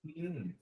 Mm.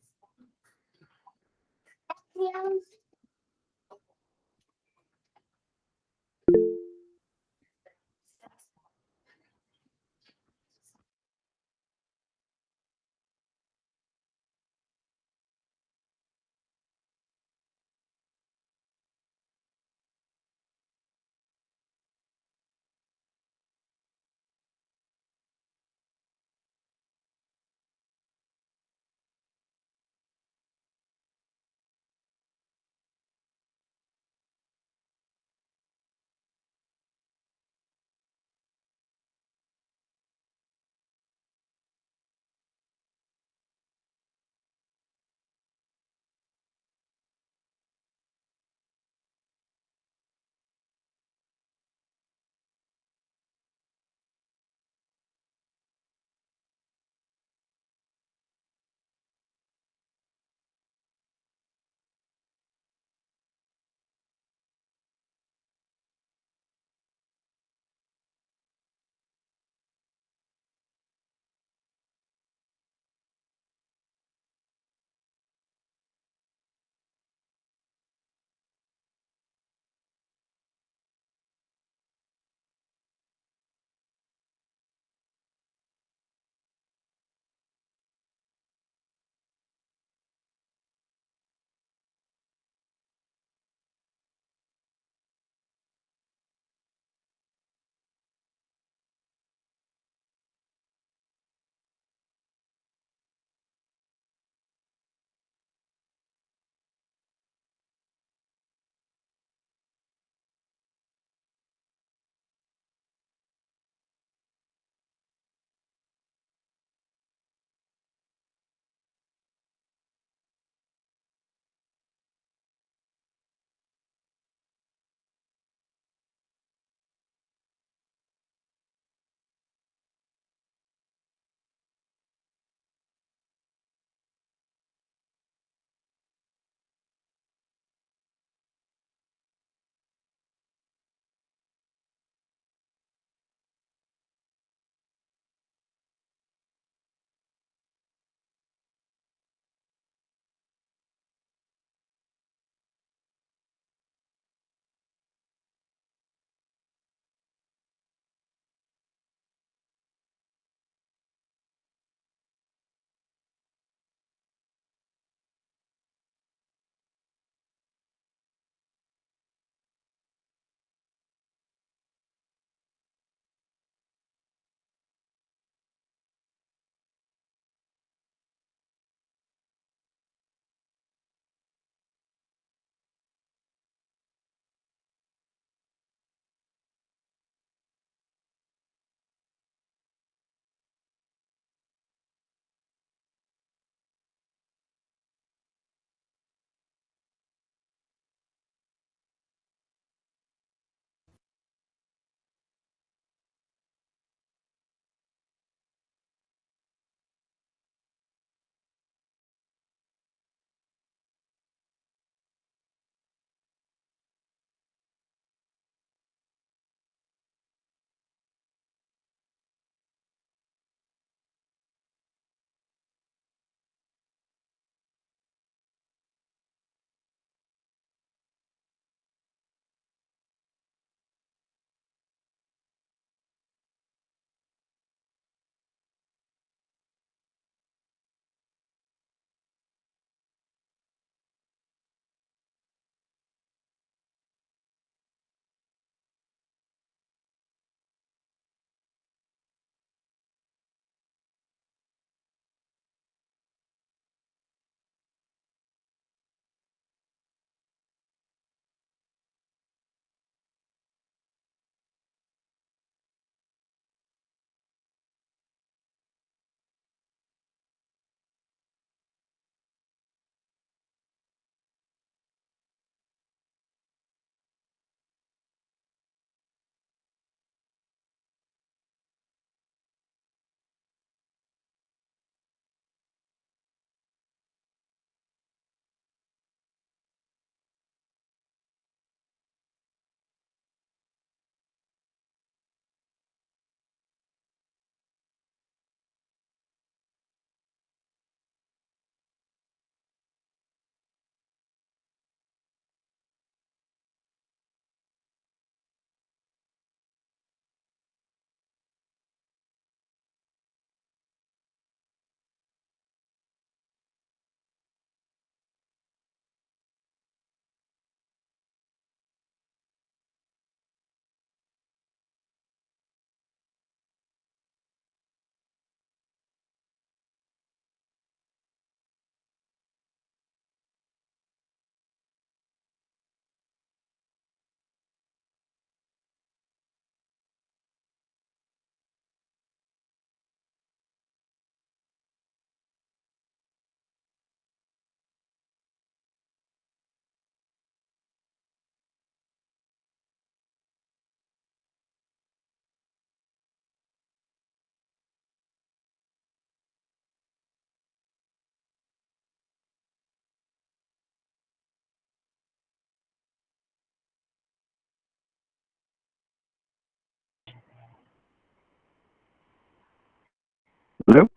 Hello?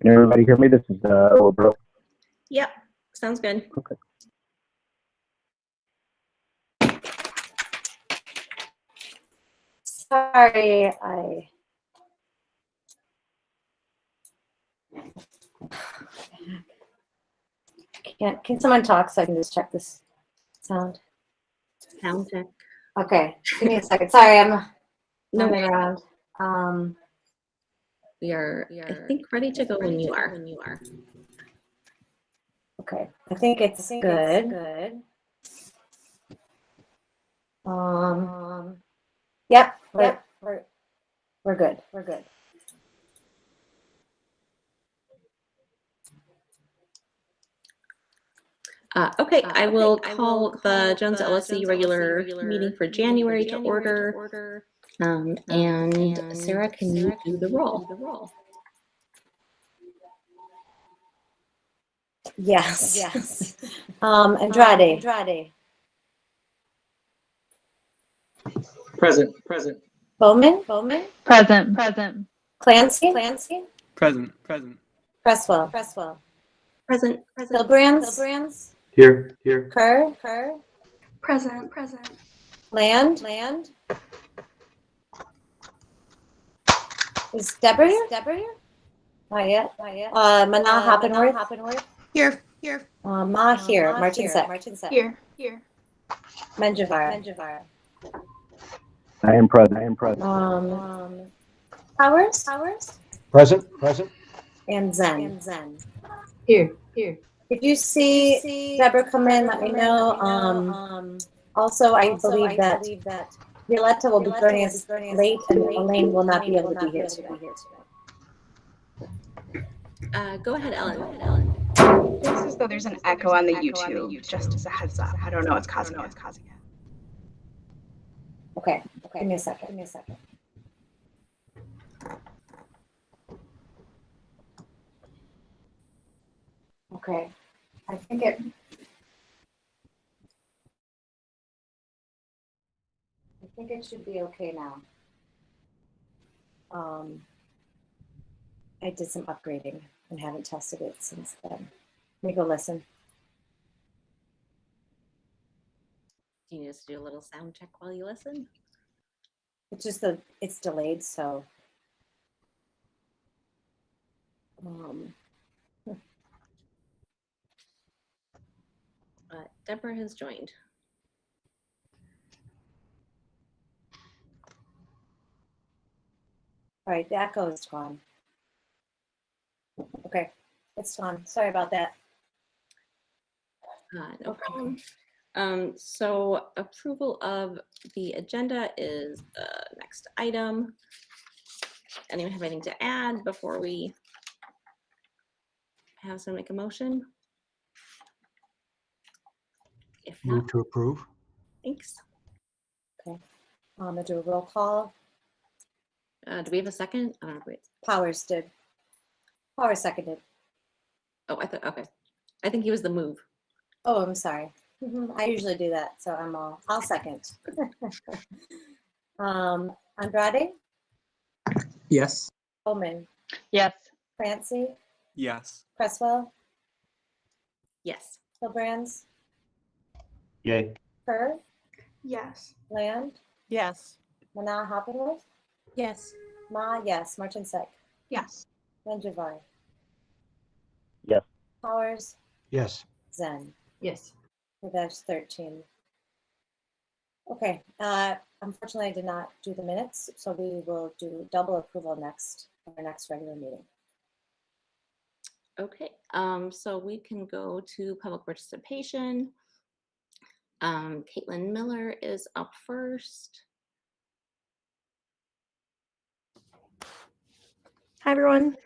Can everybody hear me? This is Bro. Yep, sounds good. Okay. Sorry, I can't. Can someone talk so I can just check this sound? Sound check. Okay, give me a second. Sorry, I'm No, running around. we are. I think ready to go when you are. Okay, I think it's good. Yep, we're good. Okay, I will call the Jones LSC regular meeting for January to order. And Sarah, can you do the roll? Yes. Andrade. Present. Bowman. Present. Clancy. Present. Cresswell. Present. Hilbrands. Here. Kerr. Present. Land. Is Deborah here? Not yet. Mana Hoppenworth. Here. Ma here. Martin Set. Here. Menjivar. I am present. Powers. Present. And Zen. Here. If you see Deborah come in, let me know. Also, I believe that Violetta will be joining us late, and Elaine will not be able to be here today. Go ahead, Ellen. It looks as though there's an echo on the YouTube, just as a heads up. I don't know what's causing it. Okay. Give me a second. Okay. I think it should be okay now. I did some upgrading and haven't tested it since then. Let me go listen. Do you need us to do a little sound check while you listen? It's just it's delayed, so. Deborah has joined. All right, the echo is gone. Okay, it's gone. Sorry about that. No problem. So approval of the agenda is the next item. Anyone have anything to add before we have someone make a motion? If not, Move to approve. thanks. Okay, I'm gonna do a roll call. Do we have a second? I don't know if we. Powers did. Powers seconded. Oh, I thought, okay. I think he was the move. Oh, I'm sorry. I usually do that, so I'll second. Andrade, Yes. Bowman, Yes. Clancy, Yes. Cresswell, Yes. Hilbrands, Yay. Kerr, Yes. Land, Yes. Mana Hoppenworth, Yes. Ma, yes, Martin Sek, Yes. Menjivar, Yes. Powers, Yes. Zen. Yes. So that's 13. Okay, unfortunately I did not do the minutes, so we will do double approval our next regular meeting. Okay, so we can go to public participation. Caitlin Miller is up first. Hi, everyone.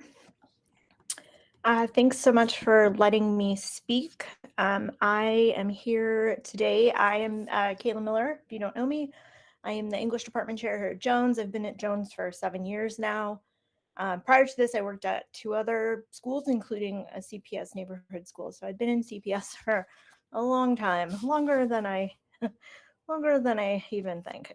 Thanks so much for letting me speak. I am here today. I am Caitlin Miller. If you don't know me, I am the English department chair here at Jones. I've been at Jones for 7 years now. Prior to this, I worked at 2 other schools, including a CPS neighborhood school. So I've been in CPS for a long time, longer than I even think.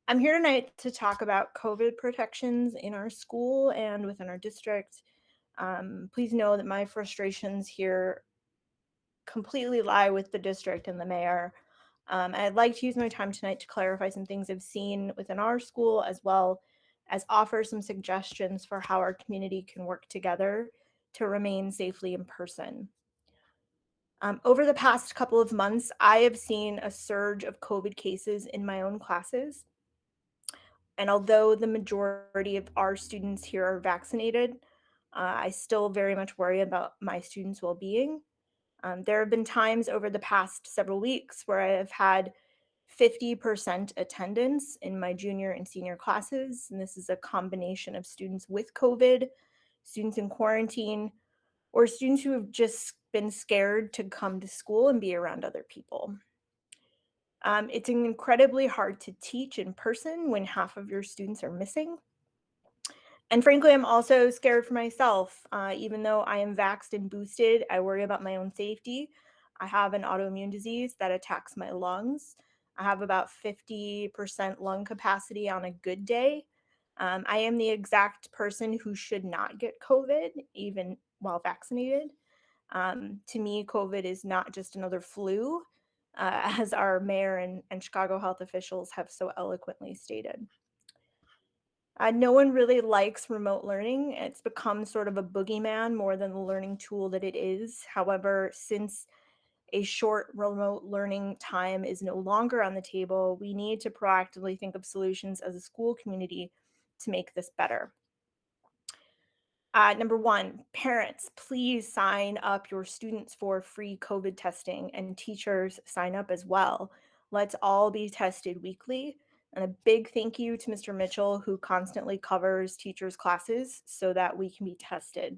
I'm here tonight to talk about COVID protections in our school and within our district. Please know that my frustrations here completely lie with the district and the mayor. I'd like to use my time tonight to clarify some things I've seen within our school, as well as offer some suggestions for how our community can work together to remain safely in person. Over the past couple of months, I have seen a surge of COVID cases in my own classes. And although the majority of our students here are vaccinated, I still very much worry about my students' well-being. There have been times over the past several weeks where I have had 50% attendance in my junior and senior classes. And this is a combination of students with COVID, students in quarantine, or students who have just been scared to come to school and be around other people. It's incredibly hard to teach in person when half of your students are missing. And frankly, I'm also scared for myself. Even though I am vaxxed and boosted, I worry about my own safety. I have an autoimmune disease that attacks my lungs. I have about 50% lung capacity on a good day. I am the exact person who should not get COVID, even while vaccinated. To me, COVID is not just another flu, as our mayor and Chicago health officials have so eloquently stated. No one really likes remote learning. It's become sort of a boogeyman more than the learning tool that it is. However, since a short remote learning time is no longer on the table, we need to proactively think of solutions as a school community to make this better. Number one, parents, please sign up your students for free COVID testing, and teachers sign up as well. Let's all be tested weekly. And a big thank you to Mr. Mitchell, who constantly covers teachers' classes so that we can be tested.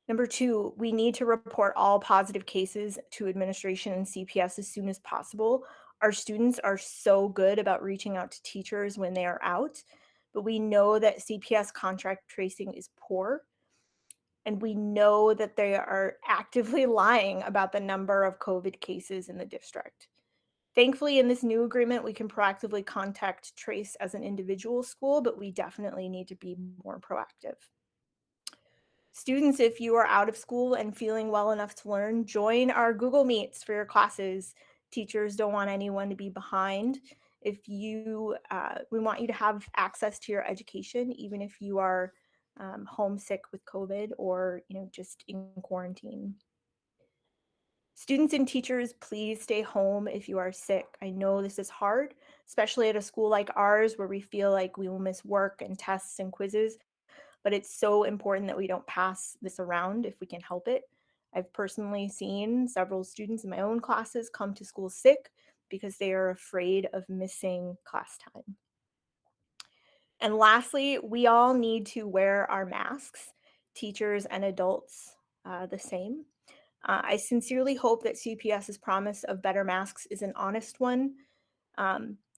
Number two, we need to report all positive cases to administration and CPS as soon as possible. Our students are so good about reaching out to teachers when they are out, but we know that CPS contract tracing is poor. And we know that they are actively lying about the number of COVID cases in the district. Thankfully, in this new agreement, we can proactively contact trace as an individual school, but we definitely need to be more proactive. Students, if you are out of school and feeling well enough to learn, join our Google Meets for your classes. Teachers don't want anyone to be behind. If you, we want you to have access to your education, even if you are homesick with COVID or just in quarantine. Students and teachers, please stay home if you are sick. I know this is hard, especially at a school like ours where we feel like we will miss work and tests and quizzes, but it's so important that we don't pass this around if we can help it. I've personally seen several students in my own classes come to school sick because they are afraid of missing class time. And lastly, we all need to wear our masks, teachers and adults the same. I sincerely hope that CPS's promise of better masks is an honest one.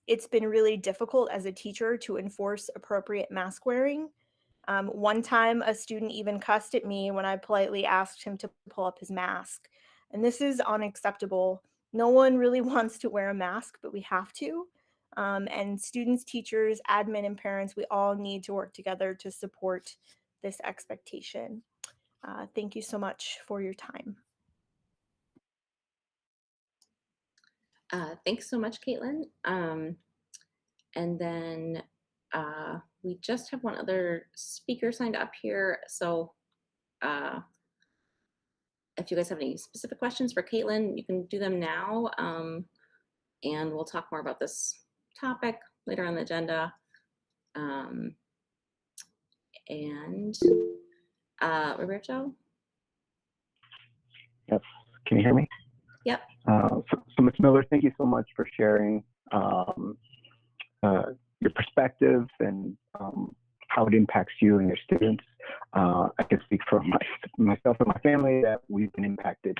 It's been really difficult as a teacher to enforce appropriate mask wearing. One time, a student even cussed at me when I politely asked him to pull up his mask. And this is unacceptable. No one really wants to wear a mask, but we have to. And students, teachers, admin, and parents, we all need to work together to support this expectation. Thank you so much for your time. Thanks so much, Caitlin. And then we just have one other speaker signed up here. So if you guys have any specific questions for Caitlin, you can do them now. And we'll talk more about this topic later on the agenda. And Roberto? Yes. Can you hear me? Yep. So Ms. Miller, thank you so much for sharing your perspective and how it impacts you and your students. I can speak for myself and my family that we've been impacted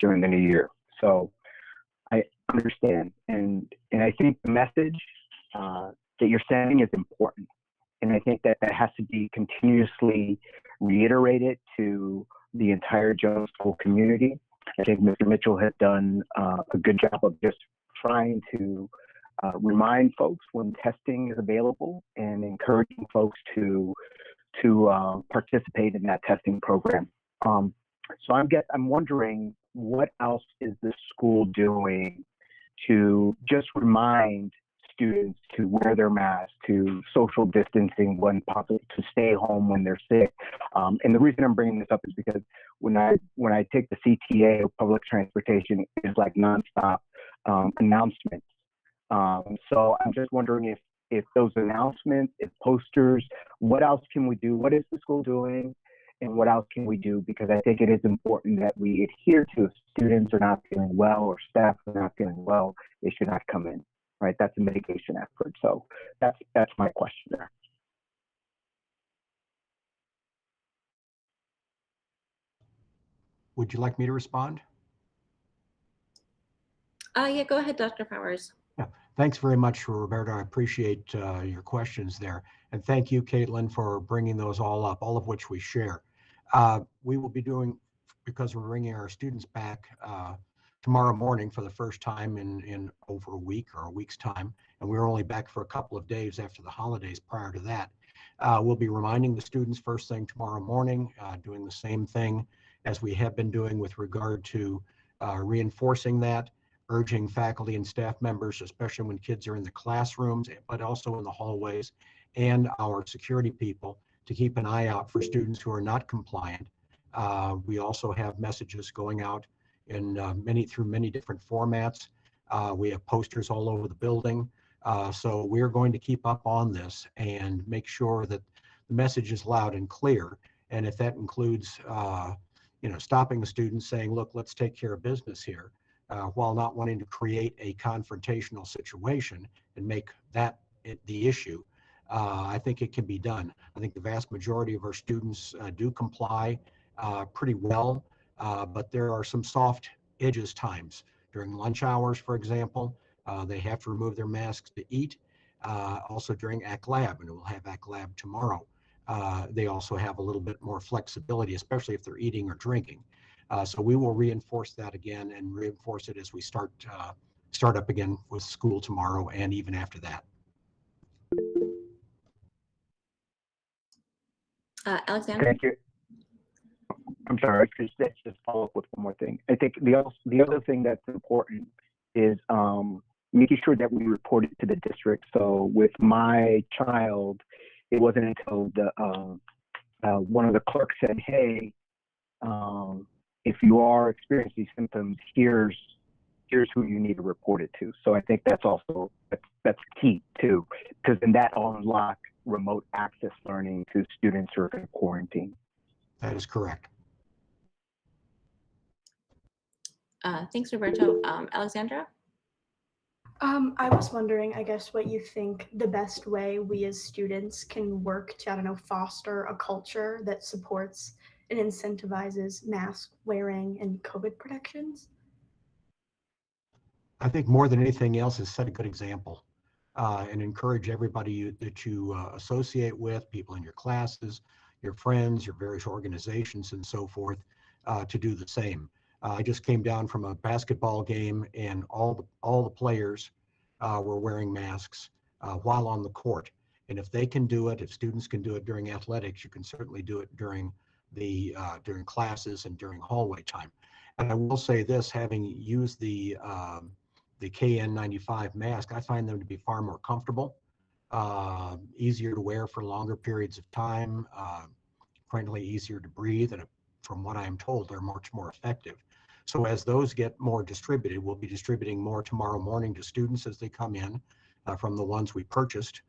during the new year. So I understand, and I think the message that you're sending is important, and I think that has to be continuously reiterated to the entire Jones School community. I think Mr. Mitchell has done a good job of just trying to remind folks when testing is available and encouraging folks to participate in that testing program. So I'm wondering, what else is the school doing to just remind students to wear their masks, to social distancing when possible, to stay home when they're sick? And the reason I'm bringing this up is because when I take the CTA of public transportation, it's like nonstop announcements. So I'm just wondering if those announcements, if posters, what else can we do? What is the school doing? And what else can we do? Because I think it is important that we adhere to, if students are not feeling well or staff are not feeling well, they should not come in, right? That's a mitigation effort. So that's my question there. Would you like me to respond? Yeah, go ahead, Dr. Powers. Yeah, thanks very much, Roberto. I appreciate your questions there. And thank you, Caitlin, for bringing those all up, all of which we share. We will be doing, because we're bringing our students back tomorrow morning for the first time in over a week or a week's time, and we're only back for a couple of days after the holidays prior to that. We'll be reminding the students first thing tomorrow morning, doing the same thing as we have been doing with regard to reinforcing that, urging faculty and staff members, especially when kids are in the classrooms, but also in the hallways, and our security people, to keep an eye out for students who are not compliant. We also have messages going out in through many different formats. We have posters all over the building. So we're going to keep up on this and make sure that the message is loud and clear. And if that includes, stopping the students, saying, look, let's take care of business here, while not wanting to create a confrontational situation and make that the issue, I think it can be done. I think the vast majority of our students do comply pretty well, but there are some soft edges times. During lunch hours, for example, they have to remove their masks to eat. Also during ACT Lab, and we'll have ACT Lab tomorrow, they also have a little bit more flexibility, especially if they're eating or drinking. So we will reinforce that again and reinforce it as we start up again with school tomorrow and even after that. Alexander? Thank you. I'm sorry, let's just follow up with one more thing. I think the other thing that's important is making sure that we report it to the district. So with my child, it wasn't until one of the clerks said, hey, if you are experiencing these symptoms, here's who you need to report it to. So I think that's also that's key too, because then that will unlock remote access learning to students who are in quarantine. That is correct. Thanks, Roberto. Alexandra? I was wondering, I guess, what you think the best way we as students can work to, I don't know, foster a culture that supports and incentivizes mask wearing and COVID protections? I think more than anything else is set a good example and encourage everybody that you associate with, people in your classes, your friends, your various organizations and so forth, to do the same. I just came down from a basketball game, and all the players were wearing masks while on the court. And if they can do it, if students can do it during athletics, you can certainly do it during during classes and during hallway time. And I will say this, having used the KN95 mask, I find them to be far more comfortable, easier to wear for longer periods of time, frankly easier to breathe, and from what I'm told, they're much more effective. So as those get more distributed, we'll be distributing more tomorrow morning to students as they come in from the ones we purchased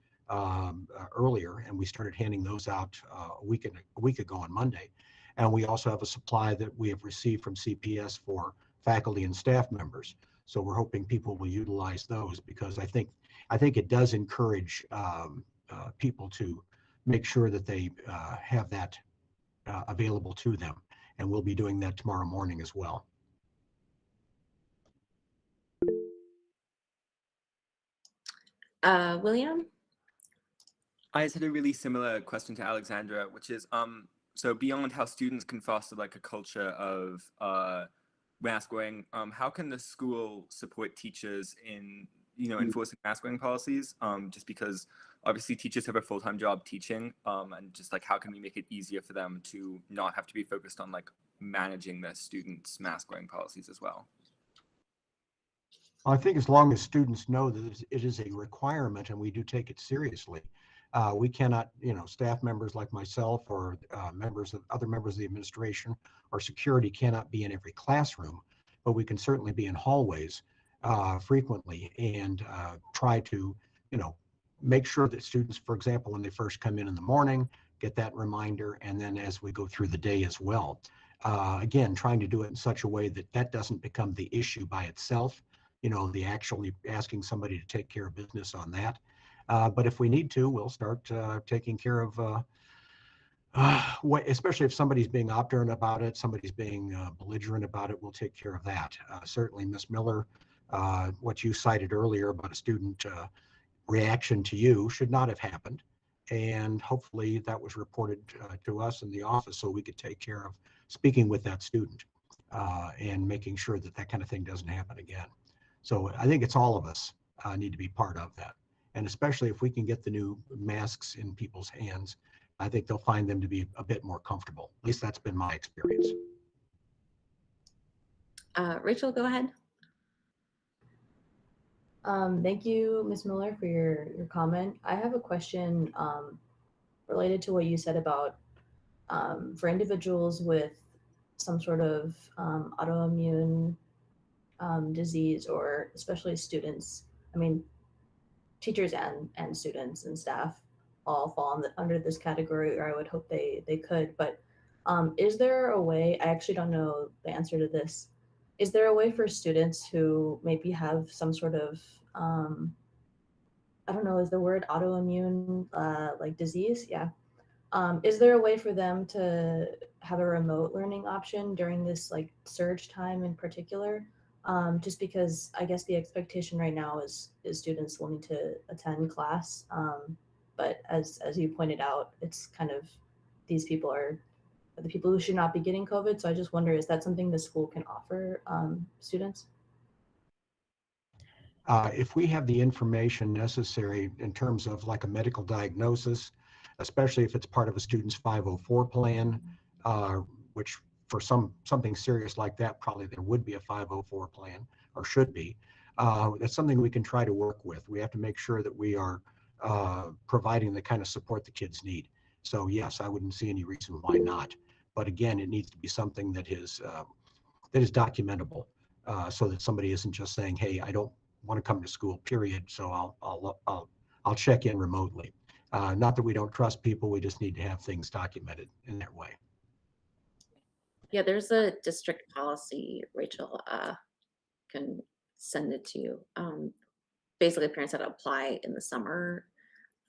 earlier, and we started handing those out a week ago on Monday. And we also have a supply that we have received from CPS for faculty and staff members. So we're hoping people will utilize those, because I think it does encourage people to make sure that they have that available to them. And we'll be doing that tomorrow morning as well. William? I just had a really similar question to Alexandra, which is, so beyond how students can foster like a culture of mask wearing, how can the school support teachers in enforcing mask wearing policies, just because obviously teachers have a full-time job teaching, and just like how can we make it easier for them to not have to be focused on like managing their students' mask wearing policies as well. I think as long as students know that it is a requirement and we do take it seriously, we cannot, staff members like myself or other members of the administration or security cannot be in every classroom, but we can certainly be in hallways frequently and try to, make sure that students, for example, when they first come in the morning, get that reminder, and then as we go through the day as well. Again, trying to do it in such a way that that doesn't become the issue by itself, the actually asking somebody to take care of business on that. But if we need to, we'll start taking care of, especially if somebody's being obdurate about it, somebody's being belligerent about it, we'll take care of that. Certainly, Ms. Miller, what you cited earlier about a student reaction to you should not have happened. And hopefully that was reported to us in the office so we could take care of speaking with that student and making sure that that kind of thing doesn't happen again. So I think it's all of us need to be part of that. And especially if we can get the new masks in people's hands, I think they'll find them to be a bit more comfortable. At least that's been my experience. Rachel, go ahead. Thank you, Ms. Miller, for your comment. I have a question related to what you said about for individuals with some sort of autoimmune disease, or especially students. I mean, teachers and students and staff all fall under this category, or I would hope they could. But is there a way, I actually don't know the answer to this, is there a way for students who maybe have some sort of, I don't know, is the word autoimmune like disease? Yeah. Is there a way for them to have a remote learning option during this like surge time in particular? Just because I guess the expectation right now is students will need to attend class. But as you pointed out, it's kind of, these people are the people who should not be getting COVID. So I just wonder, is that something the school can offer students? If we have the information necessary in terms of like a medical diagnosis, especially if it's part of a student's 504 plan, which for something serious like that, probably there would be a 504 plan or should be. That's something we can try to work with. We have to make sure that we are providing the kind of support the kids need. So yes, I wouldn't see any reason why not. But again, it needs to be something that is documentable, so that somebody isn't just saying, "Hey, I don't want to come to school, period. So I'll check in remotely." Not that we don't trust people, we just need to have things documented in that way. Yeah, there's a district policy, Rachel, can send it to you. Basically, parents had to apply in the summer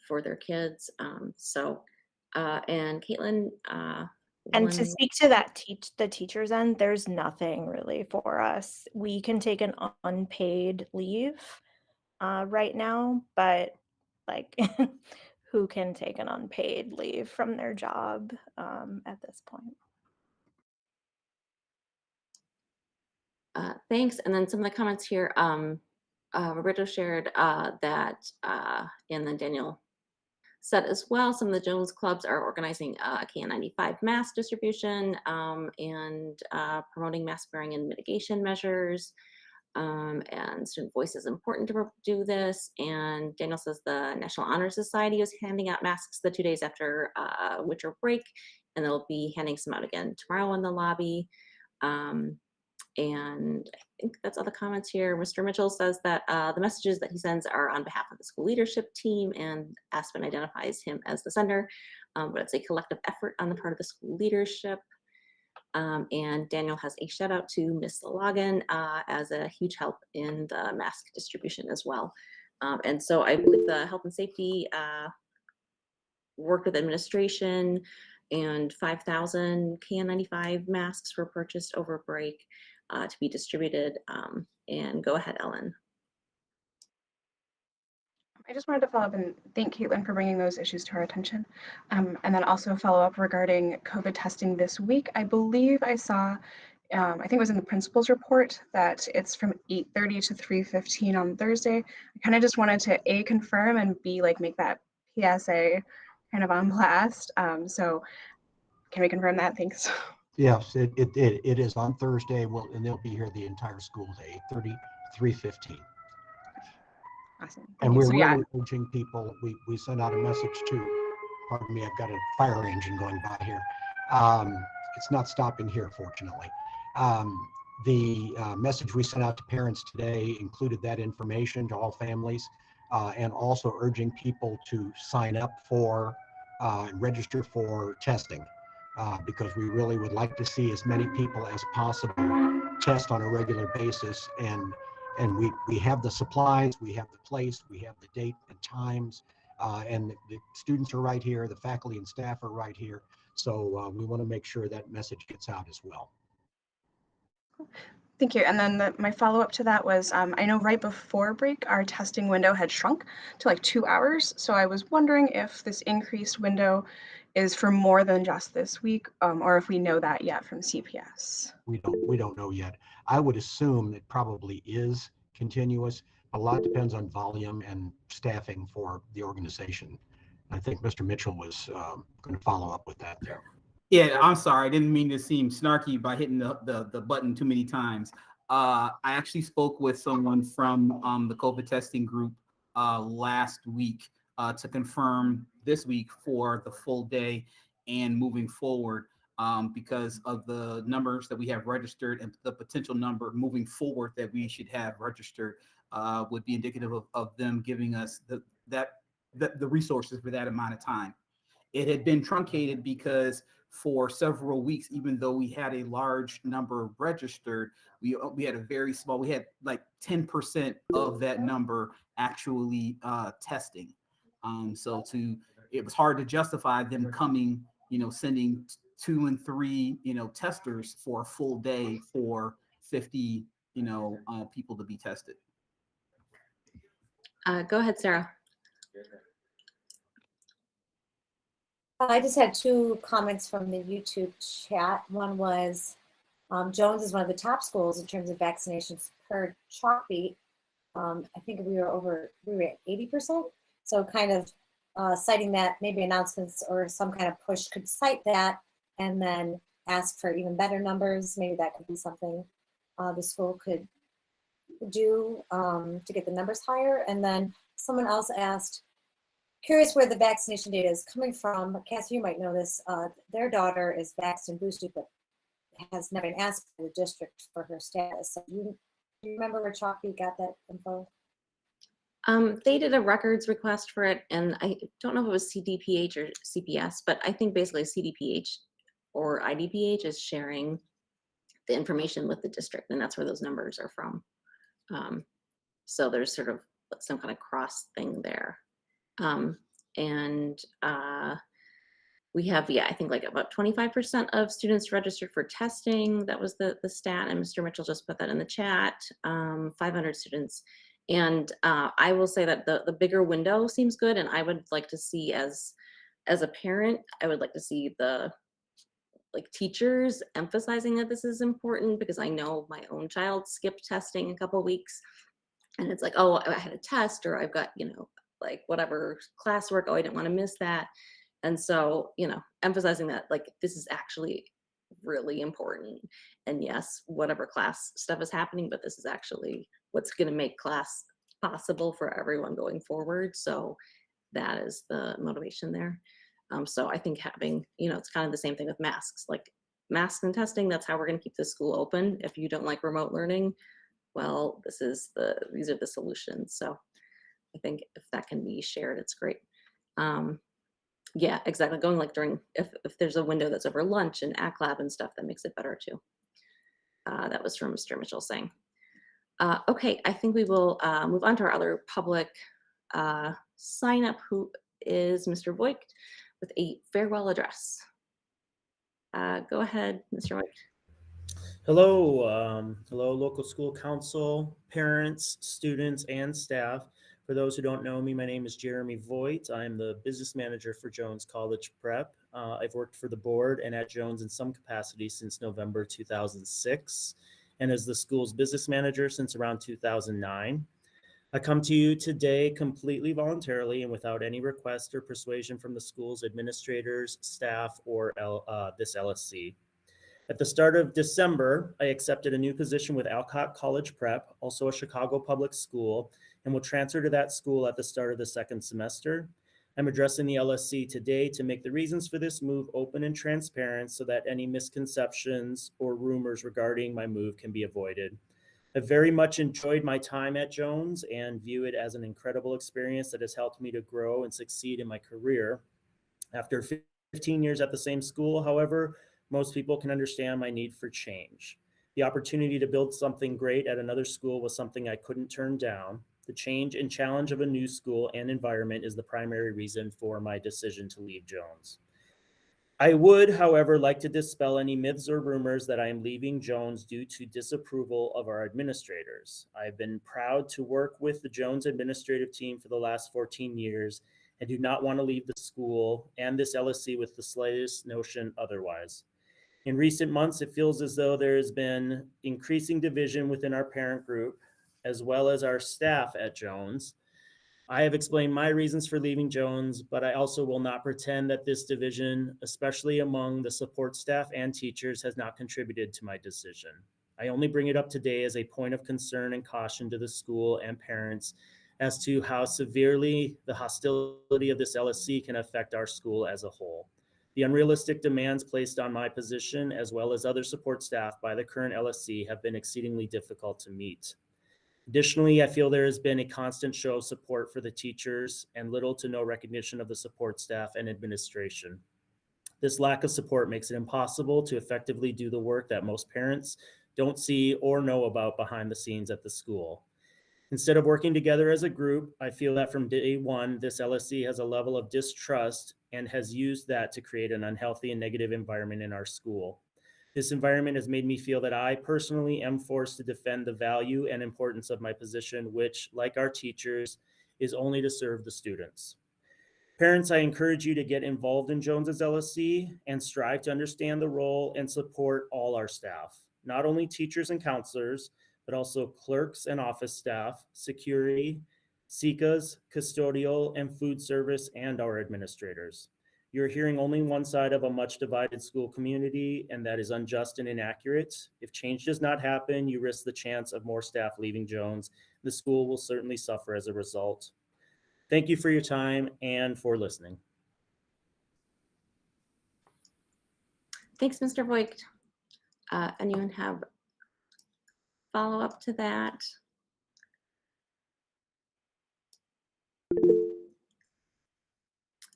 for their kids. And Caitlin, and to speak to that the teachers end, there's nothing really for us. We can take an unpaid leave right now, but like who can take an unpaid leave from their job at this point? Thanks. And then some of the comments here, Roberto shared that, and then Daniel said as well, some of the Jones clubs are organizing a KN95 mask distribution and promoting mask wearing and mitigation measures. And student voice is important to do this. And Daniel says the National Honor Society is handing out masks the 2 days after winter break, and they'll be handing some out again tomorrow in the lobby. And I think that's all the comments here. Mr. Mitchell says that the messages that he sends are on behalf of the school leadership team, and Aspen identifies him as the sender, but it's a collective effort on the part of the school leadership. And Daniel has a shout out to Ms. Logan as a huge help in the mask distribution as well. And so I believe the health and safety worked with administration, and 5,000 KN95 masks were purchased over break to be distributed. And go ahead, Ellen. I just wanted to follow up and thank Caitlin for bringing those issues to our attention. And then also follow up regarding COVID testing this week. I believe I saw I think it was in the principal's report that it's from 8:30 to 3:15 on Thursday. I kind of just wanted to A, confirm, and B, like make that PSA kind of on blast. So can we confirm that? Thanks. Yes, it is on Thursday. And they'll be here the entire school day, 8:30, 3:15. Awesome. And you. we're So, yeah. really urging people, we sent out a message to, pardon me, I've got a fire engine going by here. It's not stopping here, fortunately. The message we sent out to parents today included that information to all families, and also urging people to sign up for and register for testing, because we really would like to see as many people as possible test on a regular basis. And we have the supplies, we have the place, we have the date and times, and the students are right here, the faculty and staff are right here. So we want to make sure that message gets out as well. Thank you. And then my follow-up to that was, I know right before break, our testing window had shrunk to like 2 hours. So I was wondering if this increased window is for more than just this week, or if we know that yet from CPS. We don't know yet. I would assume it probably is continuous. A lot depends on volume and staffing for the organization. I think Mr. Mitchell was going to follow up with that there. Yeah, I'm sorry. I didn't mean to seem snarky by hitting the button too many times. I actually spoke with someone from the COVID testing group last week to confirm this week for the full day and moving forward, because of the numbers that we have registered and the potential number moving forward that we should have registered would be indicative of them giving us the resources for that amount of time. It had been truncated because for several weeks, even though we had a large number registered, we had a very small, we had like 10% of that number actually testing. So it was hard to justify them coming, sending 2 and 3, testers for a full day for 50, people to be tested. Go ahead, Sarah. I just had 2 comments from the YouTube chat. One was Jones is one of the top schools in terms of vaccinations per Chalkbeat. I think we were at 80%. So kind of citing that, maybe announcements or some kind of push could cite that and then ask for even better numbers. Maybe that could be something the school could do to get the numbers higher. And then someone else asked, curious where the vaccination data is coming from. Cassie, you might know this. Their daughter is vaxxed and boosted, but has never been asked by the district for her status. So do you remember where Chalkbeat got that info? They did a records request for it, and I don't know if it was CDPH or CPS, but I think basically CDPH or IDPH is sharing the information with the district, and that's where those numbers are from. So there's sort of some kind of cross thing there. We have, I think like about 25% of students registered for testing. That was the stat, and Mr. Mitchell just put that in the chat, 500 students. And I will say that the bigger window seems good, and I would like to see, as a parent, I would like to see the teachers emphasizing that this is important, because I know my own child skipped testing a couple weeks, and it's like, oh, I had a test, or I've got, whatever classwork, oh, I didn't want to miss that. And so, emphasizing that this is actually really important. And yes, whatever class stuff is happening, but this is actually what's going to make class possible for everyone going forward. So that is the motivation there. So I think having, it's kind of the same thing with masks, masks and testing. That's how we're going to keep the school open. If you don't like remote learning, well, these are the solutions. So I think if that can be shared, it's great. Yeah, exactly. Going during, if there's a window that's over lunch and ACT Lab and stuff, that makes it better too. That was from Mr. Mitchell saying. Okay, I think we will move on to our other public sign up, who is Mr. Voigt with a farewell address. Go ahead, Mr. Voigt. Hello, hello, local school council, parents, students, and staff. For those who don't know me, my name is Jeremy Voigt. I'm the business manager for Jones College Prep. I've worked for the board and at Jones in some capacity since November 2006, and as the school's business manager since around 2009. I come to you today completely voluntarily and without any request or persuasion from the school's administrators, staff, or this LSC. At the start of December, I accepted a new position with Alcott College Prep, also a Chicago public school, and will transfer to that school at the start of the second semester. I'm addressing the LSC today to make the reasons for this move open and transparent so that any misconceptions or rumors regarding my move can be avoided. I've very much enjoyed my time at Jones and view it as an incredible experience that has helped me to grow and succeed in my career. After 15 years at the same school, however, most people can understand my need for change. The opportunity to build something great at another school was something I couldn't turn down. The change and challenge of a new school and environment is the primary reason for my decision to leave Jones. I would, however, like to dispel any myths or rumors that I am leaving Jones due to disapproval of our administrators. I've been proud to work with the Jones administrative team for the last 14 years and do not want to leave the school and this LSC with the slightest notion otherwise. In recent months, it feels as though there has been increasing division within our parent group, as well as our staff at Jones. I have explained my reasons for leaving Jones, but I also will not pretend that this division, especially among the support staff and teachers, has not contributed to my decision. I only bring it up today as a point of concern and caution to the school and parents as to how severely the hostility of this LSC can affect our school as a whole. The unrealistic demands placed on my position, as well as other support staff by the current LSC, have been exceedingly difficult to meet. Additionally, I feel there has been a constant show of support for the teachers and little to no recognition of the support staff and administration. This lack of support makes it impossible to effectively do the work that most parents don't see or know about behind the scenes at the school. Instead of working together as a group, I feel that from day one, this LSC has a level of distrust and has used that to create an unhealthy and negative environment in our school. This environment has made me feel that I personally am forced to defend the value and importance of my position, which, like our teachers, is only to serve the students. Parents, I encourage you to get involved in Jones's LSC and strive to understand the role and support all our staff, not only teachers and counselors, but also clerks and office staff, security, SICAs, custodial, and food service, and our administrators. You're hearing only one side of a much divided school community, and that is unjust and inaccurate. If change does not happen, you risk the chance of more staff leaving Jones. The school will certainly suffer as a result. Thank you for your time and for listening. Thanks, Mr. Voigt. Anyone have follow-up to that?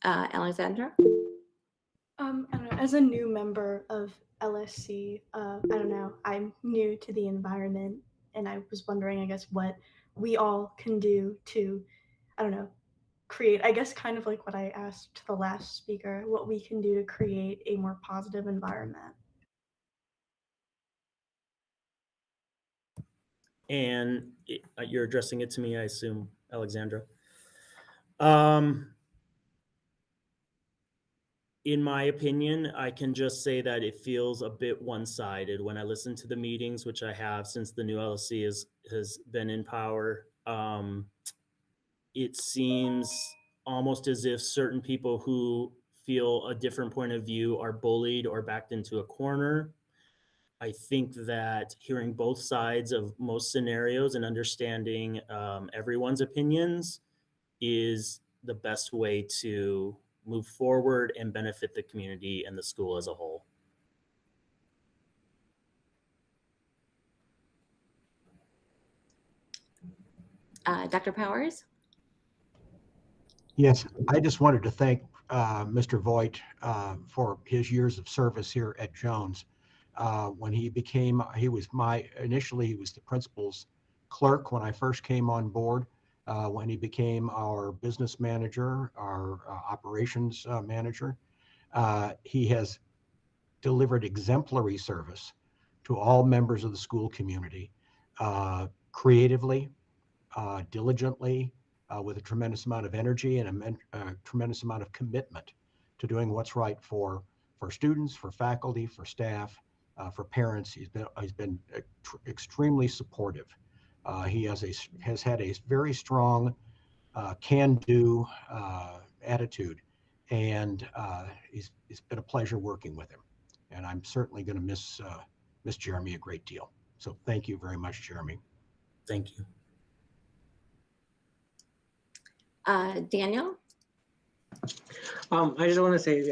Alexandra? I don't know, as a new member of LSC, I don't know, I'm new to the environment, and I was wondering, I guess, what we all can do to, I don't know, create, I guess, kind of like what I asked the last speaker, what we can do to create a more positive environment. And you're addressing it to me, I assume, Alexandra. In my opinion, I can just say that it feels a bit one-sided when I listen to the meetings, which I have since the new LSC has been in power. It seems almost as if certain people who feel a different point of view are bullied or backed into a corner. I think that hearing both sides of most scenarios and understanding everyone's opinions is the best way to move forward and benefit the community and the school as a whole. Dr. Powers? Yes, I just wanted to thank Mr. Voigt for his years of service here at Jones. When he became, initially he was the principal's clerk when I first came on board. When he became our business manager, our operations manager, he has delivered exemplary service to all members of the school community, creatively, diligently, with a tremendous amount of energy and a tremendous amount of commitment to doing what's right for students, for faculty, for staff, for parents. He's been extremely supportive. He has had a very strong can-do attitude, and it's been a pleasure working with him. And I'm certainly going to miss Jeremy a great deal. So thank you very much, Jeremy. Thank you. Daniel? I just want to say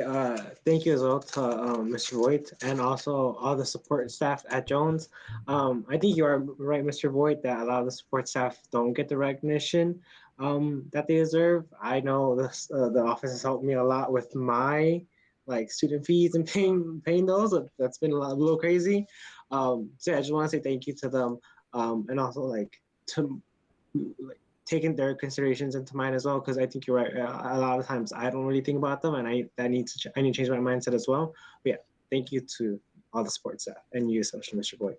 thank you as well to Mr. Voigt and also all the support staff at Jones. I think you are right, Mr. Voigt, that a lot of the support staff don't get the recognition that they deserve. I know this, the office has helped me a lot with my student fees and paying those. That's been a little crazy. So I just want to say thank you to them, and also to taking their considerations into mind as well, because I think you're right. A lot of times I don't really think about them, and I need to change my mindset as well. But yeah, thank you to all the support staff and you, especially Mr. Boyd.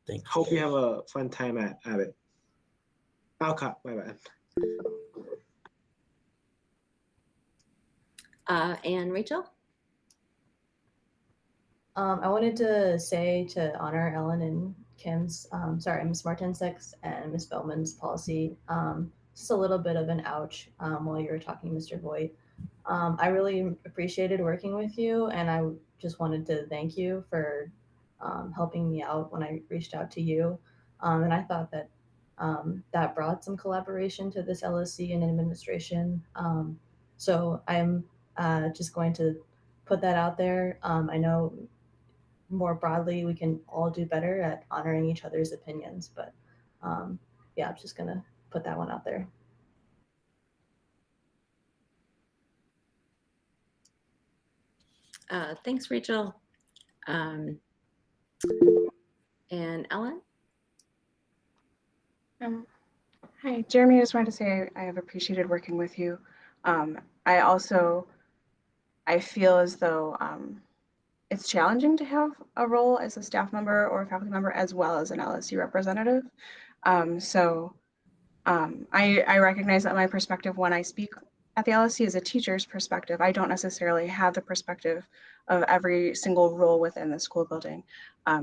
Thank you. Hope you have a fun time at it. Alcott, my bad. And Rachel? I wanted to say to honor Ellen and Kim's, Ms. Martinsek's and Ms. Bellman's policy. Just a little bit of an ouch while you were talking, Mr. Voigt. I really appreciated working with you, and I just wanted to thank you for helping me out when I reached out to you. And I thought that that brought some collaboration to this LSC and administration. So I'm just going to put that out there. I know more broadly, we can all do better at honoring each other's opinions, but yeah, I'm just gonna put that one out there. Thanks, Rachel. And Ellen? Hi, Jeremy. I just wanted to say I have appreciated working with you. I feel as though it's challenging to have a role as a staff member or a faculty member as well as an LSU representative. I recognize that my perspective when I speak at the LSC is a teacher's perspective. I don't necessarily have the perspective of every single role within the school building.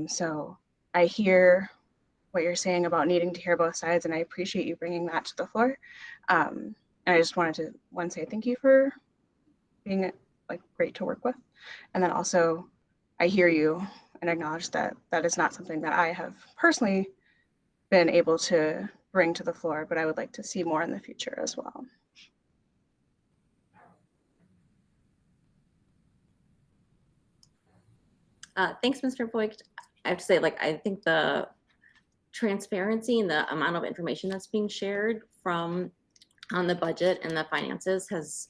So I hear what you're saying about needing to hear both sides, and I appreciate you bringing that to the floor. And I just wanted to say thank you for being great to work with. And then also I hear you and acknowledge that that is not something that I have personally been able to bring to the floor, but I would like to see more in the future as well. Thanks, Mr. Voigt. I have to say, I think the transparency and the amount of information that's being shared on the budget and the finances has,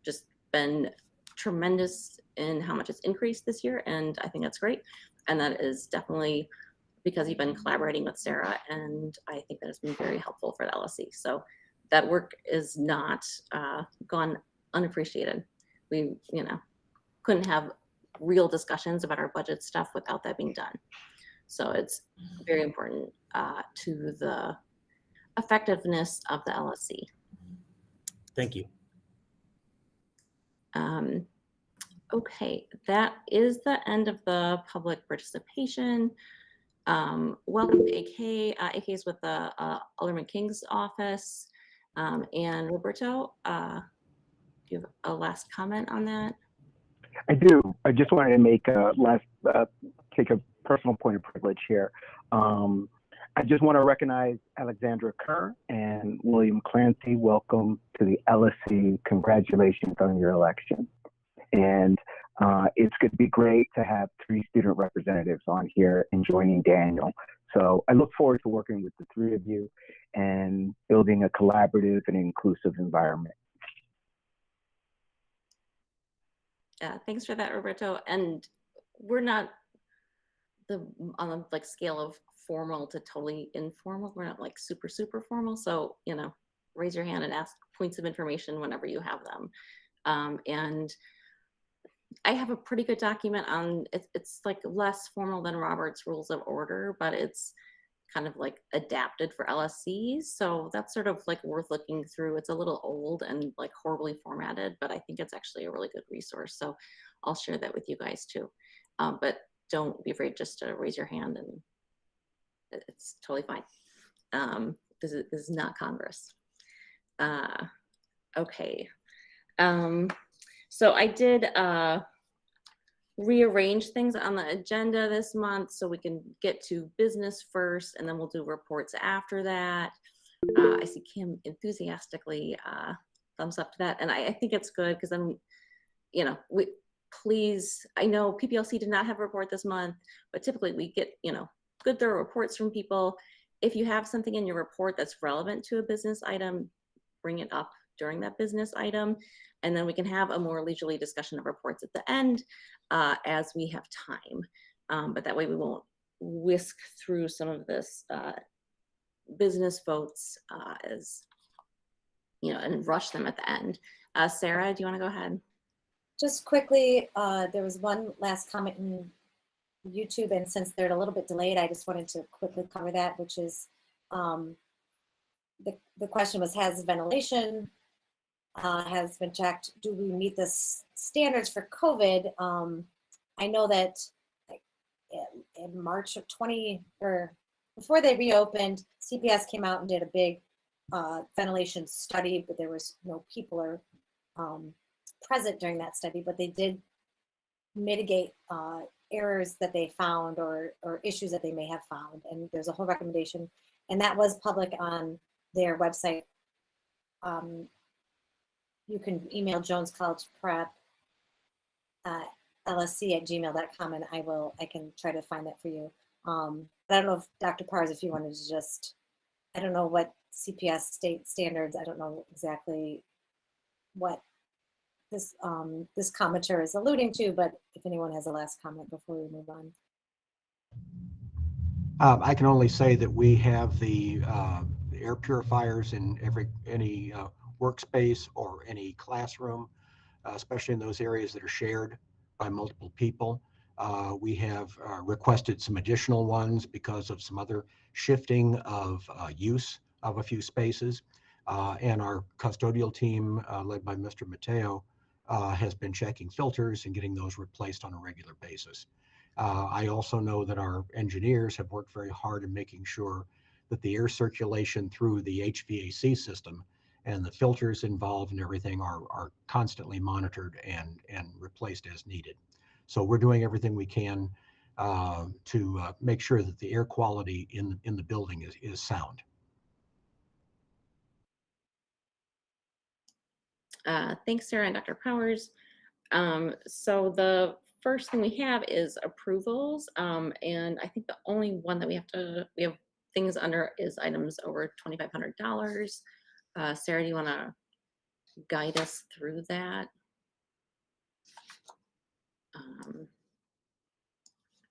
just been tremendous in how much it's increased this year. And I think that's great. And that is definitely because you've been collaborating with Sarah. And I think that has been very helpful for the LSC. So that work is not gone unappreciated. We, couldn't have real discussions about our budget stuff without that being done. So it's very important to the effectiveness of the LSC. Thank you. Okay, that is the end of the public participation. Welcome to AK. AK is with the Alderman King's office. And Roberto, do you have a last comment on that? I do. I just wanted to make take a personal point of privilege here. I just want to recognize Alexandra Kerr and William Clancy. Welcome to the LSC. Congratulations on your election. And it's going to be great to have 3 student representatives on here and joining Daniel. So I look forward to working with the 3 of you and building a collaborative and inclusive environment. Thanks for that, Roberto. And we're not on the scale of formal to totally informal. We're not super formal. So raise your hand and ask points of information whenever you have them. And I have a pretty good document on it's less formal than Robert's Rules of Order, but it's kind of like adapted for LSCs. So that's sort of like worth looking through. It's a little old and like horribly formatted, but I think it's actually a really good resource. So I'll share that with you guys too. But don't be afraid just to raise your hand, and it's totally fine. This is not Congress. Okay. So I did rearrange things on the agenda this month so we can get to business first, and then we'll do reports after that. I see Kim enthusiastically thumbs up to that, and I think it's good because then, you know, please, I know PPLC did not have a report this month, but typically we get, you know, good thorough reports from people. If you have something in your report that's relevant to a business item, bring it up during that business item, and then we can have a more leisurely discussion of reports at the end as we have time. But that way we won't whisk through some of this business votes as, you know, and rush them at the end. Sarah, do you want to go ahead? Just quickly, there was one last comment in YouTube, and since they're a little bit delayed, I just wanted to quickly cover that, which is the question was, has ventilation has been checked? Do we meet the standards for COVID? I know that in March of 20, or before they reopened, CPS came out and did a big ventilation study, but there was no people or present during that study, but they did mitigate errors that they found or issues that they may have found. And there's a whole recommendation, and that was public on their website. You can email Jones College Prep LSC@gmail.com, and I can try to find that for you. But I don't know if Dr. Pars, if you wanted to just, I don't know what CPS state standards, I don't know exactly what this this commenter is alluding to, but if anyone has a last comment before we move on. I can only say that we have the air purifiers in any workspace or any classroom, especially in those areas that are shared by multiple people. We have requested some additional ones because of some other shifting of use of a few spaces. And our custodial team, led by Mr. Mateo, has been checking filters and getting those replaced on a regular basis. I also know that our engineers have worked very hard in making sure that the air circulation through the HVAC system and the filters involved and everything are constantly monitored and replaced as needed. So we're doing everything we can to make sure that the air quality in the building is sound. Thanks, Sarah and Dr. Powers. So the first thing we have is approvals, and I think the only one that we have things under is items over $2,500. Sarah, do you want to guide us through that?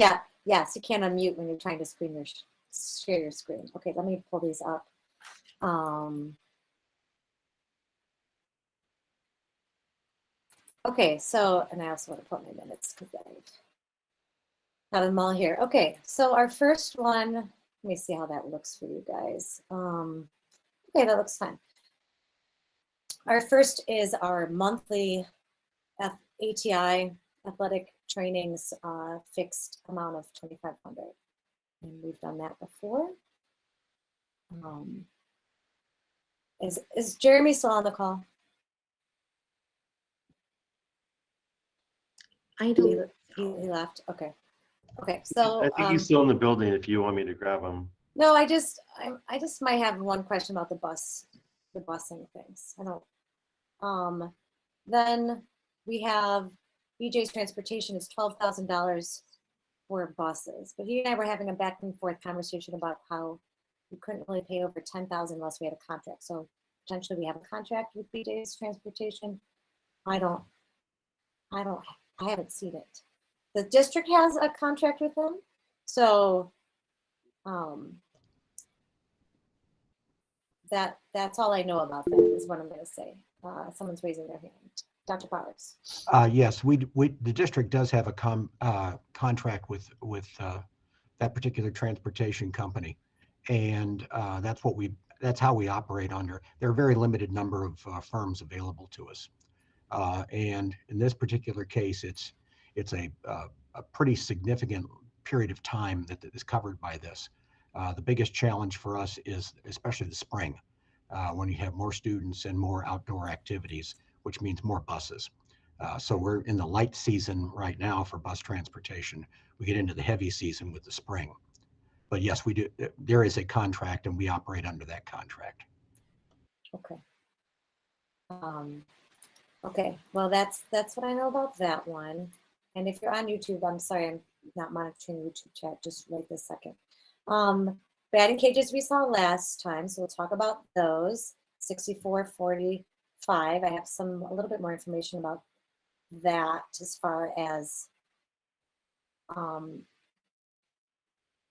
Yeah, yes, you can't unmute when you're trying to share your screen. Okay, let me pull these up. Okay, so, and I also want to put my minutes because I've got them all here. Okay, so our first one, let me see how that looks for you guys. Okay, that looks fine. Our first is our monthly ATI athletic trainings fixed amount of $2,500, and we've done that before. Is Jeremy still on the call? I don't. He left. Okay. Okay. So I think he's still in the building. If you want me to grab him. No, I just might have one question about the busing things. I don't. Then we have BJ's transportation is $12,000 for buses, but he and I were having a back and forth conversation about how we couldn't really pay over $10,000 unless we had a contract. So potentially we have a contract with BJ's transportation. I haven't seen it. The district has a contract with them, so that's all I know about that is what I'm going to say. Someone's raising their hand. Dr. Powers. Yes, the district does have a contract with that particular transportation company, And that's how we operate under. There are a very limited number of firms available to us. And in this particular case, it's a pretty significant period of time that is covered by this. The biggest challenge for us is especially the spring, when you have more students and more outdoor activities, which means more buses. So we're in the light season right now for bus transportation. We get into the heavy season with the spring. But yes, we do. There is a contract, and we operate under that contract. Okay. Okay. Well, that's what I know about that one. And if you're on YouTube, I'm sorry, I'm not monitoring the YouTube chat just right this second. Batting cages we saw last time, so we'll talk about those. 64.45. I have a little bit more information about that as far as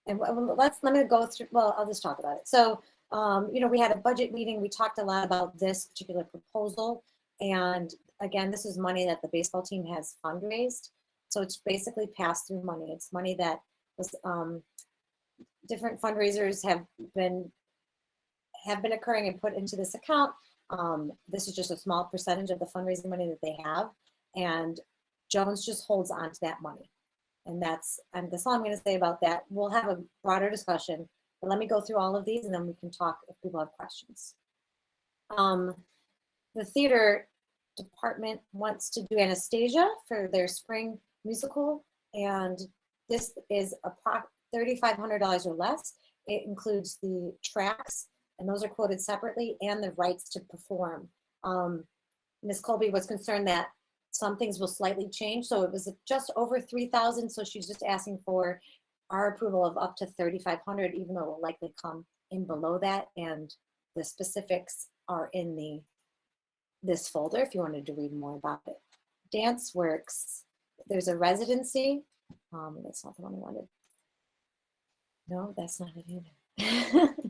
and let me go through. Well, I'll just talk about it. So we had a budget meeting. We talked a lot about this particular proposal, and again, this is money that the baseball team has fundraised. So it's basically pass-through money. It's money that was different fundraisers have been occurring and put into this account. This is just a small percentage of the fundraising money that they have, and Jones just holds on to that money. And that's all I'm going to say about that. We'll have a broader discussion, but let me go through all of these and then we can talk if people have questions. The theater department wants to do Anastasia for their spring musical, and this is $3,500 or less. It includes the tracks, and those are quoted separately, and the rights to perform. Ms. Colby was concerned that some things will slightly change, so it was just over 3,000. So she's just asking for our approval of up to 3,500, even though it will likely come in below that. And the specifics are in this folder if you wanted to read more about it. Dance Works, there's a residency. That's not the one I wanted. No, that's not it either.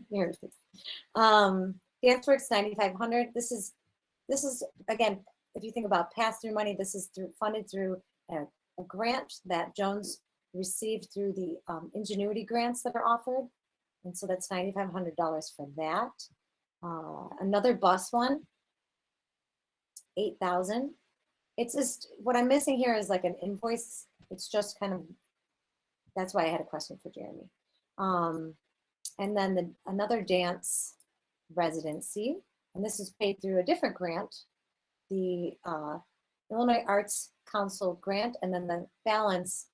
Here it is. Dance Works 9,500. This is again, if you think about pass-through money, this is funded through a grant that Jones received through the ingenuity grants that are offered. And so that's $9,500 for that. Another bus one, 8,000. It's just, what I'm missing here is like an invoice. It's just kind of, that's why I had a question for Jeremy. And then another dance residency, and this is paid through a different grant, the Illinois Arts Council grant, and then the balance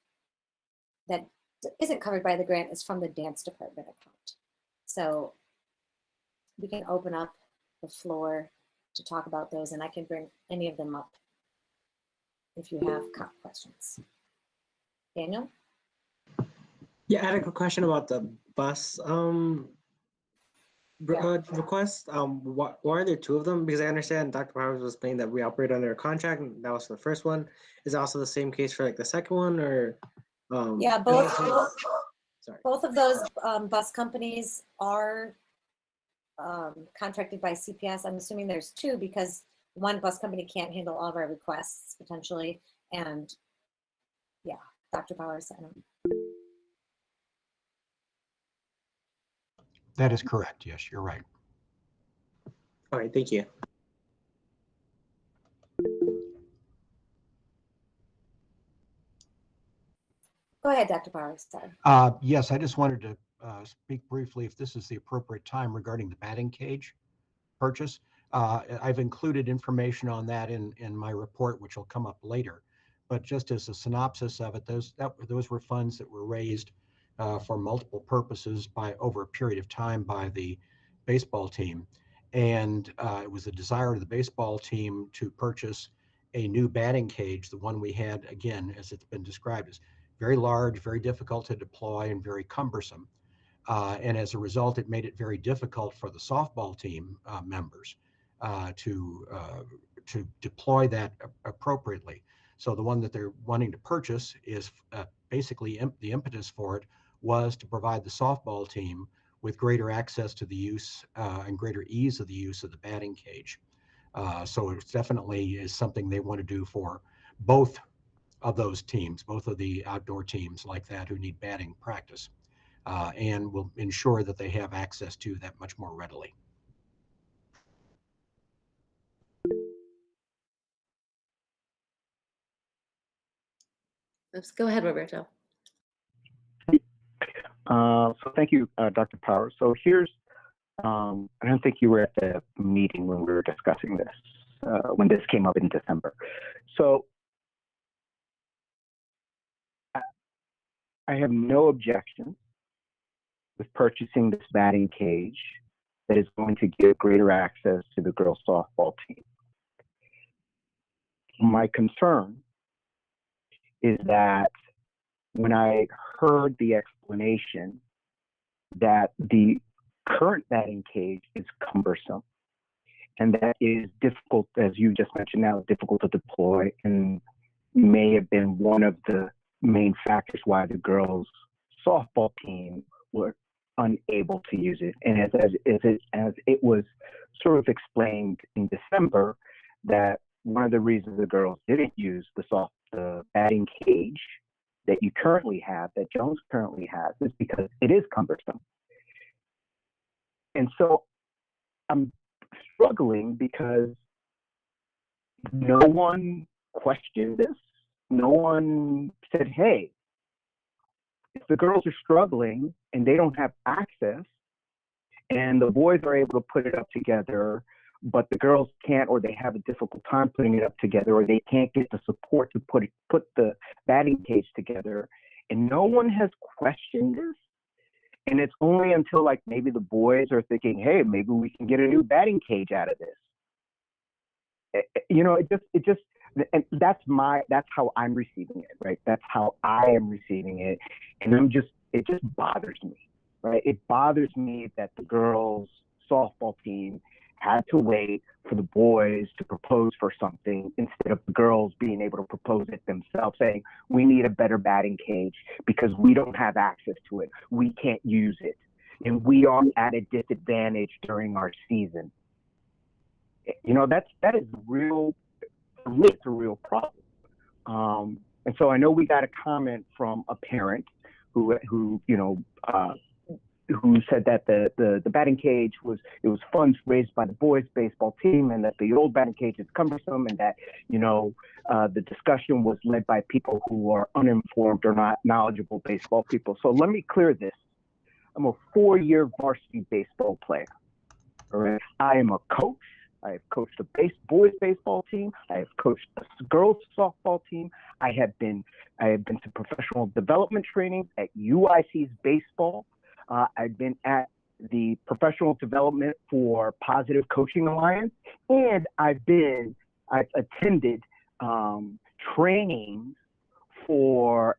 that isn't covered by the grant is from the dance department account. So we can open up the floor to talk about those, and I can bring any of them up if you have questions. Daniel? Yeah, I had a quick question about the bus request. Why are there two of them? Because I understand Dr. Powers was saying that we operate under a contract, and that was for the first one. Is it also the same case for like the second one, or? Yeah, both of those bus companies are contracted by CPS. I'm assuming there's two because one bus company can't handle all of our requests potentially, and yeah, Dr. Powers, I don't know. That is correct. Yes, you're right. All right, thank you. Go ahead, Dr. Powers. Sorry. Yes, I just wanted to speak briefly, if this is the appropriate time, regarding the batting cage purchase. I've included information on that in my report, which will come up later. But just as a synopsis of it, those were funds that were raised for multiple purposes over a period of time by the baseball team. And it was the desire of the baseball team to purchase a new batting cage. The one we had, again, as it's been described, is very large, very difficult to deploy, and very cumbersome. And as a result, it made it very difficult for the softball team members to deploy that appropriately. So the one that they're wanting to purchase is basically the impetus for it was to provide the softball team with greater access to the use and greater ease of the use of the batting cage. So it definitely is something they want to do for both of those teams, both of the outdoor teams like that who need batting practice. and will ensure that they have access to that much more readily. Let's go ahead, Roberto. So thank you, Dr. Power. So here's, I don't think you were at the meeting when we were discussing this, when this came up in December. So I have no objection with purchasing this batting cage that is going to give greater access to the girls softball team. My concern is that when I heard the explanation that the current batting cage is cumbersome and that is difficult, as you just mentioned now, difficult to deploy, and may have been one of the main factors why the girls softball team were unable to use it. And as it was sort of explained in December, that one of the reasons the girls didn't use the batting cage that you currently have, that Jones currently has, is because it is cumbersome. And so I'm struggling because no one questioned this. No one said, hey, if the girls are struggling and they don't have access and the boys are able to put it up together, but the girls can't, or they have a difficult time putting it up together, or they can't get the support to put the batting cage together, and no one has questioned this. And it's only until like maybe the boys are thinking, hey, maybe we can get a new batting cage out of this. It just, and that's how I'm receiving it, right? That's how I am receiving it. And it just bothers me, right? It bothers me that the girls softball team had to wait for the boys to propose for something instead of the girls being able to propose it themselves, saying, we need a better batting cage because we don't have access to it. We can't use it. And we are at a disadvantage during our season. That is real, for me, it's a real problem. And so I know we got a comment from a parent who said that the batting cage was funds raised by the boys baseball team, and that the old batting cage is cumbersome, and that the discussion was led by people who are uninformed or not knowledgeable baseball people. So let me clear this. I'm a 4-year varsity baseball player. All right. I am a coach. I have coached a boys baseball team. I have coached a girls softball team. I have been to professional development training at UIC's baseball. I've been at the professional development for Positive Coaching Alliance, and I've attended trainings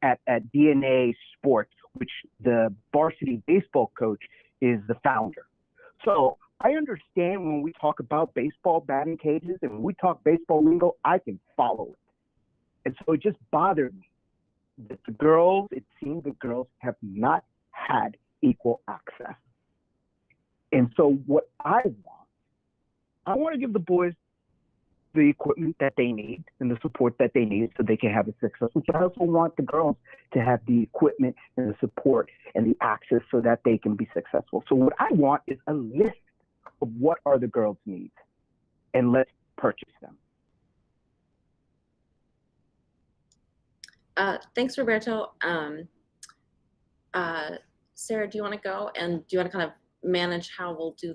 at DNA Sports, which the varsity baseball coach is the founder. So I understand when we talk about baseball batting cages and when we talk baseball lingo, I can follow it. And so it just bothered me that it seems the girls have not had equal access. And so what I want to give the boys the equipment that they need and the support that they need so they can have a successful. But I also want the girls to have the equipment and the support and the access so that they can be successful. So what I want is a list of what are the girls' needs, and let's purchase them. Thanks, Roberto. Sarah, do you want to go, and do you want to kind of manage how we'll do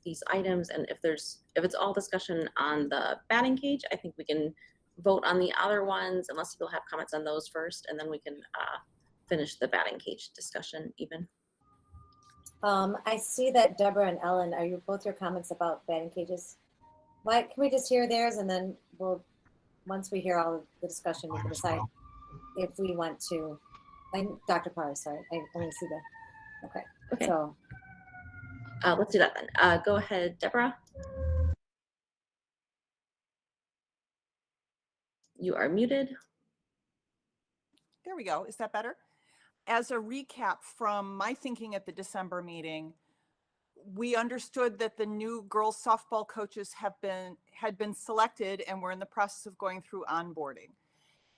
these items? And if it's all discussion on the batting cage, I think we can vote on the other ones unless people have comments on those first, and then we can finish the batting cage discussion even. I see that Deborah and Ellen, are both your comments about batting cages? Mike, can we just hear theirs, and then once we hear all of the discussion, we can decide if we want to. Dr. Parr, sorry, I only see the. Okay. So let's do that then. Go ahead, Deborah. You are muted. There we go. Is that better? As a recap from my thinking at the December meeting, we understood that the new girls softball coaches had been selected and we're in the process of going through onboarding.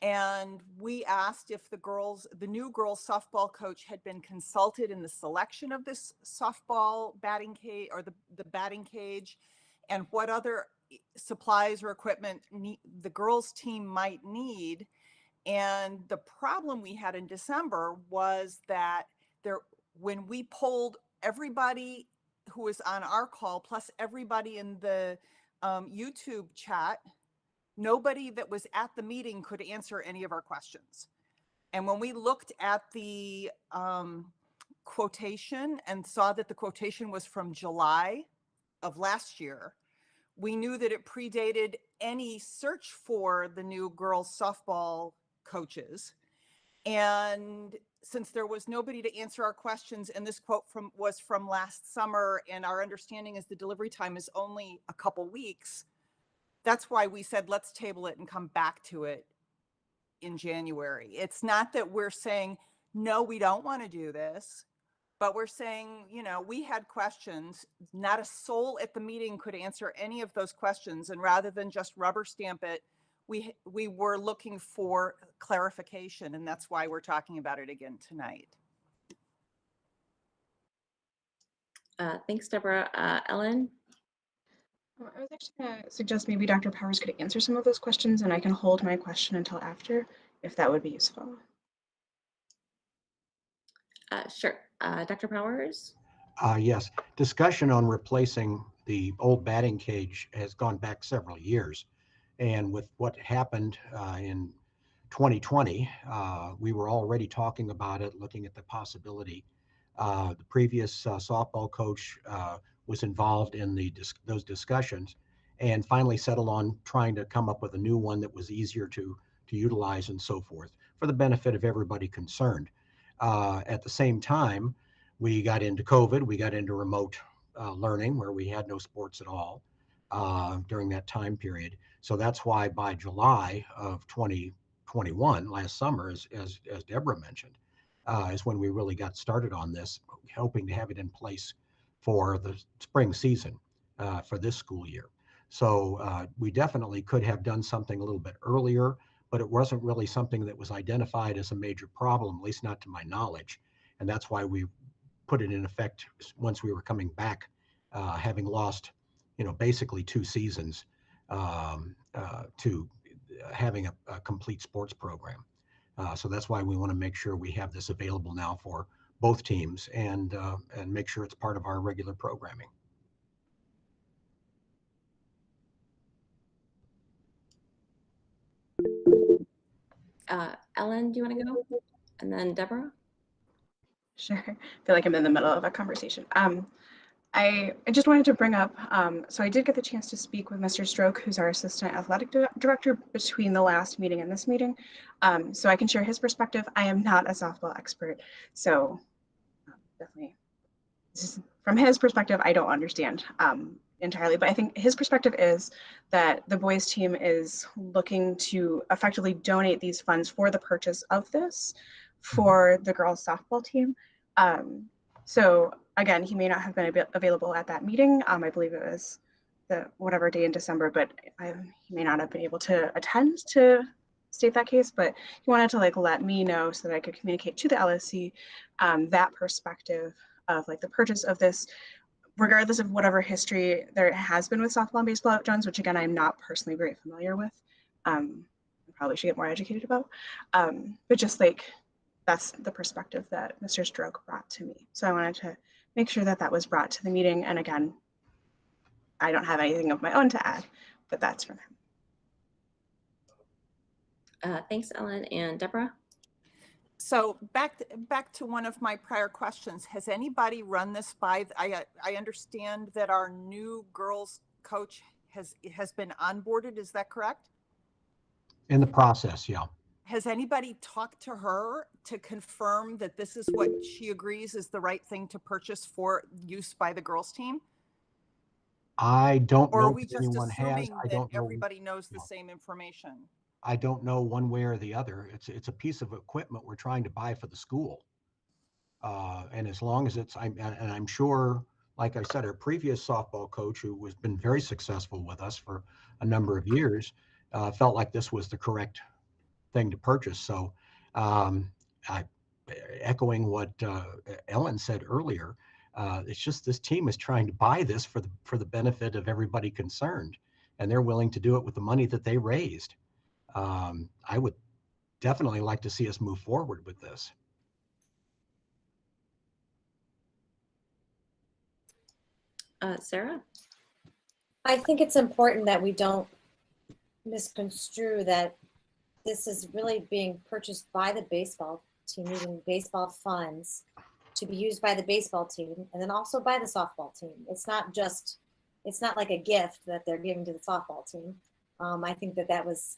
And we asked if the new girls softball coach had been consulted in the selection of this softball batting cage or the batting cage, and what other supplies or equipment the girls team might need. And the problem we had in December was that when we polled everybody who was on our call, plus everybody in the YouTube chat, nobody that was at the meeting could answer any of our questions. And when we looked at the quotation and saw that the quotation was from July of last year, we knew that it predated any search for the new girls softball coaches. And since there was nobody to answer our questions, and this quote was from last summer, and our understanding is the delivery time is only a couple weeks, that's why we said, let's table it and come back to it in January. It's not that we're saying, no, we don't want to do this, but we're saying, you know, we had questions, not a soul at the meeting could answer any of those questions. And rather than just rubber stamp it, we were looking for clarification, and that's why we're talking about it again tonight. Thanks, Deborah. Ellen? I was actually going to suggest maybe Dr. Powers could answer some of those questions, and I can hold my question until after, if that would be useful. Sure. Dr. Powers? Yes, discussion on replacing the old batting cage has gone back several years. And with what happened in 2020, we were already talking about it, looking at the possibility. The previous softball coach was involved in those discussions and finally settled on trying to come up with a new one that was easier to utilize and so forth for the benefit of everybody concerned. At the same time, we got into COVID, we got into remote learning where we had no sports at all during that time period. So that's why by July of 2021, last summer, as Deborah mentioned, is when we really got started on this, hoping to have it in place for the spring season for this school year. So we definitely could have done something a little bit earlier, but it wasn't really something that was identified as a major problem, at least not to my knowledge. And that's why we put it in effect once we were coming back, having lost, you know, basically 2 seasons to having a complete sports program. So that's why we want to make sure we have this available now for both teams and make sure it's part of our regular programming. Ellen, do you want to go? And then Deborah? Sure. I feel like I'm in the middle of a conversation. I just wanted to bring up, so I did get the chance to speak with Mr. Stroke, who's our assistant athletic director, between the last meeting and this meeting. So I can share his perspective. I am not a softball expert, so definitely from his perspective, I don't understand entirely, but I think his perspective is that the boys team is looking to effectively donate these funds for the purchase of this for the girls softball team. So again, he may not have been available at that meeting. I believe it was the whatever day in December, but he may not have been able to attend to state that case, but he wanted to like let me know so that I could communicate to the LSC that perspective of like the purchase of this, regardless of whatever history there has been with softball and baseball at Jones, which again, I'm not personally very familiar with. I probably should get more educated about, but just like, that's the perspective that Mr. Stroke brought to me. So I wanted to make sure that that was brought to the meeting. And again, I don't have anything of my own to add, but that's from him. Thanks, Ellen. And Deborah? So back to one of my prior questions. Has anybody run this by? I understand that our new girls coach has been onboarded. Is that correct? In the process, yeah. Has anybody talked to her to confirm that this is what she agrees is the right thing to purchase for use by the girls team? I don't know. Or are we if just anyone assuming has. I that don't know. everybody knows the same information? I don't know one way or the other. It's a piece of equipment we're trying to buy for the school. And as long as I'm sure, like I said, our previous softball coach, who has been very successful with us for a number of years, felt like this was the correct thing to purchase. So I, echoing what Ellen said earlier, it's just this team is trying to buy this for the benefit of everybody concerned, and they're willing to do it with the money that they raised. I would definitely like to see us move forward with this. Sarah? I think it's important that we don't misconstrue that this is really being purchased by the baseball team using baseball funds to be used by the baseball team and then also by the softball team. It's not like a gift that they're giving to the softball team. I think that was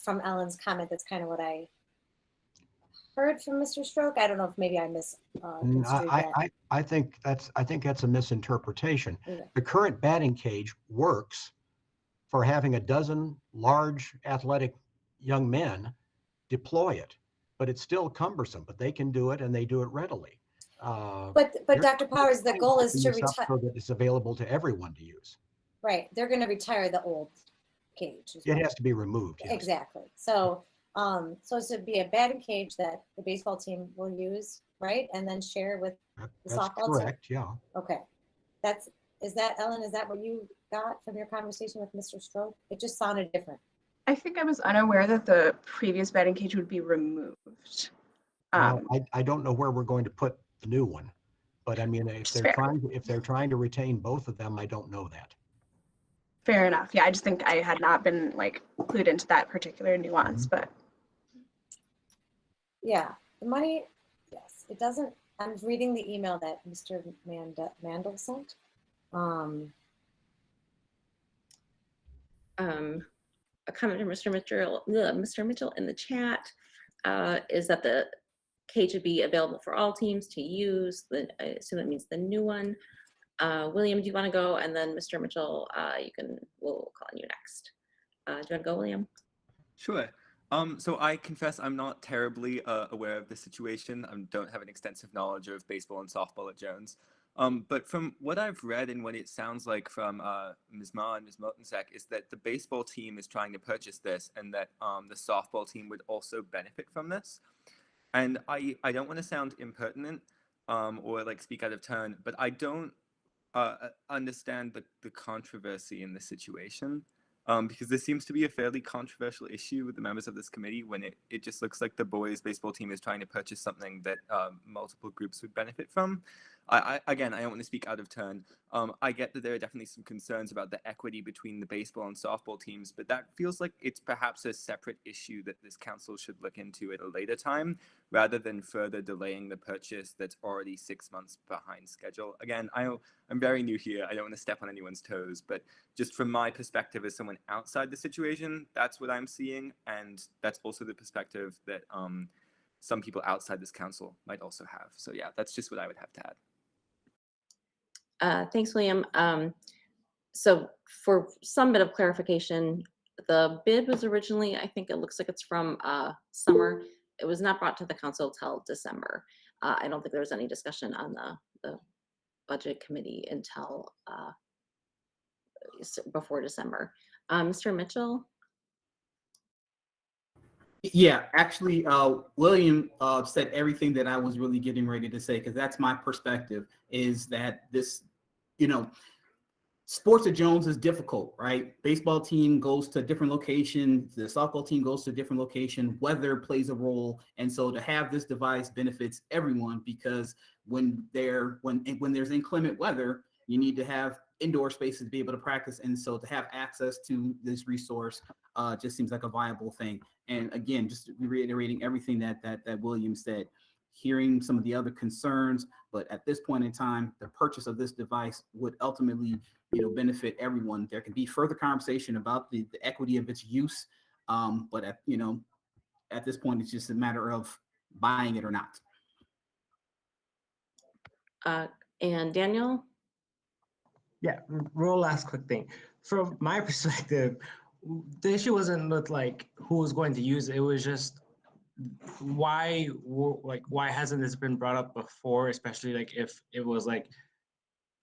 from Ellen's comment. That's kind of what I heard from Mr. Stroke. I don't know if maybe I misconstrued that. I think that's a misinterpretation. Yeah. The current batting cage works for having a dozen large athletic young men deploy it, but it's still cumbersome. But they can do it, and they do it readily. But Dr. Powers, the goal is to retire. So that it's available to everyone to use. Right, they're going to retire the old cage. It has to be removed. Yes. Exactly. So, so it should be a batting cage that the baseball team will use, right, and then share with the softball team. Correct. Yeah. Okay, is that Ellen? Is that what you got from your conversation with Mr. Stroke? It just sounded different. I think I was unaware that the previous batting cage would be removed. Well, I don't know where we're going to put the new one, but I mean, if they're trying to retain both of them, I don't know that. Fair enough. Yeah, I just think I had not been clued into that particular nuance, but. Yeah, the money, yes, it doesn't, I'm reading the email that Mr. Mandel sent. A comment from Mr. Mitchell in the chat is that the cage would be available for all teams to use. I assume that means the new one. William, do you want to go? And then Mr. Mitchell, we'll call on you next. Do you want to go, William? Sure. So I confess I'm not terribly aware of the situation. I don't have an extensive knowledge of baseball and softball at Jones. But from what I've read and what it sounds like from Ms. Ma and Ms. Motensek is that the baseball team is trying to purchase this and that the softball team would also benefit from this. And I don't want to sound impertinent or speak out of turn, but I don't understand the controversy in this situation. Because this seems to be a fairly controversial issue with the members of this committee when it just looks like the boys baseball team is trying to purchase something that multiple groups would benefit from. Again, I don't want to speak out of turn. I get that there are definitely some concerns about the equity between the baseball and softball teams, but that feels like it's perhaps a separate issue that this council should look into at a later time, rather than further delaying the purchase that's already 6 months behind schedule. Again, I'm very new here. I don't want to step on anyone's toes, but just from my perspective as someone outside the situation, that's what I'm seeing, and that's also the perspective that some people outside this council might also have. So yeah, that's just what I would have to add. Thanks, William. So for some bit of clarification, the bid was originally, I think it looks like it's from summer. It was not brought to the council till December. I don't think there was any discussion on the budget committee until before December. Mr. Mitchell? Yeah, actually, William said everything that I was really getting ready to say, because that's my perspective, is that this, sports at Jones is difficult, right? Baseball team goes to a different location, the softball team goes to a different location, weather plays a role. And so to have this device benefits everyone, because when there's inclement weather, you need to have indoor spaces to be able to practice. And so to have access to this resource just seems like a viable thing. And again, just reiterating everything that William said, hearing some of the other concerns, but at this point in time, the purchase of this device would ultimately, benefit everyone. There can be further conversation about the equity of its use, but at this point, it's just a matter of buying it or not. And Daniel? Yeah, real last quick thing. From my perspective, the issue wasn't with who was going to use it. It was just why hasn't this been brought up before, especially if it was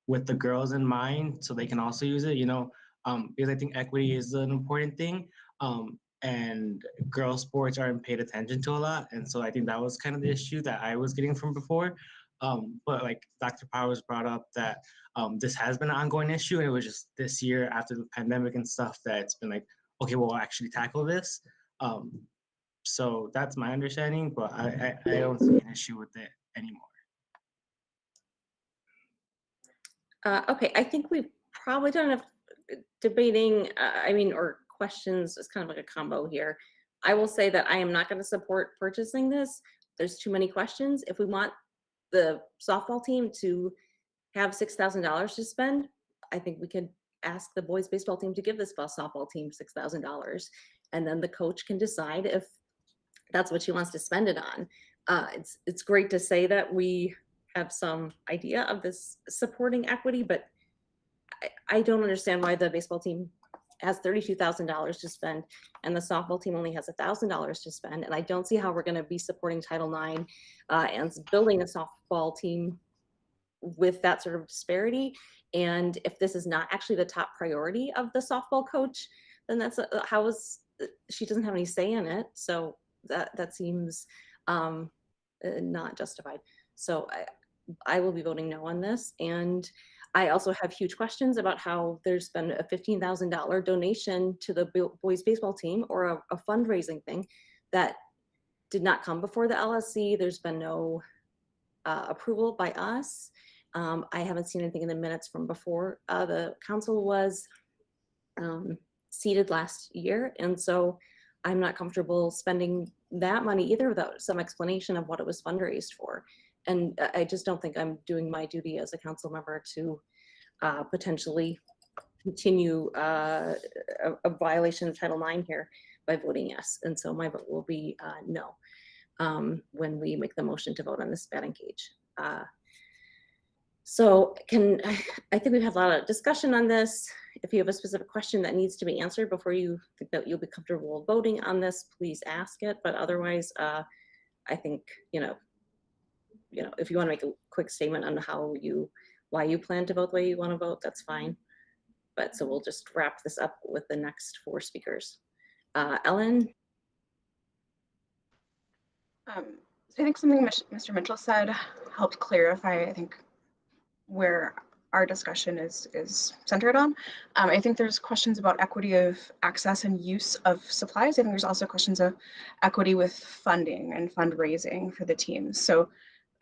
with the girls in mind so they can also use it, because I think equity is an important thing. and girls sports aren't paid attention to a lot. And so I think that was kind of the issue that I was getting from before. But like Dr. Powers brought up that this has been an ongoing issue, and it was just this year after the pandemic and stuff that it's been like, okay, we'll actually tackle this. So that's my understanding, but I don't see an issue with it anymore. Okay, I think we've probably done enough debating, I mean, or questions. It's kind of like a combo here. I will say that I am not going to support purchasing this. There's too many questions. If we want the softball team to have $6,000 to spend, I think we could ask the boys baseball team to give this softball team $6,000, and then the coach can decide if that's what she wants to spend it on. It's great to say that we have some idea of this supporting equity, but I don't understand why the baseball team has $32,000 to spend and the softball team only has $1,000 to spend. And I don't see how we're going to be supporting Title IX and building a softball team with that sort of disparity. And if this is not actually the top priority of the softball coach, then that's she doesn't have any say in it. So that seems not justified. So I will be voting no on this. And I also have huge questions about how there's been a $15,000 donation to the boys baseball team, or a fundraising thing that did not come before the LSC. There's been no approval by us. I haven't seen anything in the minutes from before the council was seated last year. And so I'm not comfortable spending that money either without some explanation of what it was fundraised for. And I just don't think I'm doing my duty as a council member to potentially continue a violation of Title IX here by voting yes. And so my vote will be no when we make the motion to vote on this batting cage. So I think we've had a lot of discussion on this. If you have a specific question that needs to be answered before you think that you'll be comfortable voting on this, please ask it. But otherwise, I think, if you want to make a quick statement on why you plan to vote the way you want to vote, that's fine. But so we'll just wrap this up with the next 4 speakers. Ellen? So I think something Mr. Mitchell said helped clarify, I think, where our discussion is centered on. I think there's questions about equity of access and use of supplies. I think there's also questions of equity with funding and fundraising for the teams. So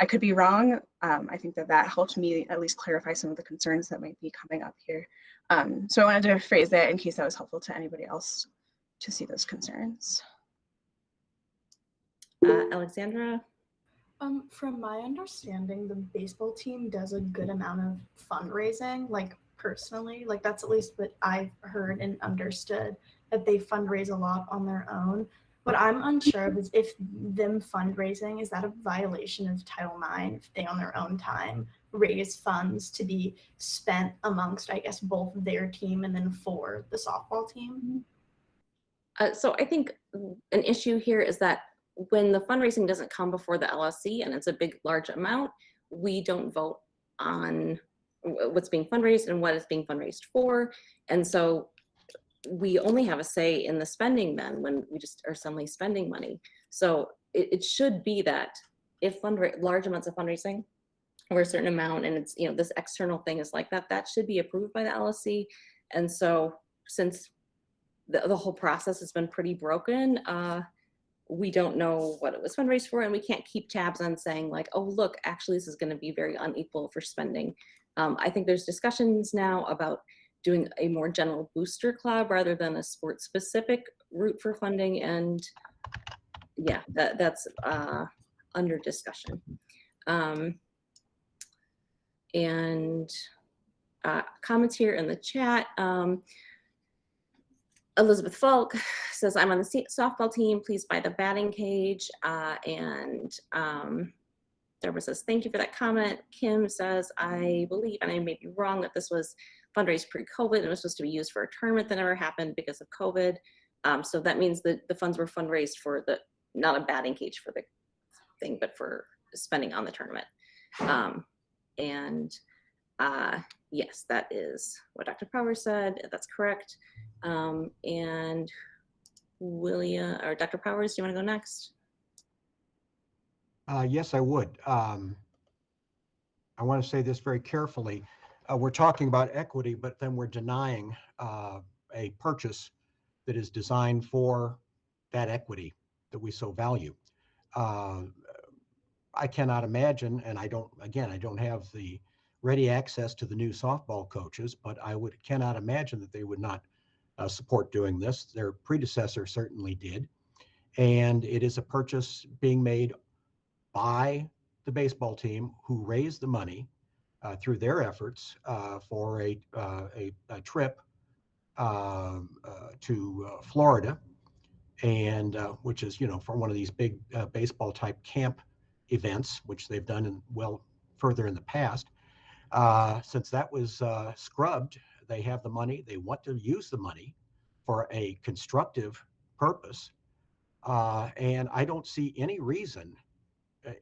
I could be wrong. I think that helped me at least clarify some of the concerns that might be coming up here. So I wanted to phrase that in case that was helpful to anybody else to see those concerns. Alexandra? From my understanding, the baseball team does a good amount of fundraising, like personally, like that's at least what I've heard and understood, that they fundraise a lot on their own. What I'm unsure of is if them fundraising, is that a violation of Title IX if they on their own time raise funds to be spent amongst, I guess, both their team and then for the softball team? So I think an issue here is that when the fundraising doesn't come before the LSC and it's a big, large amount, we don't vote on what's being fundraised and what is being fundraised for. And so we only have a say in the spending then when we just are suddenly spending money. So it should be that if large amounts of fundraising or a certain amount and it's, this external thing is like that should be approved by the LSC. And so since the whole process has been pretty broken, we don't know what it was fundraised for, and we can't keep tabs on saying like, oh, look, actually this is going to be very unequal for spending. I think there's discussions now about doing a more general booster club rather than a sport specific route for funding. And yeah, that's under discussion. And comments here in the chat. Elizabeth Falk says, I'm on the softball team, please buy the batting cage. And Deborah says, thank you for that comment. Kim says, I believe, and I may be wrong, that this was fundraised pre-COVID and was supposed to be used for a tournament that never happened because of COVID. So that means that the funds were fundraised for not a batting cage for the thing, but for spending on the tournament. Yes, that is what Dr. Power said. That's correct. And William or Dr. Powers, do you want to go next? Yes, I would. I want to say this very carefully. We're talking about equity, but then we're denying a purchase that is designed for that equity that we so value. I cannot imagine, and I don't have the ready access to the new softball coaches, but cannot imagine that they would not support doing this. Their predecessor certainly did. And it is a purchase being made by the baseball team who raised the money through their efforts for a trip to Florida, and which is, for one of these big baseball type camp events, which they've done further in the past. Since that was scrubbed, they have the money. They want to use the money for a constructive purpose. And I don't see any reason,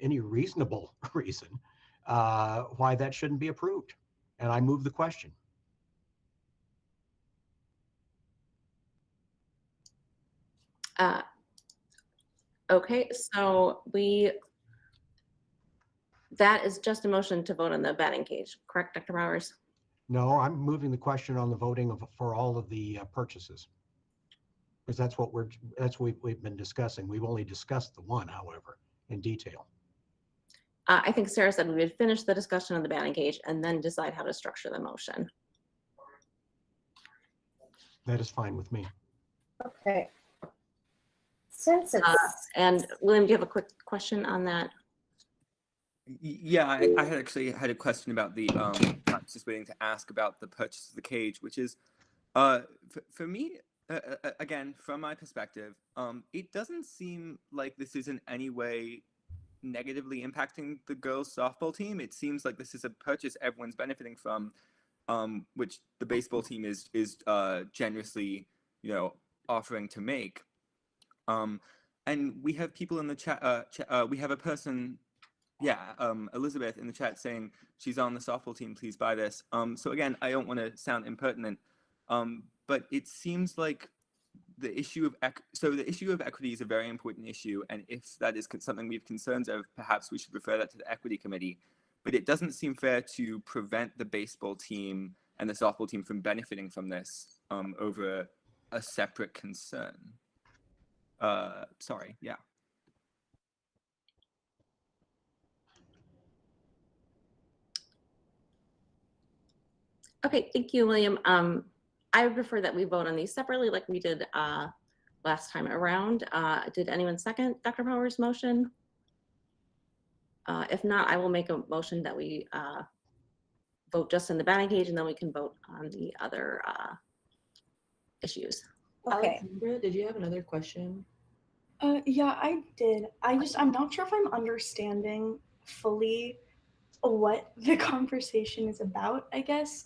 any reasonable reason, why that shouldn't be approved. And I move the question. Okay, so that is just a motion to vote on the batting cage, correct, Dr. Powers? No, I'm moving the question on the voting for all of the purchases, because that's what we've been discussing. We've only discussed the one, however, in detail. I think Sarah said we would finish the discussion on the batting cage and then decide how to structure the motion. That is fine with me. Okay. Since it's and William, do you have a quick question on that? Yeah, I had actually had a question about the I was just waiting to ask about the purchase of the cage, which is for me, again, from my perspective, it doesn't seem like this is in any way negatively impacting the girls softball team. It seems like this is a purchase everyone's benefiting from, which the baseball team is generously, offering to make. And we have people in the chat. We have a person, Elizabeth in the chat saying she's on the softball team. Please buy this. So again, I don't want to sound impertinent, but it seems like the issue of equity is a very important issue, and if that is something we have concerns of, perhaps we should refer that to the equity committee. But it doesn't seem fair to prevent the baseball team and the softball team from benefiting from this over a separate concern. Sorry, yeah. Okay, thank you, William. I would prefer that we vote on these separately like we did last time around. Did anyone second Dr. Powers' motion? If not, I will make a motion that we vote just in the batting cage, and then we can vote on the other issues. okay. Alexandra, did you have another question? Yeah, I did. I'm not sure if I'm understanding fully what the conversation is about, I guess.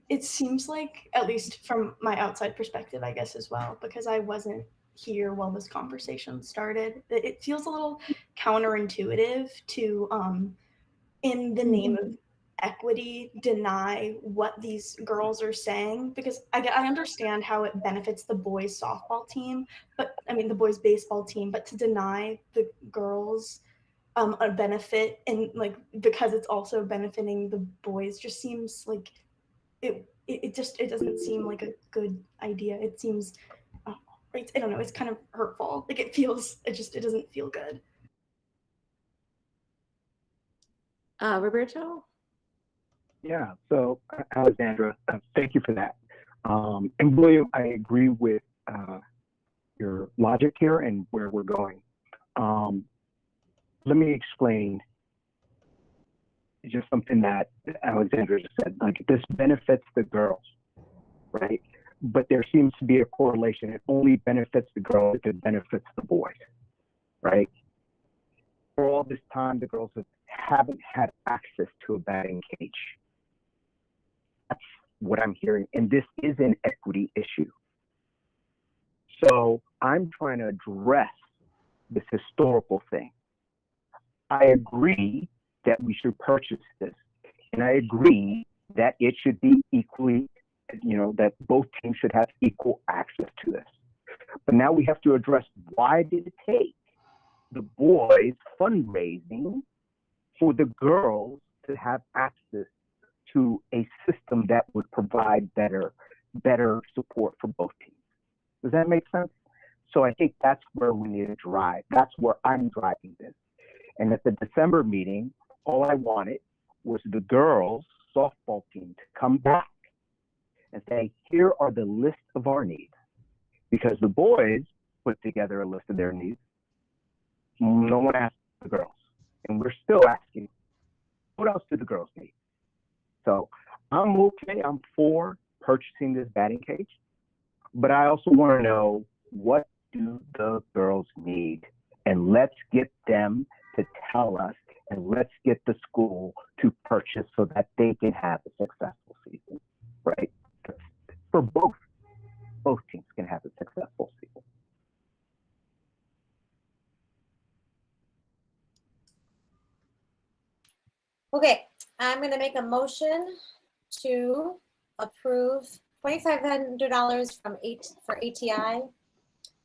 It seems like, at least from my outside perspective, I guess as well, because I wasn't here while this conversation started, that it feels a little counterintuitive to, in the name of equity, deny what these girls are saying, because I understand how it benefits the boys softball team, but I mean the boys baseball team, but to deny the girls a benefit, and like because it's also benefiting the boys, just seems like it doesn't seem like a good idea. It seems I don't know, it's kind of hurtful. Like it doesn't feel good. Roberto? Yeah, so Alexandra, thank you for that. And William, I agree with your logic here and where we're going. Let me explain just something that Alexandra just said. Like, this benefits the girls, right? But there seems to be a correlation. It only benefits the girls if it benefits the boys, right? For all this time, the girls haven't had access to a batting cage. That's what I'm hearing. And this is an equity issue. So I'm trying to address this historical thing. I agree that we should purchase this. And I agree that it should be equally, that both teams should have equal access to this. But now we have to address, why did it take the boys fundraising for the girls to have access to a system that would provide better support for both teams? Does that make sense? So I think that's where we need to drive. That's where I'm driving this. And at the December meeting, all I wanted was the girls softball team to come back and say, here are the list of our needs. Because the boys put together a list of their needs. No one asked the girls. And we're still asking, what else do the girls need? So I'm okay, I'm for purchasing this batting cage, but I also want to know, what do the girls need? And let's get them to tell us, and let's get the school to purchase so that they can have a successful season, right? For both teams can have a successful season. Okay, I'm gonna make a motion to approve $2,500 for ATI,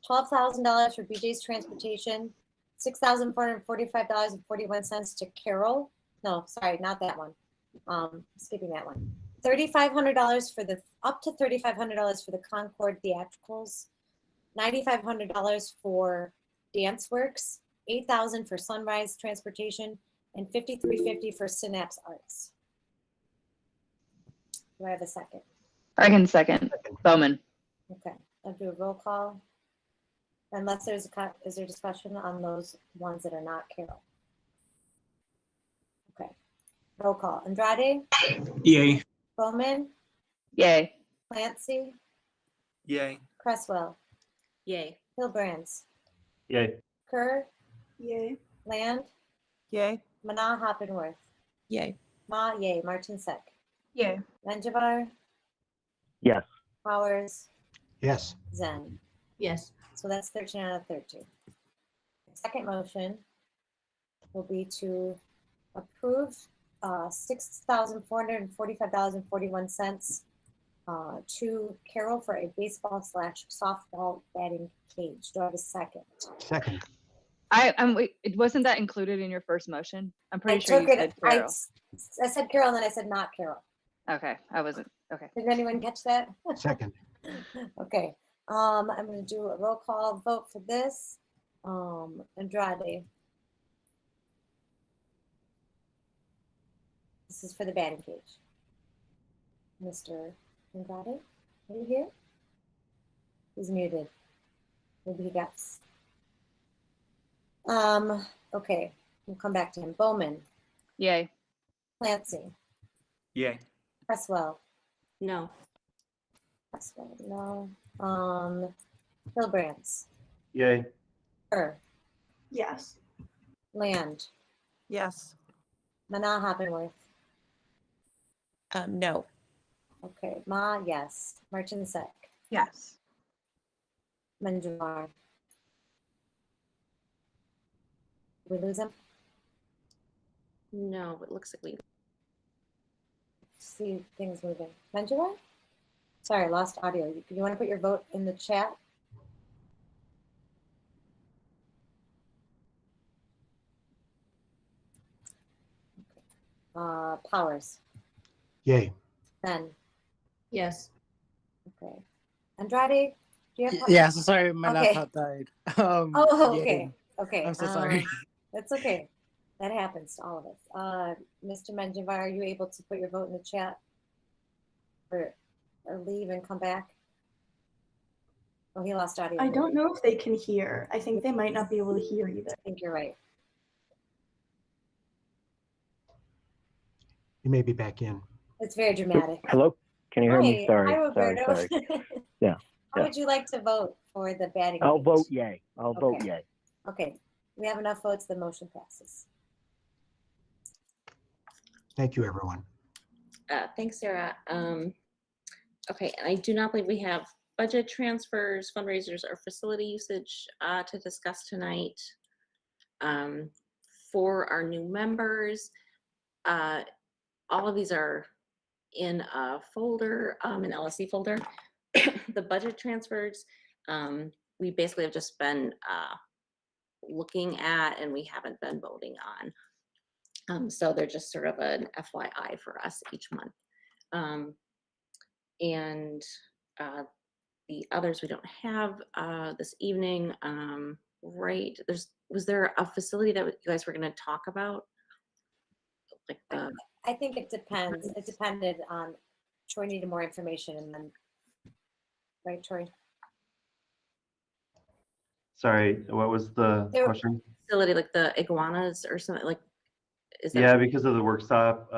$12,000 for BJ's transportation, $6,445.41 to Carol. No, sorry, not that one. Skipping that one. $3,500 for up to $3,500 for the Concord theatricals, $9,500 for Dance Works, $8,000 for Sunrise Transportation, and $5,350 for Synapse Arts. Do I have a second? I can second. Bowman. Okay, I'll do a roll call. Unless is there discussion on those ones that are not Carol? Okay, roll call. Andrade? Yay. Bowman? Yay. Clancy? Yay. Cresswell? Yay. Hilbrands? Yay. Kerr? Yay. Land? Yay. Mana Hoppenworth? Yay. Ma, yay. Martin Sek? Yay. Menjivar? Yes. Powers? Yes. Zen? Yes. So that's 13 out of 13. The second motion will be to approve $6,445.41 to Carol for a baseball/softball batting cage. Do I have a second? Second. It wasn't that included in your first motion? I'm I pretty sure took you it. said I Carol. said Carol, and then I said not Carol. Okay, I wasn't. Okay. Did anyone catch that? Second. Okay. I'm going to do a roll call vote for this. Andrade. This is for the batting cage. Mr. Andrade, are you here? He's muted. Maybe he got. Okay, we'll come back to him. Bowman. Yay. Clancy. Yay. Cresswell. No. Cresswell, no. Hilbrands. Yay. Kerr. Yes. Land. Yes. Mana Hoppenworth. No. Okay, Ma, yes. Martin Sek. Yes. Manjumar. We lose him? No, it looks like we. See things moving. Manjumar? Sorry, I lost audio. You want to put your vote in the chat? Powers. Yay. Ben. Yes. Okay. Andrade, do you have? Yeah, so sorry, my Okay. laptop died. Oh, yeah. okay. Okay. I'm so sorry. That's okay. That happens to all of us. Mr. Menjivar, are you able to put your vote in the chat? Or leave and come back? Oh, he lost audio. I don't know if they can hear. I think they might not be able to hear either. I think you're right. You may be back in. It's very dramatic. Hello? Can you hear me? Hi, Sorry. hi, Roberto. Sorry. Yeah. How would you like to vote for the batting I'll cage? vote yay. I'll vote Okay. yay. Okay, we have enough votes, the motion passes. Thank you, everyone. Thanks, Sarah. Okay, and I do not believe we have budget transfers, fundraisers, or facility usage to discuss tonight. For our new members, all of these are in a folder, an LSC folder. The budget transfers, we basically have just been looking at, and we haven't been voting on. So they're just sort of an FYI for us each month. And the others we don't have this evening. Right, was there a facility that you guys were going to talk about? Like I think it depends. It depended on, Troy needed more information, and then, right, Troy? Sorry, what was the question? Facility like the iguanas or something, like, is that? Yeah, because of the work stop,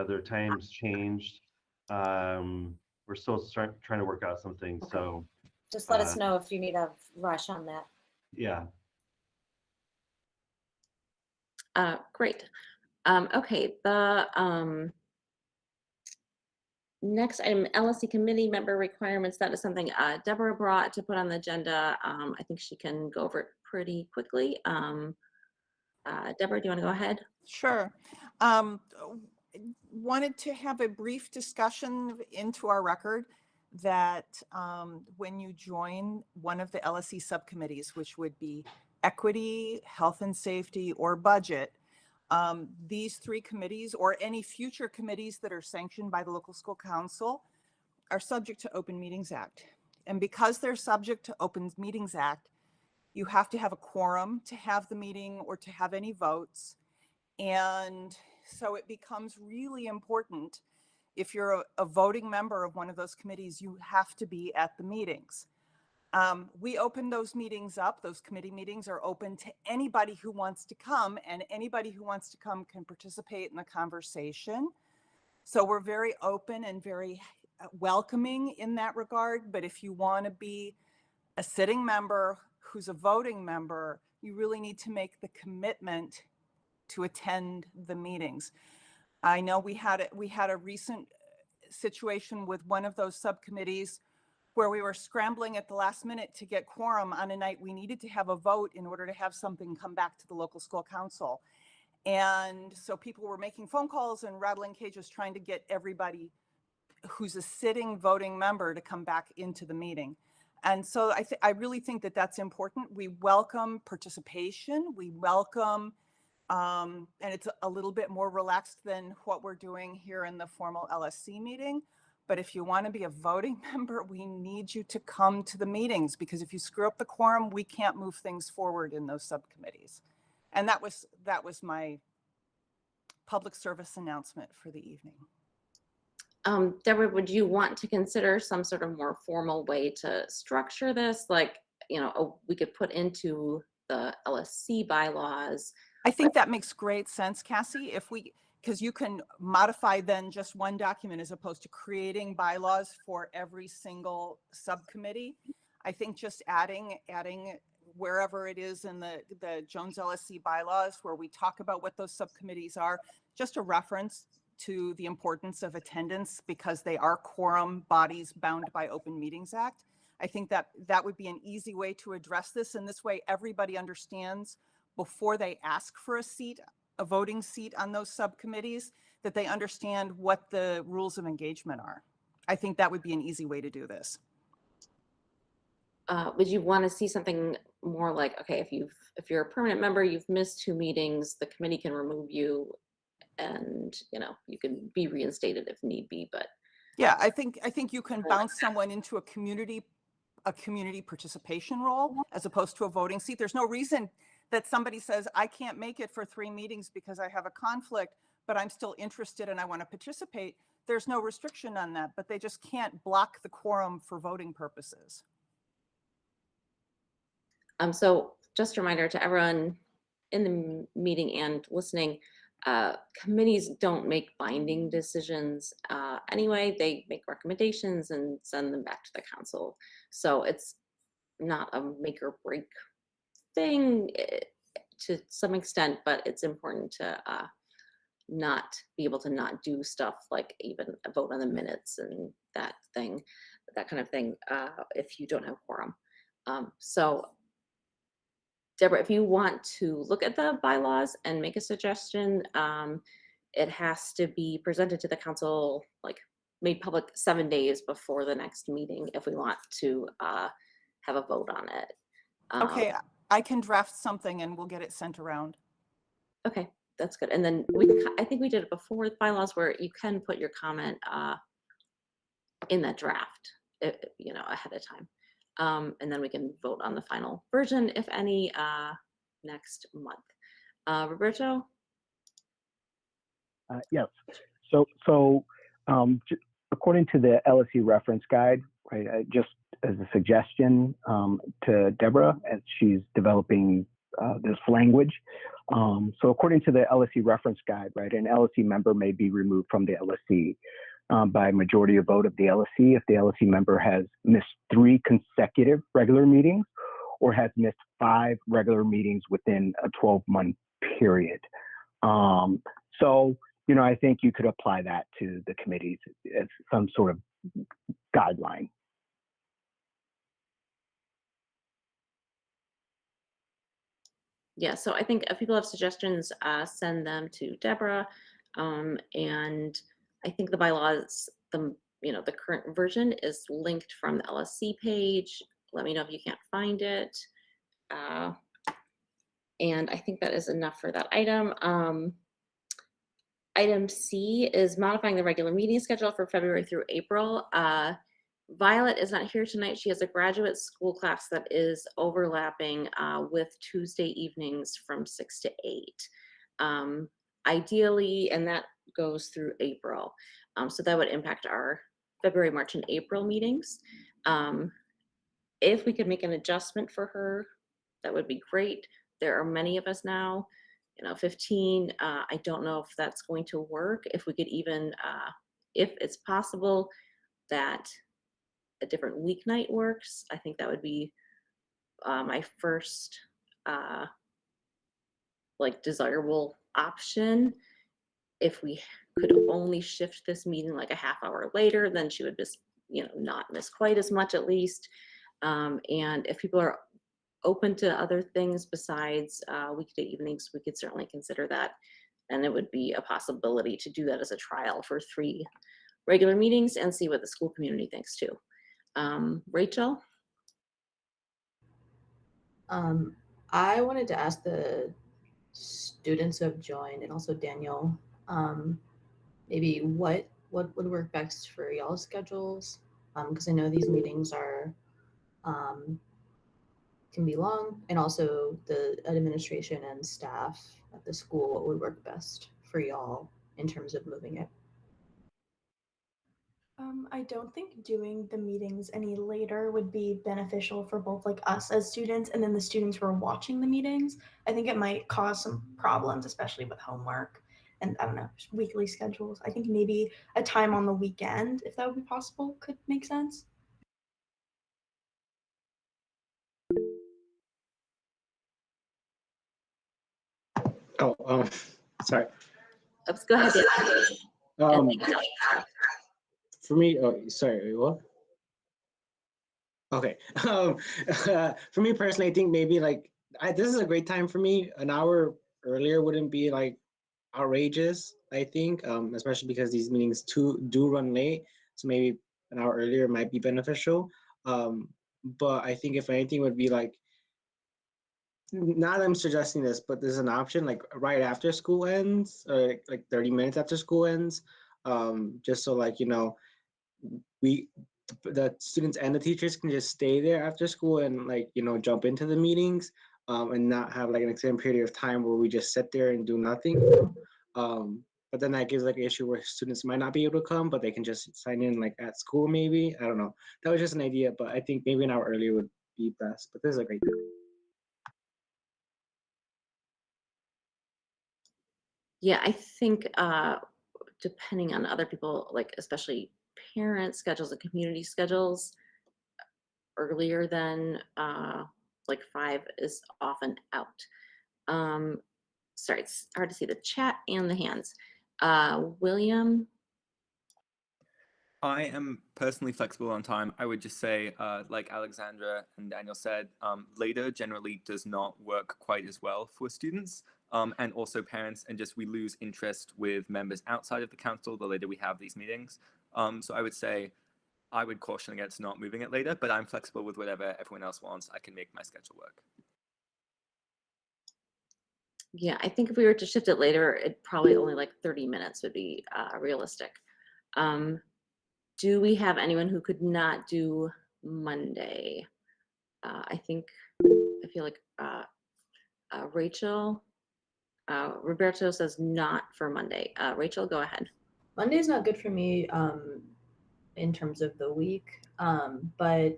their times changed. We're still trying to work out some things, Okay. so. Just let us know if you need a rush on that. Yeah. Great. Okay, the next item, LSC committee member requirements. That is something Deborah brought to put on the agenda. I think she can go over it pretty quickly. Deborah, do you want to go ahead? Sure. Wanted to have a brief discussion into our record that when you join one of the LSC subcommittees, which would be equity, health and safety, or budget, these three committees or any future committees that are sanctioned by the local school council are subject to Open Meetings Act. And because they're subject to Open Meetings Act, you have to have a quorum to have the meeting or to have any votes. And so it becomes really important. If you're a voting member of one of those committees, you have to be at the meetings. We open those meetings up. Those committee meetings are open to anybody who wants to come, and anybody who wants to come can participate in the conversation. So we're very open and very welcoming in that regard. But if you want to be a sitting member who's a voting member, you really need to make the commitment to attend the meetings. I know we had a recent situation with one of those subcommittees where we were scrambling at the last minute to get quorum on a night we needed to have a vote in order to have something come back to the local school council. And so people were making phone calls and rattling cages trying to get everybody who's a sitting voting member to come back into the meeting. And so I really think that that's important. We welcome participation. We welcome, and it's a little bit more relaxed than what we're doing here in the formal LSC meeting. But if you want to be a voting member, we need you to come to the meetings, because if you screw up the quorum, we can't move things forward in those subcommittees. And that was my public service announcement for the evening. Deborah, would you want to consider some sort of more formal way to structure this? Like, we could put into the LSC bylaws. I think that makes great sense, Cassie. Because you can modify then just one document as opposed to creating bylaws for every single subcommittee. I think just adding wherever it is in the Jones LSC bylaws where we talk about what those subcommittees are, just a reference to the importance of attendance because they are quorum bodies bound by Open Meetings Act. I think that would be an easy way to address this. And this way everybody understands before they ask for a voting seat on those subcommittees, that they understand what the rules of engagement are. I think that would be an easy way to do this. Would you want to see something more like, okay, if you're a permanent member, you've missed 2 meetings, the committee can remove you, and you can be reinstated if need be. But yeah, I think you can bounce someone into a community participation role as opposed to a voting seat. There's no reason that somebody says, I can't make it for 3 meetings because I have a conflict, but I'm still interested and I want to participate. There's no restriction on that, but they just can't block the quorum for voting purposes. So just a reminder to everyone in the meeting and listening, committees don't make binding decisions anyway. They make recommendations and send them back to the council. So it's not a make or break thing to some extent, but it's important to not be able to not do stuff like even a vote on the minutes and that kind of thing, if you don't have quorum. So Deborah, if you want to look at the bylaws and make a suggestion, it has to be presented to the council, like made public 7 days before the next meeting if we want to have a vote on it. Okay, I can draft something and we'll get it sent around. Okay, that's good. And then I think we did it before with bylaws where you can put your comment in that draft, you know, ahead of time. And then we can vote on the final version, if any, next month. Roberto? Yes. According to the LSC reference guide, right, just as a suggestion to Deborah, as she's developing this language. So according to the LSC reference guide, right, an LSC member may be removed from the LSC by majority of vote of the LSC if the LSC member has missed 3 consecutive regular meetings or has missed 5 regular meetings within a 12-month period. So, you know, I think you could apply that to the committees as some sort of guideline. Yeah, so I think if people have suggestions, send them to Deborah. And I think the bylaws, the current version is linked from the LSC page. Let me know if you can't find it. And I think that is enough for that item. Item C is modifying the regular meeting schedule for February through April. Violet is not here tonight. She has a graduate school class that is overlapping with Tuesday evenings from 6 to 8. Ideally, and that goes through April. So that would impact our February, March, and April meetings. If we could make an adjustment for her, that would be great. There are many of us now, 15. I don't know if that's going to work. If we could even, if it's possible that a different weeknight works, I think that would be my first desirable option. If we could only shift this meeting like a half hour later, then she would just, not miss quite as much at least. And if people are open to other things besides weekday evenings, we could certainly consider that. And it would be a possibility to do that as a trial for 3 regular meetings and see what the school community thinks too. Rachel? I wanted to ask the students who have joined and also Daniel, maybe what would work best for y'all's schedules? Because I know these meetings are can be long, and also the administration and staff at the school, what would work best for y'all in terms of moving it? I don't think doing the meetings any later would be beneficial for both like us as students and then the students who are watching the meetings. I think it might cause some problems, especially with homework and I don't know, weekly schedules. I think maybe a time on the weekend, if that would be possible, could make sense. Oh, sorry. Go ahead, Dan. For me, sorry, what? Okay. For me personally, I think maybe this is a great time for me. An hour earlier wouldn't be outrageous, I think, especially because these meetings do run late. So maybe an hour earlier might be beneficial. But I think if anything would be not that I'm suggesting this, but there's an option right after school ends, or like 30 minutes after school ends, just so the students and the teachers can just stay there after school and jump into the meetings, and not have an extended period of time where we just sit there and do nothing. But then that gives an issue where students might not be able to come, but they can just sign in at school maybe. I don't know. That was just an idea, but I think maybe an hour earlier would be best. But this is a great time. Yeah, I think depending on other people, especially parent schedules and community schedules, earlier than 5 is often out. Sorry, it's hard to see the chat and the hands. William? I am personally flexible on time. I would just say, like Alexandra and Daniel said, later generally does not work quite as well for students and also parents, and just we lose interest with members outside of the council the later we have these meetings. So I would say I would caution against not moving it later, but I'm flexible with whatever everyone else wants. I can make my schedule work. Yeah, I think if we were to shift it later, it probably only like 30 minutes would be realistic. Do we have anyone who could not do Monday? I feel like Rachel, Roberto says not for Monday. Rachel, go ahead. Monday's not good for me in terms of the week, but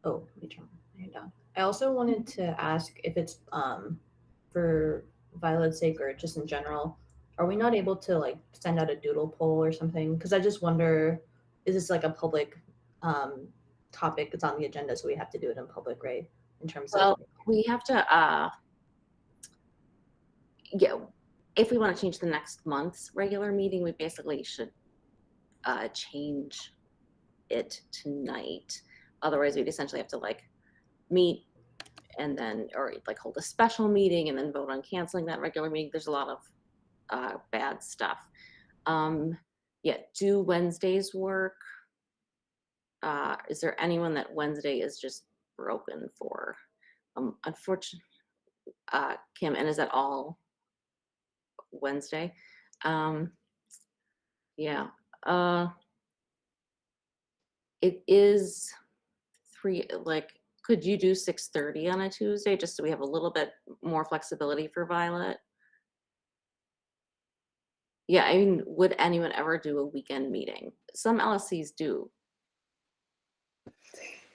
oh, let me turn my hand down. I also wanted to ask if it's for Violet's sake or just in general, are we not able to like send out a doodle poll or something? Because I just wonder, is this like a public topic that's on the agenda, so we have to do it in public, right? In terms of we have to yeah, if we want to change the next month's regular meeting, we basically should change it tonight. Otherwise, we'd essentially have to like meet and then, or like hold a special meeting and then vote on canceling that regular meeting. There's a lot of bad stuff. Yeah, do Wednesdays work? Is there anyone that Wednesday is just broken for? Unfortunately, Kim, and is that all Wednesday? Yeah, it is 3, like, could you do 6:30 on a Tuesday, just so we have a little bit more flexibility for Violet? Yeah, I mean, would anyone ever do a weekend meeting? Some LSCs do.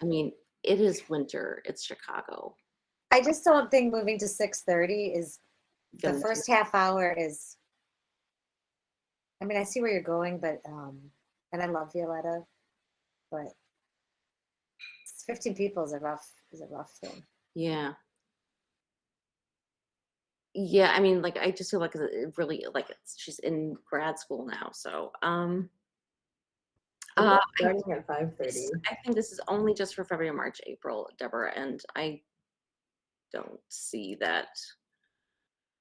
I mean, it is winter, it's Chicago. I just don't think moving to 6:30 is, the first half hour is, I mean, I see where you're going, but, and I love Violetta, but 15 people is a rough thing. Yeah. Yeah, I mean, like, I just feel like it really, like, she's in grad school now, so, starting at 5:30. I think this is only just for February, March, April, Deborah, and I don't see that,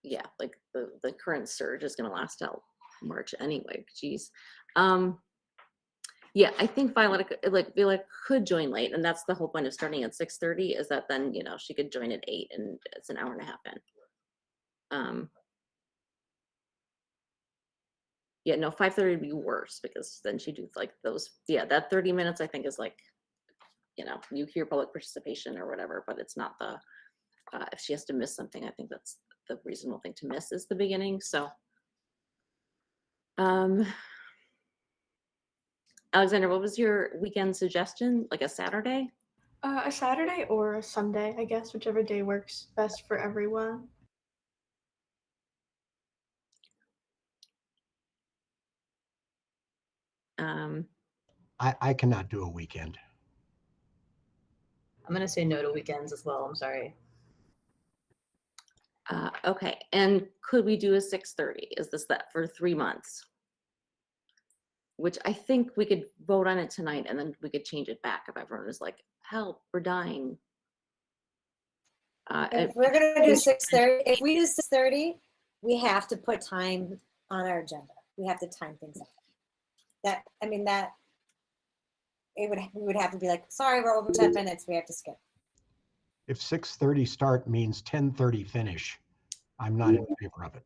yeah, like, the current surge is gonna last till March anyway, geez. Yeah, I think Violet could join late, and that's the whole point of starting at 6:30, is that then, you know, she could join at 8 and it's an hour and a half in. Yeah, no, 5:30 would be worse, because then she do like those, yeah, that 30 minutes I think is like, you know, you hear public participation or whatever, but it's not the, if she has to miss something, I think that's the reasonable thing to miss is the beginning. So, Alexander, what was your weekend suggestion? Like a Saturday? A Saturday or a Sunday, I guess, whichever day works best for everyone. I cannot do a weekend. I'm gonna say no to weekends as well. I'm sorry. Okay, and could we do a 6:30? Is this that for 3 months? Which I think we could vote on it tonight, and then we could change it back if everyone was like, help, we're dying. If we're gonna do 6:30, if we do 6:30, we have to put time on our agenda. We have to time things out. That, I mean, that we would have to be like, sorry, we're over 10 minutes, we have to skip. If 6:30 start means 10:30 finish, I'm not in favor of it.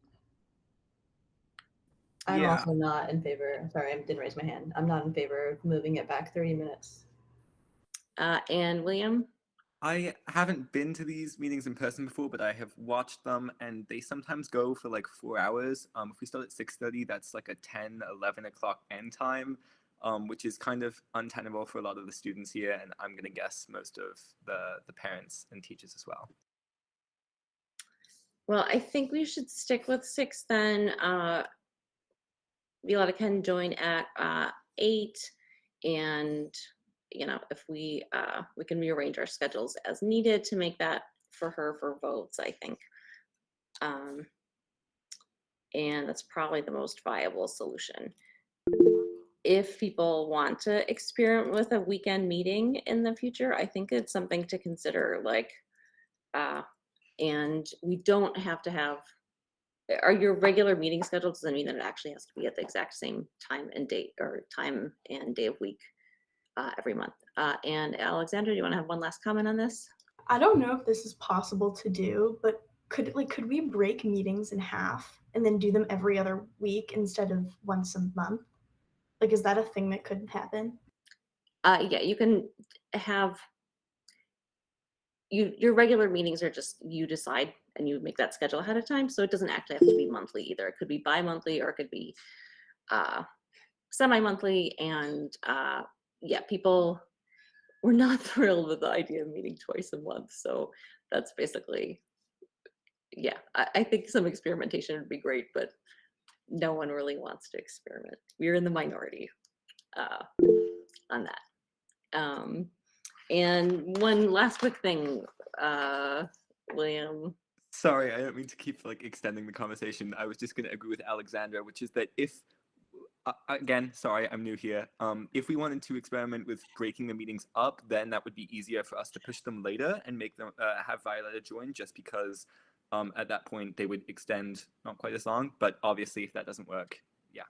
I'm Yeah. also not in favor. Sorry, I didn't raise my hand. I'm not in favor of moving it back 30 minutes. And William? I haven't been to these meetings in person before, but I have watched them, and they sometimes go for like 4 hours. If we start at 6:30, that's like a 10, 11 o'clock end time, which is kind of untenable for a lot of the students here, and I'm going to guess most of the parents and teachers as well. Well, I think we should stick with 6 then. Violetta can join at 8, and you know, if we can rearrange our schedules as needed to make that for her for votes, I think. And that's probably the most viable solution. If people want to experiment with a weekend meeting in the future, I think it's something to consider, like, and we don't have to have, are your regular meeting scheduled? Does that mean that it actually has to be at the exact same time and date, or time and day of week every month. And Alexandra, do you want to have one last comment on this? I don't know if this is possible to do, but could we break meetings in half and then do them every other week instead of once a month? Like, is that a thing that could happen? Yeah, you can have your regular meetings are just, you decide and you make that schedule ahead of time. So it doesn't actually have to be monthly either. It could be bi-monthly or it could be semi-monthly. And yeah, people were not thrilled with the idea of meeting twice a month. So that's basically, yeah, I think some experimentation would be great, but no one really wants to experiment. We're in the minority on that. And one last quick thing, William. Sorry, I don't mean to keep like extending the conversation. I was just going to agree with Alexandra, which is that if, again, sorry, I'm new here. If we wanted to experiment with breaking the meetings up, then that would be easier for us to push them later and make them have Violetta join, just because at that point they would extend not quite as long. But obviously, if that doesn't work, yeah.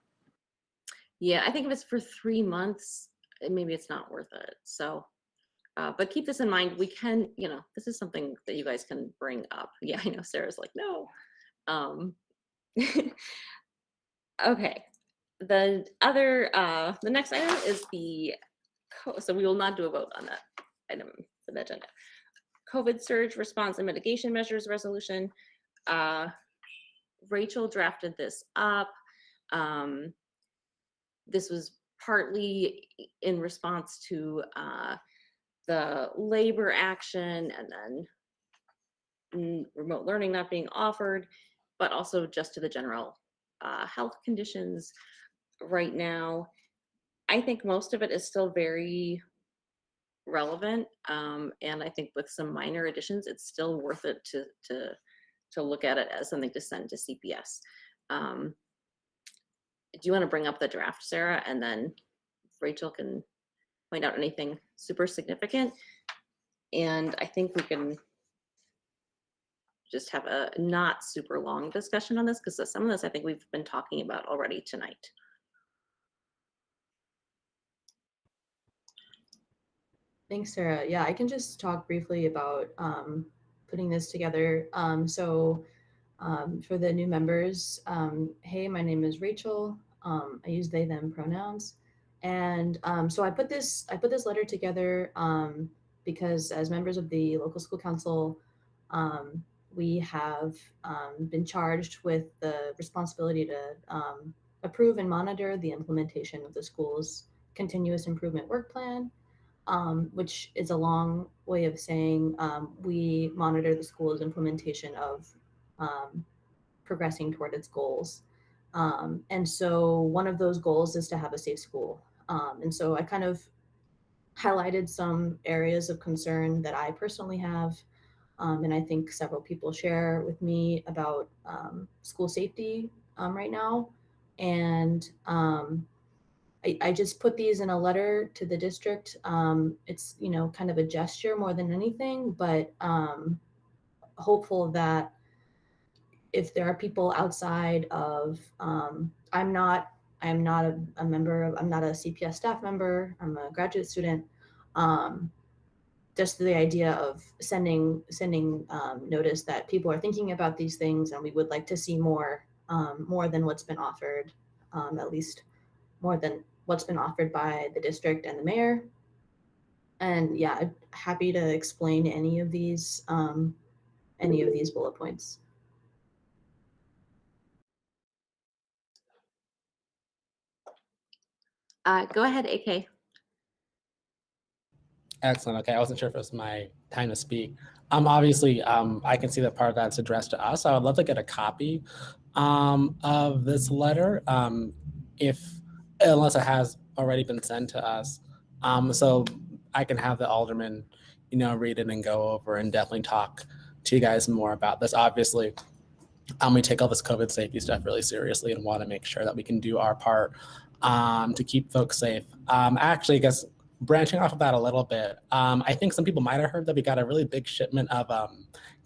Yeah, I think if it's for 3 months, maybe it's not worth it. So, but keep this in mind. We can, this is something that you guys can bring up. Yeah, I know Sarah's like, no. Okay. The next item is so we will not do a vote on that item for the agenda. COVID surge response and mitigation measures resolution. Rachel drafted this up. This was partly in response to the labor action and then remote learning not being offered, but also just to the general health conditions right now. I think most of it is still very relevant, and I think with some minor additions, it's still worth it to look at it as something to send to CPS. Do you want to bring up the draft, Sarah, and then Rachel can point out anything super significant? And I think we can just have a not super long discussion on this, because some of this I think we've been talking about already tonight. Thanks, Sarah. Yeah, I can just talk briefly about putting this together. For the new members, hey, my name is Rachel. I use they, them pronouns. And so I put this letter together because as members of the local school council, we have been charged with the responsibility to approve and monitor the implementation of the school's continuous improvement work plan, which is a long way of saying we monitor the school's implementation of progressing toward its goals. And so one of those goals is to have a safe school. And so I kind of highlighted some areas of concern that I personally have, and I think several people share with me about school safety right now. And I just put these in a letter to the district. It's, kind of a gesture more than anything, but hopeful that if there are people outside of, I am not a member of, I'm not a CPS staff member, I'm a graduate student. Just the idea of sending notice that people are thinking about these things and we would like to see more than what's been offered, at least more than what's been offered by the district and the mayor. And yeah, I'm happy to explain any of these bullet points. Go ahead, AK. Excellent. Okay, I wasn't sure if it was my time to speak. Obviously, I can see that part of that's addressed to us. I would love to get a copy of this letter, unless it has already been sent to us, so I can have the alderman, read it and go over and definitely talk to you guys more about this. Obviously, we take all this COVID safety stuff really seriously and want to make sure that we can do our part to keep folks safe. Actually, I guess branching off of that a little bit, I think some people might have heard that we got a really big shipment of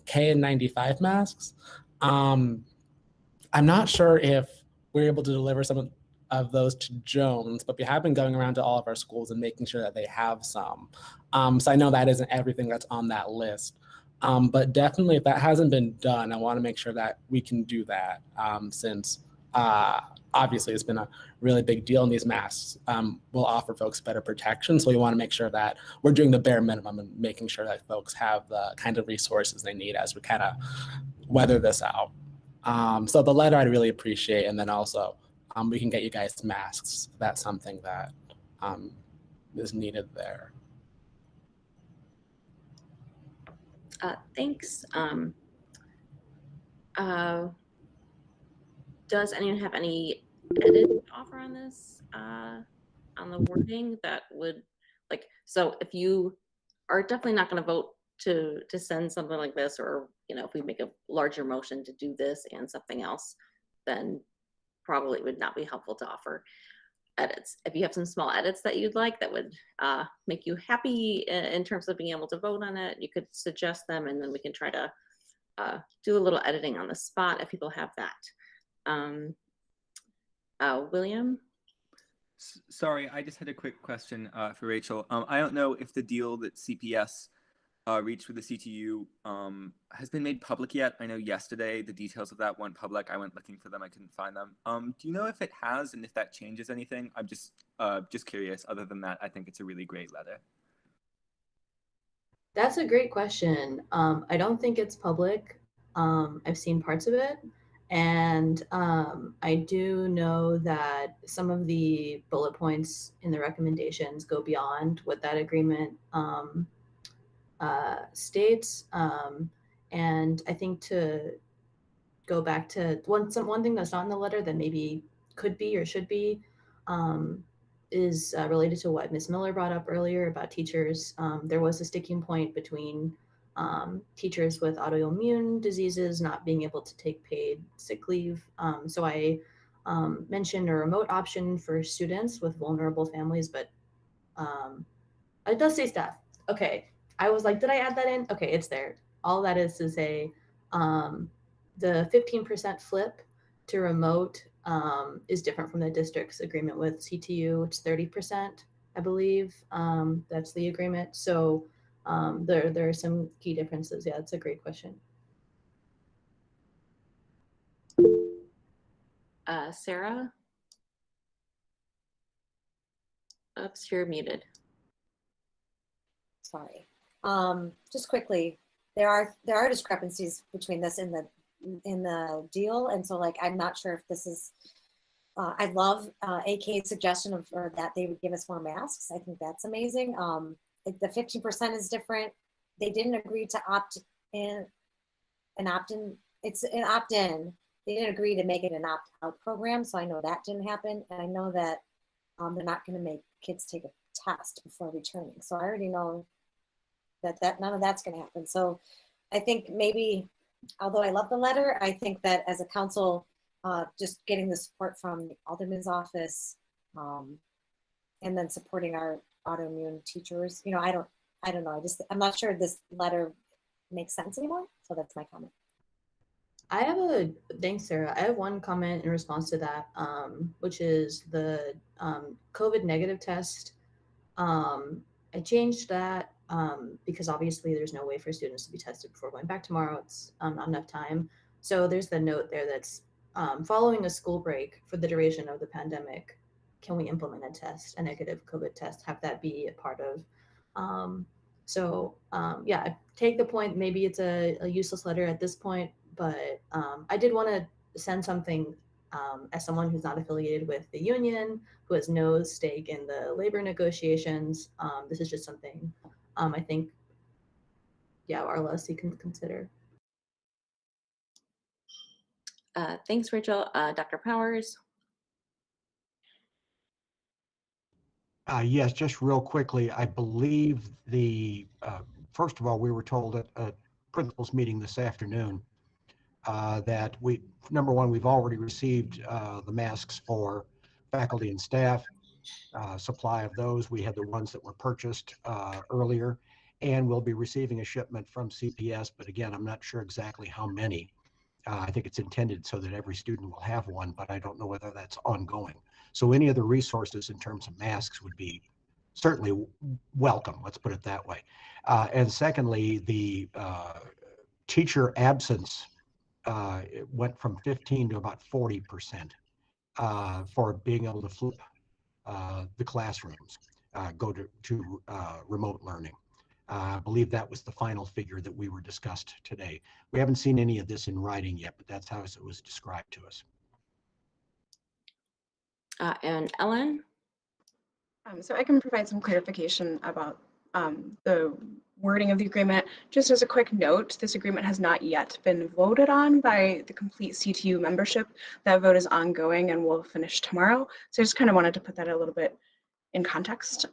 KN95 masks. I'm not sure if we're able to deliver some of of those to Jones, but we have been going around to all of our schools and making sure that they have some. So I know that isn't everything that's on that list. But definitely, if that hasn't been done, I want to make sure that we can do that, since obviously it's been a really big deal, and these masks will offer folks better protection. So we want to make sure that we're doing the bare minimum and making sure that folks have the kind of resources they need as we kind of weather this out. So the letter I'd really appreciate, and then also we can get you guys masks. That's something that is needed there. Thanks. Does anyone have any edit to offer on this, on the wording that would, like, so if you are definitely not going to vote to send something like this, or, you know, if we make a larger motion to do this and something else, then probably it would not be helpful to offer edits. If you have some small edits that you'd like that would make you happy in terms of being able to vote on it, you could suggest them, and then we can try to do a little editing on the spot if people have that. William? Sorry, I just had a quick question for Rachel. I don't know if the deal that CPS reached with the CTU has been made public yet. I know yesterday the details of that went public. I went looking for them. I couldn't find them. Do you know if it has, and if that changes anything? I'm just curious. Other than that, I think it's a really great letter. That's a great question. I don't think it's public. I've seen parts of it. And I do know that some of the bullet points in the recommendations go beyond what that agreement states. And I think to go back to one thing that's not in the letter that maybe could be or should be is related to what Ms. Miller brought up earlier about teachers. There was a sticking point between teachers with autoimmune diseases not being able to take paid sick leave. So I mentioned a remote option for students with vulnerable families, but it does say staff. Okay, I was like, did I add that in? Okay, it's there. All that is to say the 15% flip to remote is different from the district's agreement with CTU. It's 30%, I believe. That's the agreement. So there are some key differences. Yeah, that's a great question. Sarah? Oops, you're muted. Sorry. Just quickly, there are discrepancies between this and the deal, and so like I'm not sure if this is. I love AK's suggestion of that they would give us more masks. I think that's amazing. The 15% is different. They didn't agree to opt in. It's an opt-in. They didn't agree to make it an opt-out program, so I know that didn't happen, and I know that they're not going to make kids take a test before returning. So I already know that none of that's going to happen. So I think maybe, although I love the letter, I think that as a council, just getting the support from the Alderman's office, and then supporting our autoimmune teachers, you know, I don't know. I'm not sure this letter makes sense anymore. So that's my comment. Thanks, Sarah. I have one comment in response to that, which is the COVID negative test. I changed that because obviously there's no way for students to be tested before going back tomorrow. It's not enough time. So there's the note there that's following a school break for the duration of the pandemic, can we implement a negative COVID test, have that be a part of. Yeah, I take the point, maybe it's a useless letter at this point, but I did want to send something as someone who's not affiliated with the union, who has no stake in the labor negotiations. This is just something I think, yeah, our LSC can consider. Thanks, Rachel. Dr. Powers? Yes, just real quickly, I believe first of all, we were told at a principals meeting this afternoon that number one, we've already received the masks for faculty and staff, supply of those. We had the ones that were purchased earlier, and we'll be receiving a shipment from CPS, but again, I'm not sure exactly how many. I think it's intended so that every student will have one, but I don't know whether that's ongoing. So any of the resources in terms of masks would be certainly welcome, let's put it that way. And secondly, the teacher absence it went from 15 to about 40% for being able to flip the classrooms, go to remote learning. I believe that was the final figure that we were discussed today. We haven't seen any of this in writing yet, but that's how it was described to us. And Ellen? So I can provide some clarification about the wording of the agreement. Just as a quick note, this agreement has not yet been voted on by the complete CTU membership. That vote is ongoing and will finish tomorrow. So I just kind of wanted to put that a little bit in context.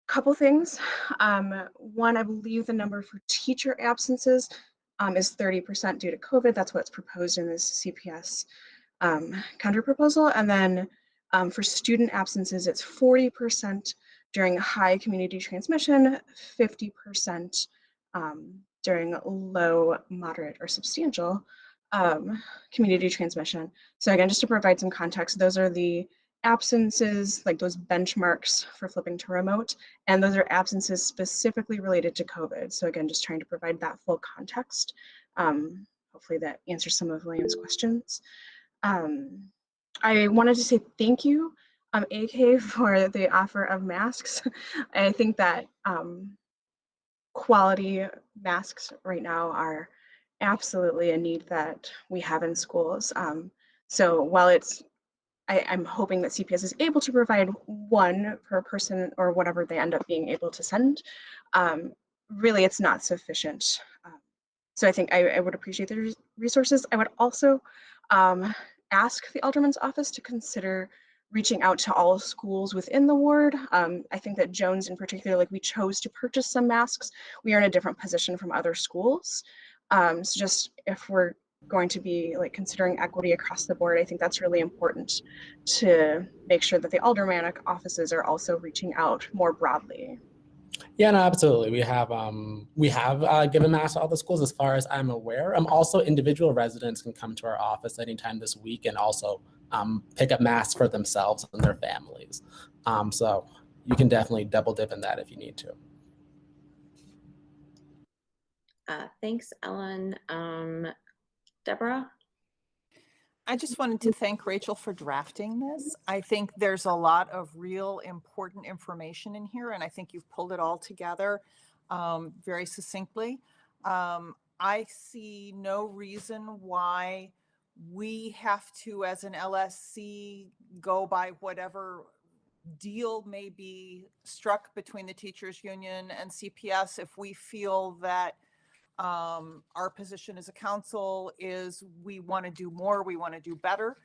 Couple things. One, I believe the number for teacher absences is 30% due to COVID. That's what's proposed in this CPS counter proposal. And then for student absences, it's 40% during high community transmission, 50% during low, moderate, or substantial community transmission. So again, just to provide some context, those are the absences, like those benchmarks for flipping to remote, and those are absences specifically related to COVID. So again, just trying to provide that full context. Hopefully that answers some of William's questions. I wanted to say thank you, AK, for the offer of masks. I think that quality masks right now are absolutely a need that we have in schools. So while I'm hoping that CPS is able to provide one per person or whatever they end up being able to send, really it's not sufficient. So I think I would appreciate the resources. I would also ask the Alderman's office to consider reaching out to all schools within the ward. I think that Jones in particular, like we chose to purchase some masks. We are in a different position from other schools. So just if we're going to be like considering equity across the board, I think that's really important to make sure that the aldermanic offices are also reaching out more broadly. Yeah, no, absolutely. We have given masks to all the schools as far as I'm aware. Also, individual residents can come to our office anytime this week and also pick up masks for themselves and their families. So you can definitely double dip in that if you need to. Thanks, Ellen. Deborah? I just wanted to thank Rachel for drafting this. I think there's a lot of real important information in here, and I think you've pulled it all together very succinctly. I see no reason why we have to, as an LSC, go by whatever deal may be struck between the teachers union and CPS if we feel that our position as a council is we want to do more, we want to do better.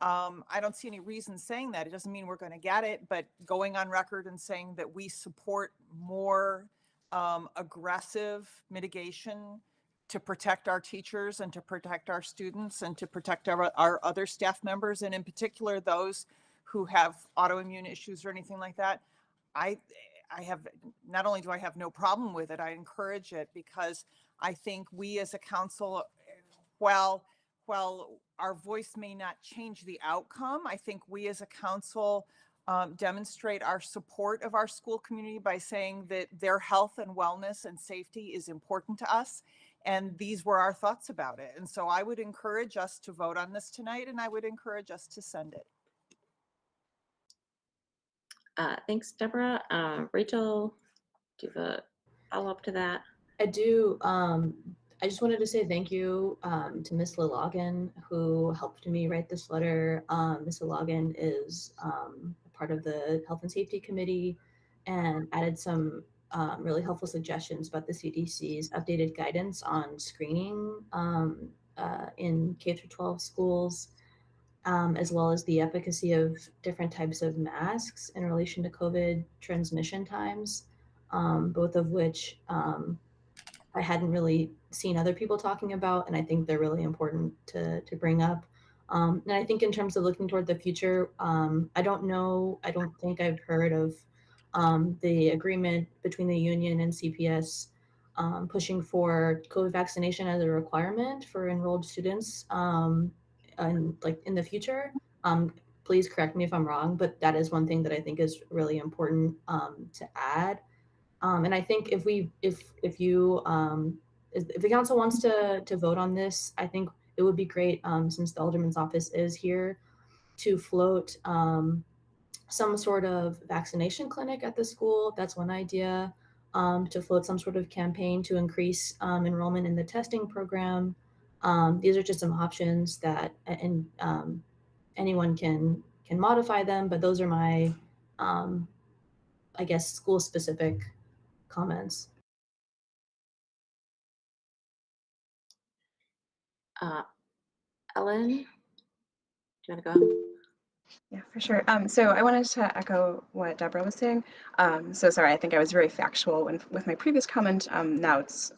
I don't see any reason saying that. It doesn't mean we're going to get it, but going on record and saying that we support more aggressive mitigation to protect our teachers and to protect our students and to protect our other staff members, and in particular those who have autoimmune issues or anything like that. I have, not only do I have no problem with it, I encourage it, because I think we as a council, while our voice may not change the outcome, I think we as a council demonstrate our support of our school community by saying that their health and wellness and safety is important to us. And these were our thoughts about it. And so I would encourage us to vote on this tonight, and I would encourage us to send it. Thanks, Deborah. Rachel, do you have a follow-up to that? I do. I just wanted to say thank you to Ms. Lillogan, who helped me write this letter. Ms. Lillogan is part of the Health and Safety Committee and added some really helpful suggestions about the CDC's updated guidance on screening in K-12 schools, as well as the efficacy of different types of masks in relation to COVID transmission times, both of which I hadn't really seen other people talking about, and I think they're really important to bring up. And I think in terms of looking toward the future, I don't think I've heard of the agreement between the union and CPS pushing for COVID vaccination as a requirement for enrolled students and like in the future. Please correct me if I'm wrong, but that is one thing that I think is really important to add. And I think if the council wants to vote on this, I think it would be great, since the alderman's office is here, to float some sort of vaccination clinic at the school. That's one idea. To float some sort of campaign to increase enrollment in the testing program. These are just some options that, and anyone can modify them, but those are my, I guess, school specific comments. Ellen, do you want to go? Yeah, for sure. So I wanted to echo what Deborah was saying. So sorry, I think I was very factual with my previous comment. Now it's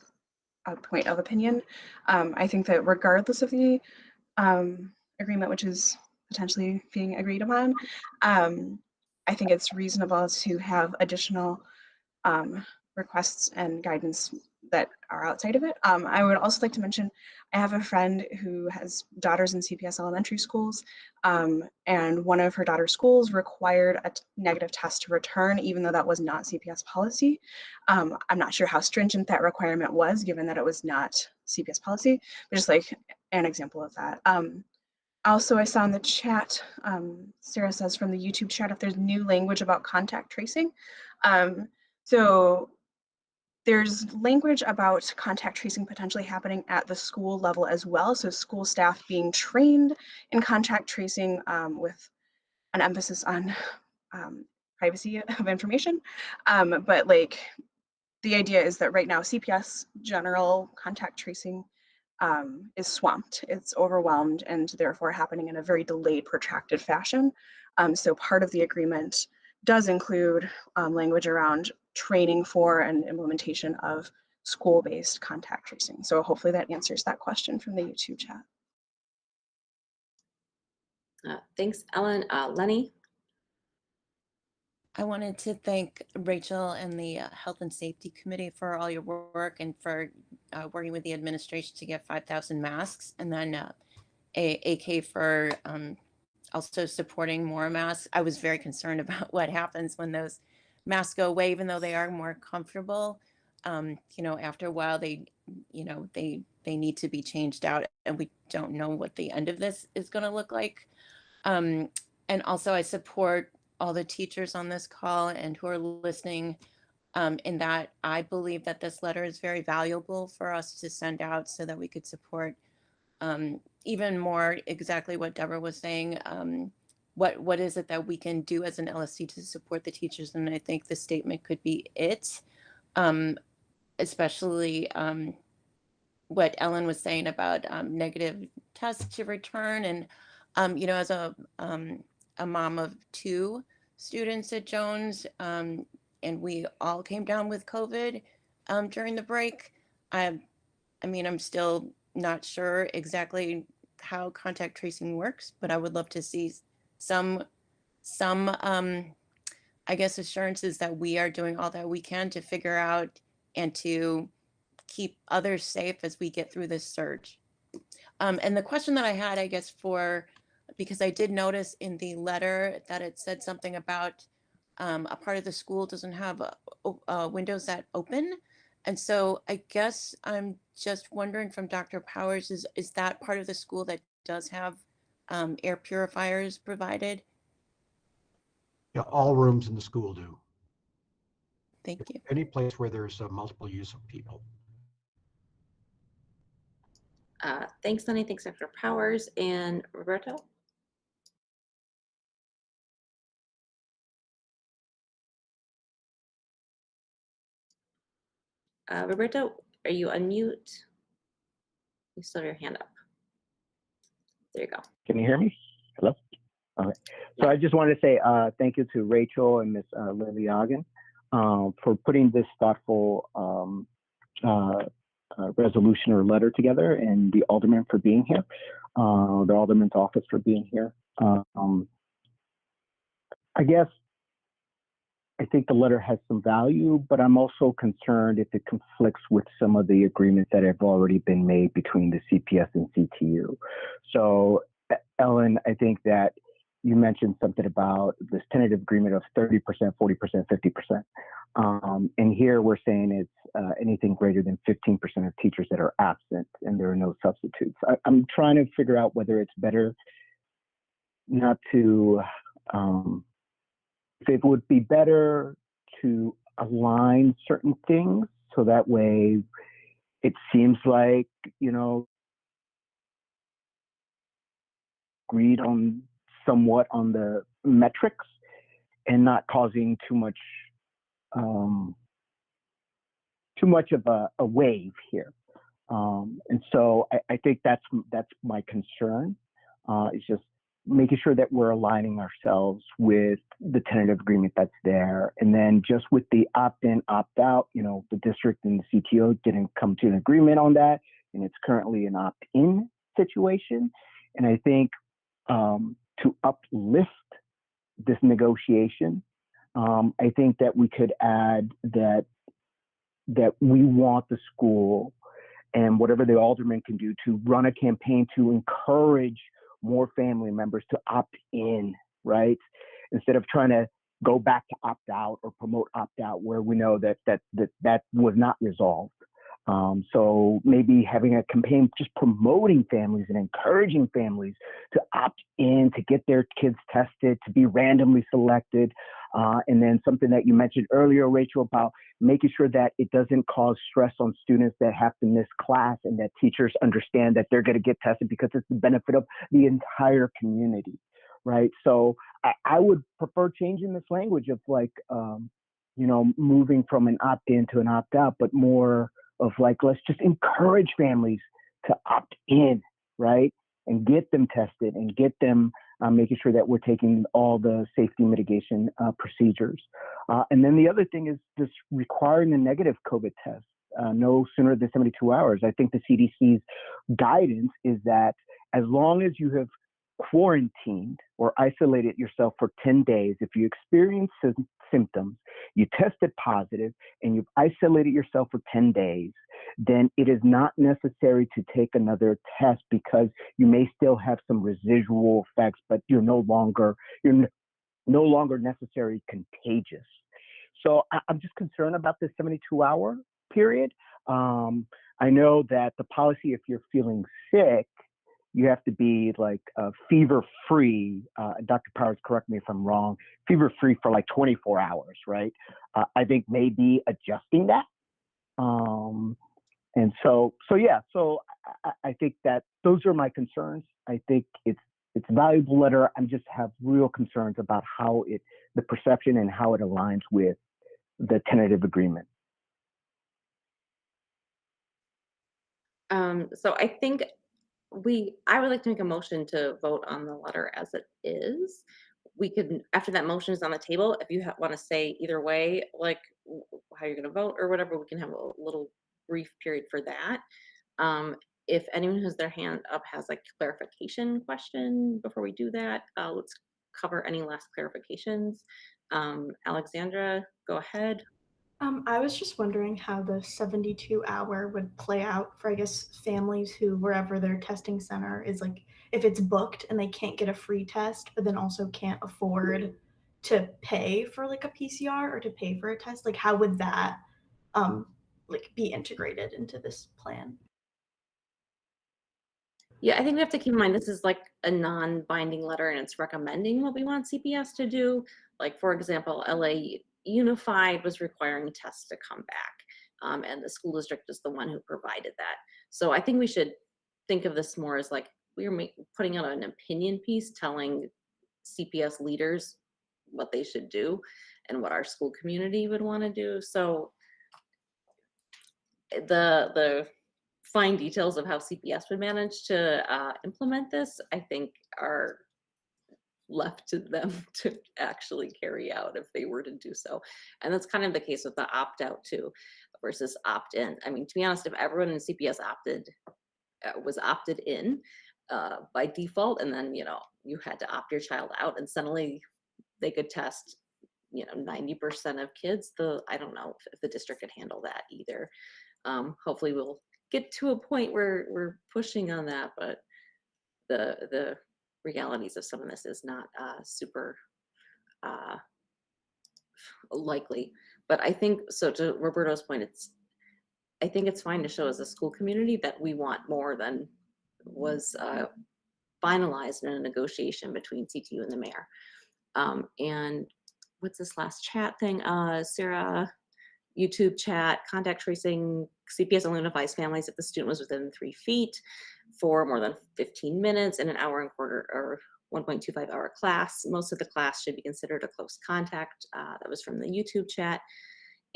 a point of opinion. I think that regardless of the agreement, which is potentially being agreed upon, I think it's reasonable to have additional requests and guidance that are outside of it. I would also like to mention, I have a friend who has daughters in CPS elementary schools, and one of her daughter's schools required a negative test to return, even though that was not CPS policy. I'm not sure how stringent that requirement was, given that it was not CPS policy, but just like an example of that. Also, I saw in the chat, Sarah says from the YouTube chat, if there's new language about contact tracing. So there's language about contact tracing potentially happening at the school level as well. So school staff being trained in contact tracing with an emphasis on privacy of information. But like the idea is that right now CPS general contact tracing is swamped. It's overwhelmed and therefore happening in a very delayed, protracted fashion. So part of the agreement does include language around training for and implementation of school-based contact tracing. So hopefully that answers that question from the YouTube chat. Thanks, Ellen. Lenny? I wanted to thank Rachel and the Health and Safety Committee for all your work and for working with the administration to get 5,000 masks, and then AK for also supporting more masks. I was very concerned about what happens when those masks go away, even though they are more comfortable. After a while, they need to be changed out, and we don't know what the end of this is going to look like. And also, I support all the teachers on this call and who are listening, in that I believe that this letter is very valuable for us to send out so that we could support even more exactly what Deborah was saying. What is it that we can do as an LSC to support the teachers? And I think the statement could be it, especially what Ellen was saying about negative tests to return. And, as a mom of 2 students at Jones, and we all came down with COVID during the break. I'm still not sure exactly how contact tracing works, but I would love to see some I guess assurances that we are doing all that we can to figure out and to keep others safe as we get through this surge. And the question that I had, I guess, because I did notice in the letter that it said something about a part of the school doesn't have windows that open. And so I guess I'm just wondering from Dr. Powers, is that part of the school that does have air purifiers provided? Yeah, all rooms in the school do. Thank you. Any place where there's a multiple use of people. Thanks, Lenny. Thanks, Dr. Powers. And Roberto? Roberto, are you unmute? You still have your hand up. There you go. Can you hear me? Hello? Okay. So I just wanted to say thank you to Rachel and Ms. Liliagan for putting this thoughtful resolution or letter together, and the alderman for being here, the alderman's office for being here. I guess I think the letter has some value, but I'm also concerned if it conflicts with some of the agreements that have already been made between the CPS and CTU. So, Ellen, I think that you mentioned something about this tentative agreement of 30%, 40%, 50%. And here we're saying it's anything greater than 15% of teachers that are absent and there are no substitutes. I'm trying to figure out whether it's better not to, if it would be better to align certain things so that way it seems like, you know, agreed on somewhat on the metrics and not causing too much of a wave here. And so I think that's my concern. It's just making sure that we're aligning ourselves with the tentative agreement that's there. And then just with the opt-in, opt-out, you know, the district and the CTO didn't come to an agreement on that. And it's currently an opt-in situation. And I think to uplift this negotiation, I think that we could add that we want the school and whatever the alderman can do to run a campaign to encourage more family members to opt in, right? Instead of trying to go back to opt out or promote opt out where we know that was not resolved. So maybe having a campaign just promoting families and encouraging families to opt in, to get their kids tested, to be randomly selected. And then something that you mentioned earlier, Rachel, about making sure that it doesn't cause stress on students that have to miss class and that teachers understand that they're going to get tested because it's the benefit of the entire community, right? So I would prefer changing this language of like, you know, moving from an opt-in to an opt-out, but more of like, let's just encourage families to opt in, right? And get them tested and get them making sure that we're taking all the safety mitigation procedures. And then the other thing is just requiring a negative COVID test no sooner than 72 hours. I think the CDC's guidance is that as long as you have quarantined or isolated yourself for 10 days, if you experience symptoms, you tested positive, and you've isolated yourself for 10 days, then it is not necessary to take another test because you may still have some residual effects, but you're no longer necessarily contagious. So I'm just concerned about this 72-hour period. I know that the policy, if you're feeling sick, you have to be like fever-free. Dr. Powers, correct me if I'm wrong, fever-free for like 24 hours, right? I think maybe adjusting that. And so I think that those are my concerns. I think it's a valuable letter. I just have real concerns about how the perception and how it aligns with the tentative agreement. So I think I would like to make a motion to vote on the letter as it is. We could, after that motion is on the table, if you want to say either way, like how you're going to vote or whatever, we can have a little brief period for that. If anyone who has their hand up has a clarification question before we do that, let's cover any last clarifications. Alexandra, go ahead. I was just wondering how the 72-hour would play out for, I guess, families who, wherever their testing center is, like, if it's booked and they can't get a free test, but then also can't afford to pay for like a PCR or to pay for a test, like how would that like be integrated into this plan? Yeah, I think we have to keep in mind this is like a non-binding letter and it's recommending what we want CPS to do. Like, for example, LA Unified was requiring tests to come back, and the school district is the one who provided that. So I think we should think of this more as like we're putting out an opinion piece telling CPS leaders what they should do and what our school community would want to do. So the fine details of how CPS would manage to implement this, I think, are left to them to actually carry out if they were to do so. And that's kind of the case with the opt-out too versus opt-in. I mean, to be honest, if everyone in CPS was opted in by default, and then you had to opt your child out, and suddenly they could test 90% of kids, I don't know if the district could handle that either. Hopefully we'll get to a point where we're pushing on that, but the realities of some of this is not super likely. But I think, so to Roberto's point, I think it's fine to show as a school community that we want more than was finalized in a negotiation between CTU and the mayor. And what's this last chat thing? Sarah, YouTube chat, contact tracing, CPS only notifies families if the student was within 3 feet for more than 15 minutes in an hour and quarter or 1.25 hour class. Most of the class should be considered a close contact. That was from the YouTube chat.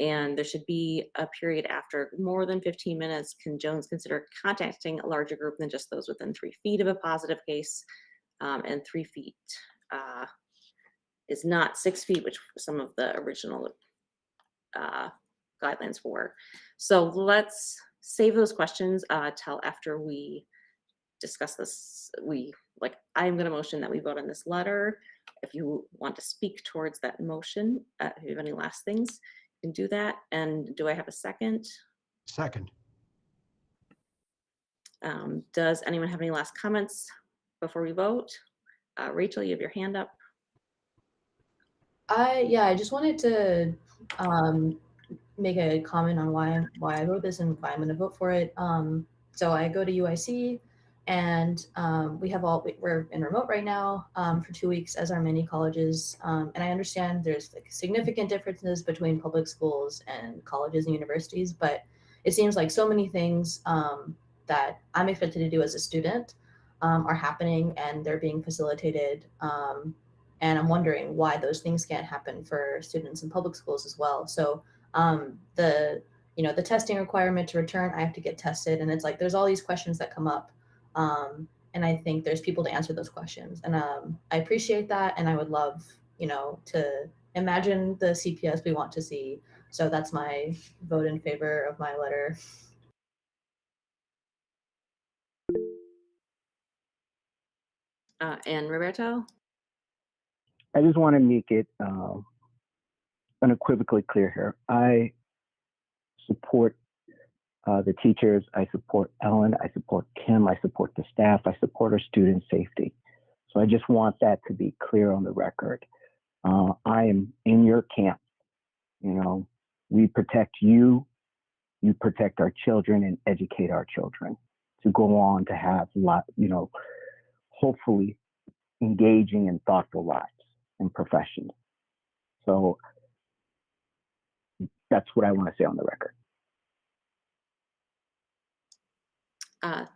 And there should be a period after more than 15 minutes. Can Jones consider contacting a larger group than just those within 3 feet of a positive case? And 3 feet is not 6 feet, which some of the original guidelines were. So let's save those questions till after we discuss this. I'm going to motion that we vote on this letter. If you want to speak towards that motion, if you have any last things, you can do that. And do I have a second? Second. Does anyone have any last comments before we vote? Rachel, you have your hand up. I just wanted to make a comment on why I wrote this and why I'm going to vote for it. So I go to UIC, and we're in remote right now for 2 weeks, as are many colleges. And I understand there's like significant differences between public schools and colleges and universities, but it seems like so many things that I'm expected to do as a student are happening, and they're being facilitated. And I'm wondering why those things can't happen for students in public schools as well. So the testing requirement to return, I have to get tested, and it's like there's all these questions that come up, and I think there's people to answer those questions, and I appreciate that, and I would love to imagine the CPS we want to see. So that's my vote in favor of my letter. And Roberto? I just want to make it unequivocally clear here. I support the teachers. I support Ellen. I support Kim. I support the staff. I support our student safety. So I just want that to be clear on the record. I am in your camp. We protect you. You protect our children and educate our children to go on to have hopefully engaging and thoughtful lives and professions. So that's what I want to say on the record.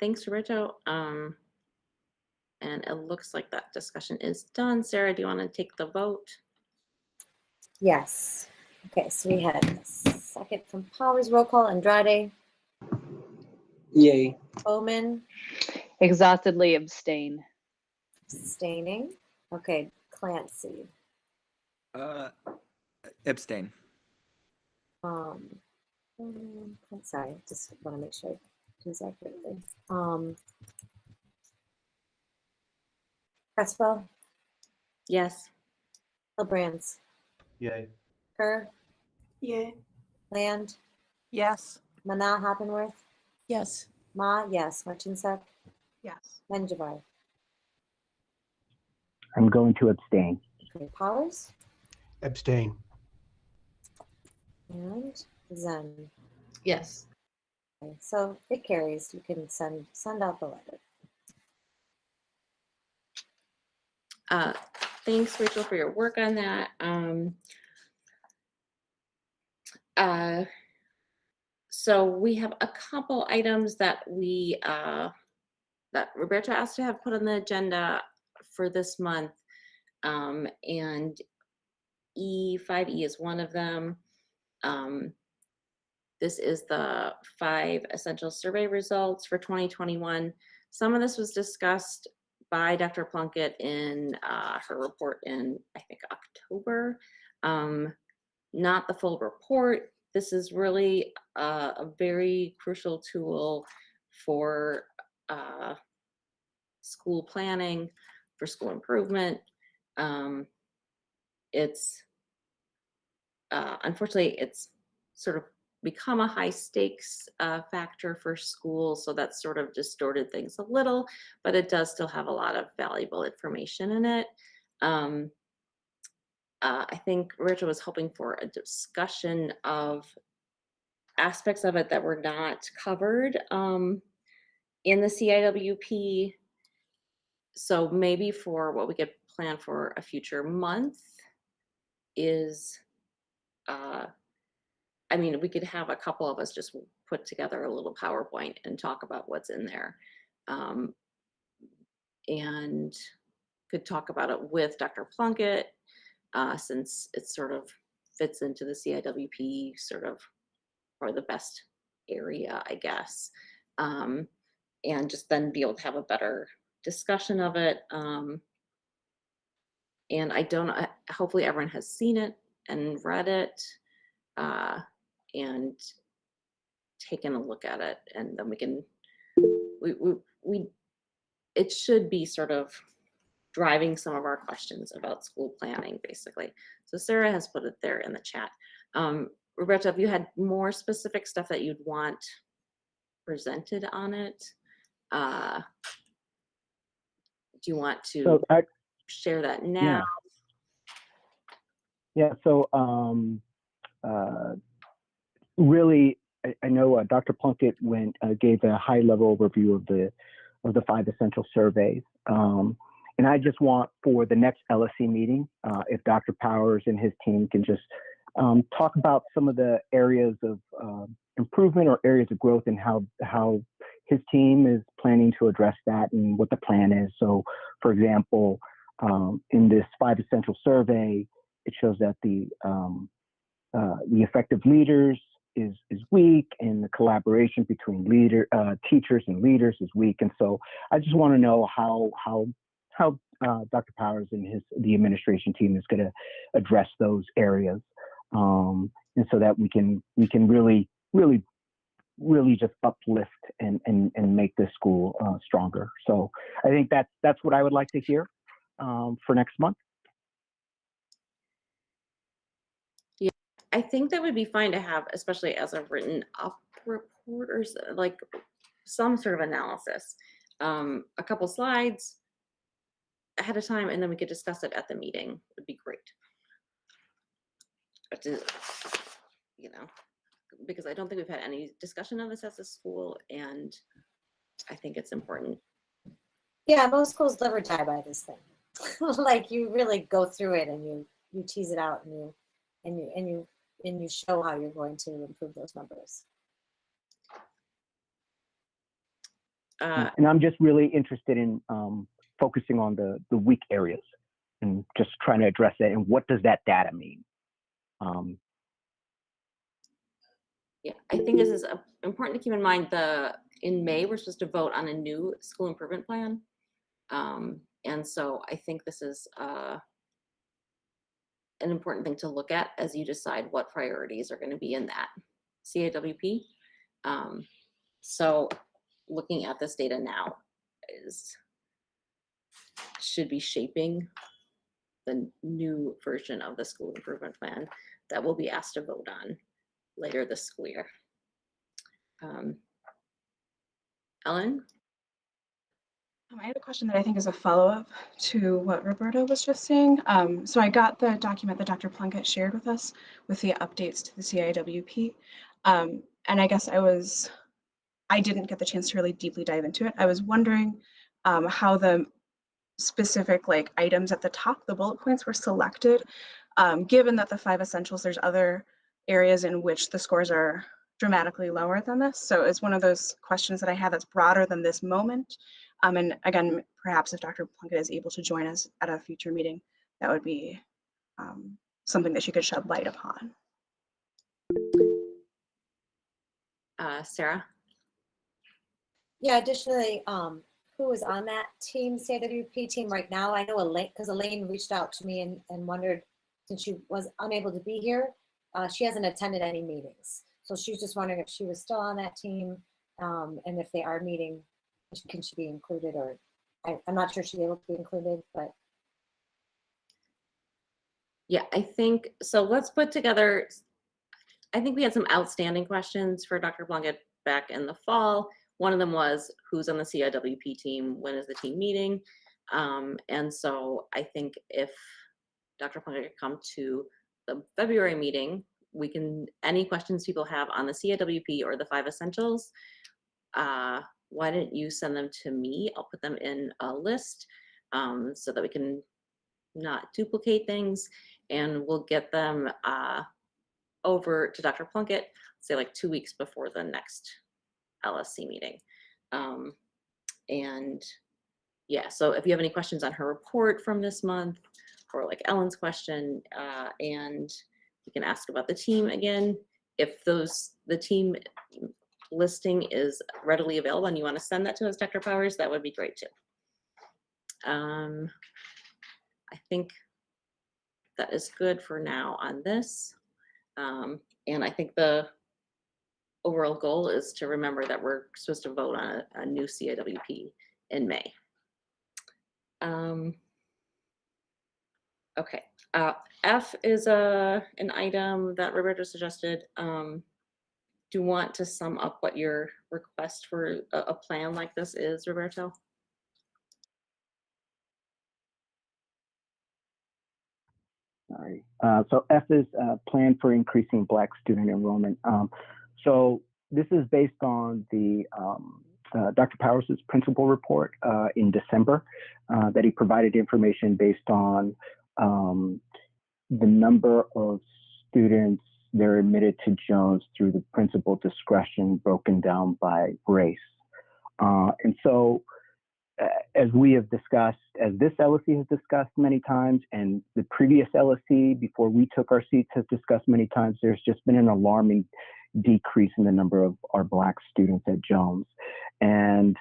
Thanks, Roberto. And it looks like that discussion is done. Sarah, do you want to take the vote? Yes. Okay, so we had a second from Powers. Roll call. Andrade. Yay. Bowman. Exhaustedly abstain. Abstaining. Okay, Clancy. Abstain. Sorry, just want to make sure I do this accurately. Cresswell. Yes. Hilbrands. Yay. Kerr. Yay. Land. Yes. Mana Hoppenworth. Yes. Ma, yes. Martinsek. Yes. Menjivar. I'm going to abstain. Okay, Powers. Abstain. And Zen. Yes. Okay, so it carries. You can send out the letter. Thanks, Rachel, for your work on that. So we have a couple items that that Roberto asked to have put on the agenda for this month, and E5E is one of them. This is the 5 essential survey results for 2021. Some of this was discussed by Dr. Plunkett in her report in, I think, October. Not the full report. This is really a very crucial tool for school planning, for school improvement. It's unfortunately, it's sort of become a high stakes factor for schools, so that's sort of distorted things a little, but it does still have a lot of valuable information in it. I think Rachel was hoping for a discussion of aspects of it that were not covered in the CIWP. So maybe for what we could plan for a future month is, I mean, we could have a couple of us just put together a little PowerPoint and talk about what's in there. And could talk about it with Dr. Plunkett, since it sort of fits into the CIWP sort of, or the best area, I guess. And just then be able to have a better discussion of it. And I don't, hopefully everyone has seen it and read it and taken a look at it, and then we can, it should be sort of driving some of our questions about school planning, basically. So Sarah has put it there in the chat. Roberta, have you had more specific stuff that you'd want presented on it? Do you want to share that now? Yeah, so really, I know Dr. Plunkett gave a high-level overview of the 5 essential surveys. And I just want for the next LSC meeting, if Dr. Powers and his team can just talk about some of the areas of improvement or areas of growth and how his team is planning to address that and what the plan is. So, for example, in this 5 essential survey, it shows that the effective leaders is weak, and the collaboration between teachers and leaders is weak. And so I just want to know how Dr. Powers and the administration team is going to address those areas, and so that we can really just uplift and make this school stronger. So I think that's what I would like to hear for next month. Yeah, I think that would be fine to have, especially as a written up report or like some sort of analysis, a couple slides ahead of time, and then we could discuss it at the meeting. Would be great. But you know, because I don't think we've had any discussion of this as a school, and I think it's important. Yeah, most schools live or die by this thing. Like, you really go through it and you tease it out and you show how you're going to improve those numbers. And I'm just really interested in focusing on the weak areas and just trying to address that. And what does that data mean? Yeah, I think this is important to keep in mind. In May, we're supposed to vote on a new school improvement plan. And so I think this is an important thing to look at as you decide what priorities are going to be in that CIWP. So looking at this data now should be shaping the new version of the school improvement plan that we'll be asked to vote on later this school year. Ellen? I had a question that I think is a follow-up to what Roberta was just saying. So I got the document that Dr. Plunkett shared with us with the updates to the CIWP. And I guess I didn't get the chance to really deeply dive into it. I was wondering how the specific items at the top, the bullet points, were selected, given that the 5 essentials, there's other areas in which the scores are dramatically lower than this. So it's one of those questions that I have that's broader than this moment. And again, perhaps if Dr. Plunkett is able to join us at a future meeting, that would be something that she could shed light upon. Sarah? Yeah, additionally, who is on that team, CIWP team right now? I know Elaine, because Elaine reached out to me and wondered, since she was unable to be here, she hasn't attended any meetings. So she's just wondering if she was still on that team, and if they are meeting, can she be included? Or I'm not sure she's able to be included, but. Yeah, I think, so let's put together, I think we had some outstanding questions for Dr. Plunkett back in the fall. One of them was, who's on the CIWP team? When is the team meeting? And so I think if Dr. Plunkett could come to the February meeting, we can, any questions people have on the CIWP or the 5 essentials, why didn't you send them to me? I'll put them in a list so that we can not duplicate things, and we'll get them over to Dr. Plunkett, say like 2 weeks before the next LSC meeting. And yeah, so if you have any questions on her report from this month, or like Ellen's question, and you can ask about the team again. If the team listing is readily available and you want to send that to us, Dr. Powers, that would be great too. I think that is good for now on this. And I think the overall goal is to remember that we're supposed to vote on a new CIWP in May. Okay, F is an item that Roberto suggested. Do you want to sum up what your request for a plan like this is, Roberto? Sorry. So F is plan for increasing Black student enrollment. So this is based on the Dr. Powers' principal report in December that he provided information based on the number of students that are admitted to Jones through the principal discretion broken down by race. And so as we have discussed, as this LSC has discussed many times, and the previous LSC before we took our seats has discussed many times, there's just been an alarming decrease in the number of our Black students at Jones. And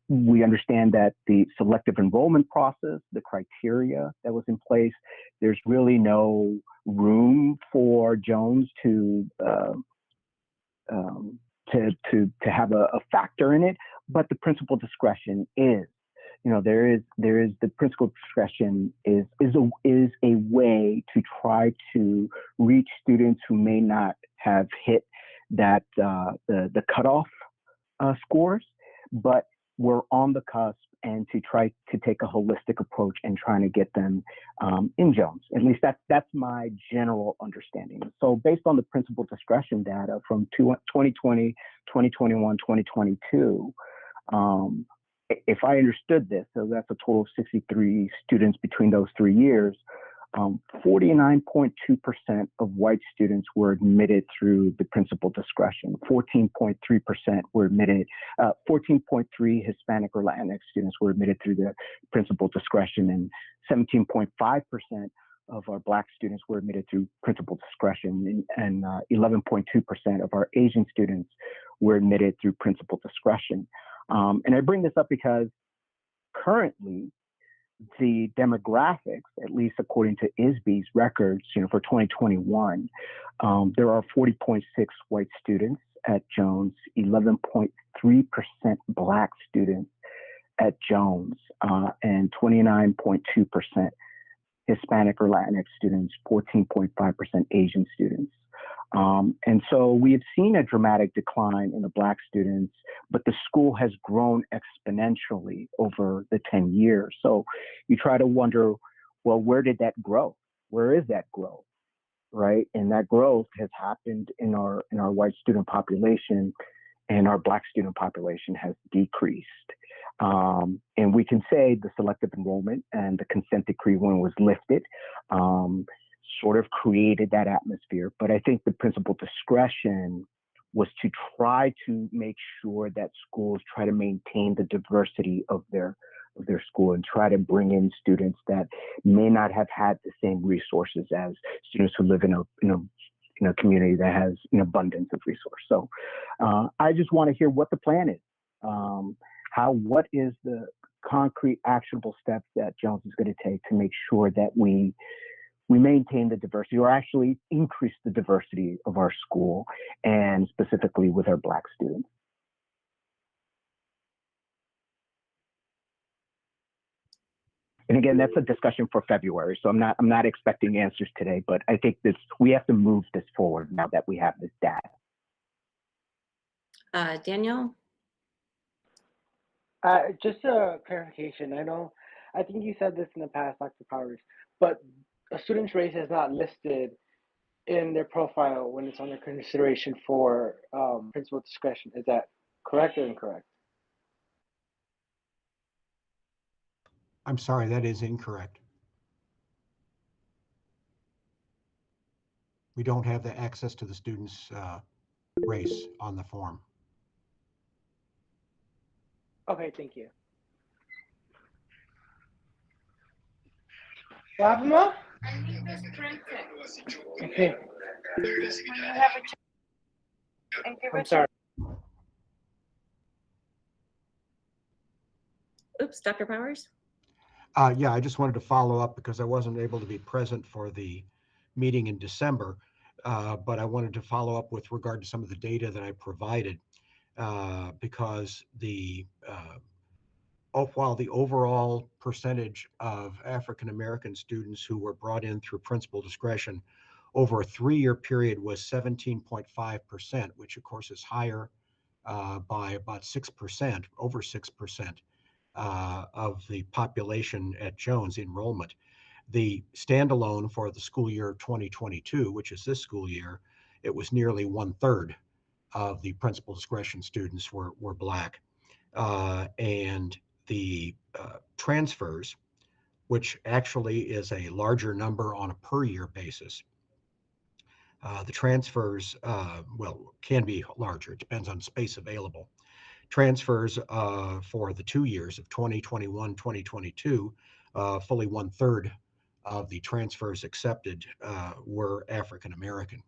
we understand that the selective enrollment process, the criteria that was in place, there's really no room for Jones to have a factor in it, but the principal discretion is, there is the principal discretion is a way to try to reach students who may not have hit that the cutoff scores, but we're on the cusp, and to try to take a holistic approach and trying to get them in Jones. At least that's my general understanding. So based on the principal discretion data from 2020, 2021, 2022, if I understood this, so that's a total of 63 students between those 3 years, 49.2% of white students were admitted through the principal discretion. 14.3% were admitted, 14.3 Hispanic or Latinx students were admitted through the principal discretion, and 17.5% of our Black students were admitted through principal discretion, and 11.2% of our Asian students were admitted through principal discretion. And I bring this up because currently, the demographics, at least according to ISB's records, for 2021, there are 40.6 white students at Jones, 11.3% Black students at Jones, and 29.2% Hispanic or Latinx students, 14.5% Asian students. And so we have seen a dramatic decline in the Black students, but the school has grown exponentially over the 10 years. So you try to wonder, well, where did that grow? Where is that growth, right? And that growth has happened in our white student population, and our Black student population has decreased. And we can say the selective enrollment and the consent decree, when it was lifted, sort of created that atmosphere. But I think the principal discretion was to try to make sure that schools try to maintain the diversity of their school and try to bring in students that may not have had the same resources as students who live in a community that has an abundance of resource. So I just want to hear what the plan is. What is the concrete actionable steps that Jones is going to take to make sure that we maintain the diversity, or actually increase the diversity of our school, and specifically with our Black students? And again, that's a discussion for February. So I'm not expecting answers today, but I think we have to move this forward now that we have this data. Daniel? Just a clarification. I think you said this in the past, Dr. Powers, but a student's race is not listed in their profile when it's under consideration for principal discretion. Is that correct or incorrect? I'm sorry, that is incorrect. We don't have the access to the student's race on the form. Okay, thank you. What happened, Mom? Okay. I'm sorry. Oops, Dr. Powers? Yeah, I just wanted to follow up because I wasn't able to be present for the meeting in December, but I wanted to follow up with regard to some of the data that I provided because while the overall percentage of African American students who were brought in through principal discretion over a 3-year period was 17.5%, which of course is higher by about 6%, over 6%. Of the population at Jones enrollment. The standalone for the school year 2022, which is this school year, it was nearly 1/3 of the principal discretion students were Black. And the transfers, which actually is a larger number on a per year basis, the transfers, can be larger. It depends on space available. Transfers for the 2 years of 2021, 2022, fully 1/3 of the transfers accepted were African American.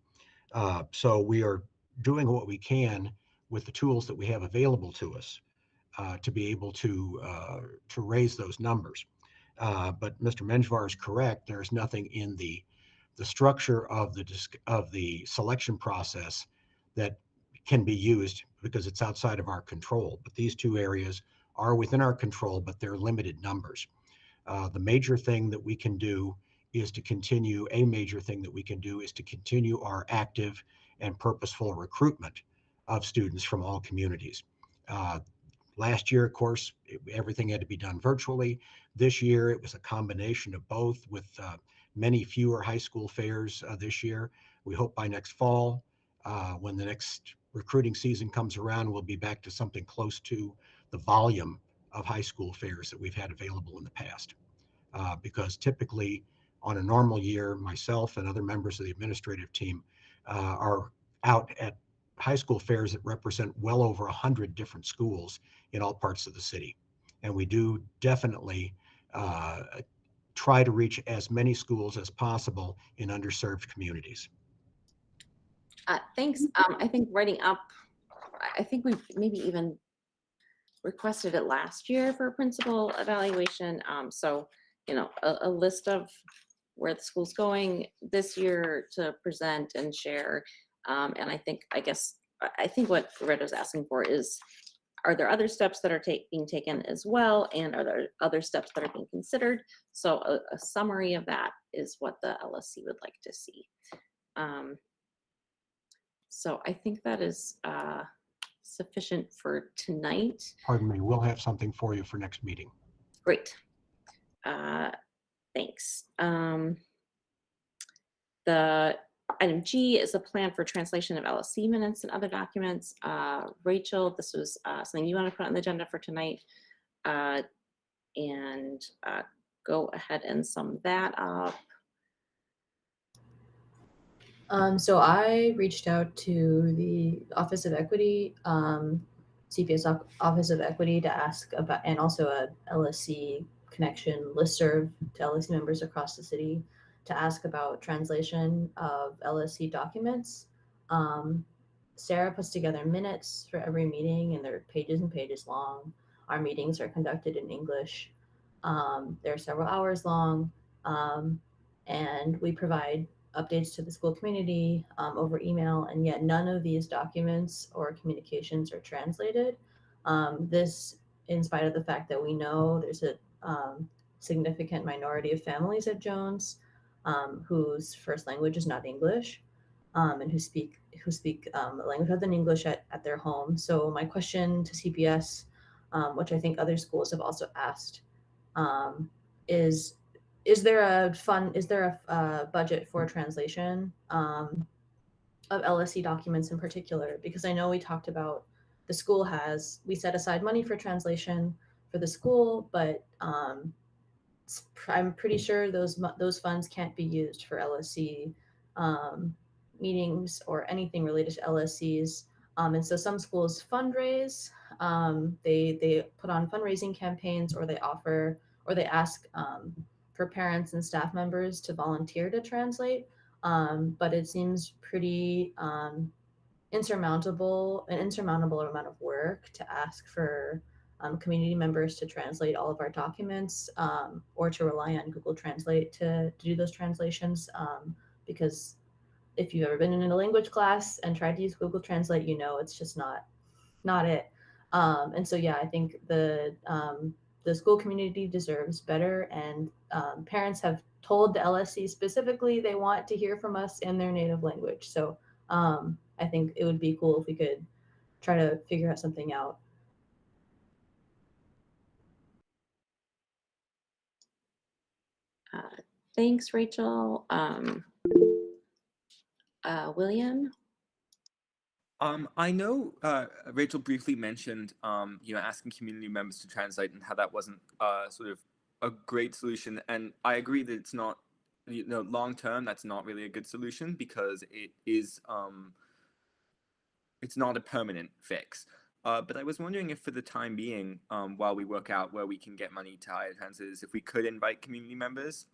So we are doing what we can with the tools that we have available to us to be able to raise those numbers. But Mr. Menjvar is correct. There's nothing in the structure of the selection process that can be used because it's outside of our control. But these two areas are within our control, but they're limited numbers. The major thing that we can do is to continue our active and purposeful recruitment of students from all communities. Last year, of course, everything had to be done virtually. This year, it was a combination of both with many fewer high school fairs this year. We hope by next fall, when the next recruiting season comes around, we'll be back to something close to the volume of high school fairs that we've had available in the past. Because typically on a normal year, myself and other members of the administrative team are out at high school fairs that represent well over 100 different schools in all parts of the city. And we do definitely try to reach as many schools as possible in underserved communities. Thanks. I think writing up, I think we've maybe even requested it last year for principal evaluation. So, a list of where the school's going this year to present and share. And I think what Loretta's asking for is, are there other steps that are being taken as well? And are there other steps that are being considered? So a summary of that is what the LSC would like to see. So I think that is sufficient for tonight. Pardon me, we'll have something for you for next meeting. Great. Thanks. The item G is a plan for translation of LSC minutes and other documents. Rachel, this was something you want to put on the agenda for tonight. And go ahead and sum that up. So I reached out to the Office of Equity, CPS Office of Equity, to ask about, and also a LSC connection listserv to LSC members across the city to ask about translation of LSC documents. Sarah puts together minutes for every meeting, and they're pages and pages long. Our meetings are conducted in English. They're several hours long, and we provide updates to the school community over email, and yet none of these documents or communications are translated. This, in spite of the fact that we know there's a significant minority of families at Jones whose first language is not English, and who speak a language other than English at their home. So my question to CPS, which I think other schools have also asked, is there a budget for translation of LSC documents in particular? Because I know we talked about we set aside money for translation for the school, but I'm pretty sure those funds can't be used for LSC meetings or anything related to LSCs. And so some schools fundraise, they put on fundraising campaigns, or they ask for parents and staff members to volunteer to translate. But it seems pretty an insurmountable amount of work to ask for community members to translate all of our documents, or to rely on Google Translate to do those translations. Because if you've ever been in a language class and tried to use Google Translate, you know it's just not it. And so yeah, I think the school community deserves better, and parents have told the LSC specifically they want to hear from us in their native language. So I think it would be cool if we could try to figure out something out. Thanks, Rachel. William? I know Rachel briefly mentioned, asking community members to translate and how that wasn't sort of a great solution. And I agree that it's not, long term, that's not really a good solution, because it is, it's not a permanent fix. But I was wondering if for the time being, while we work out where we can get money to hire translators, if we could invite community members.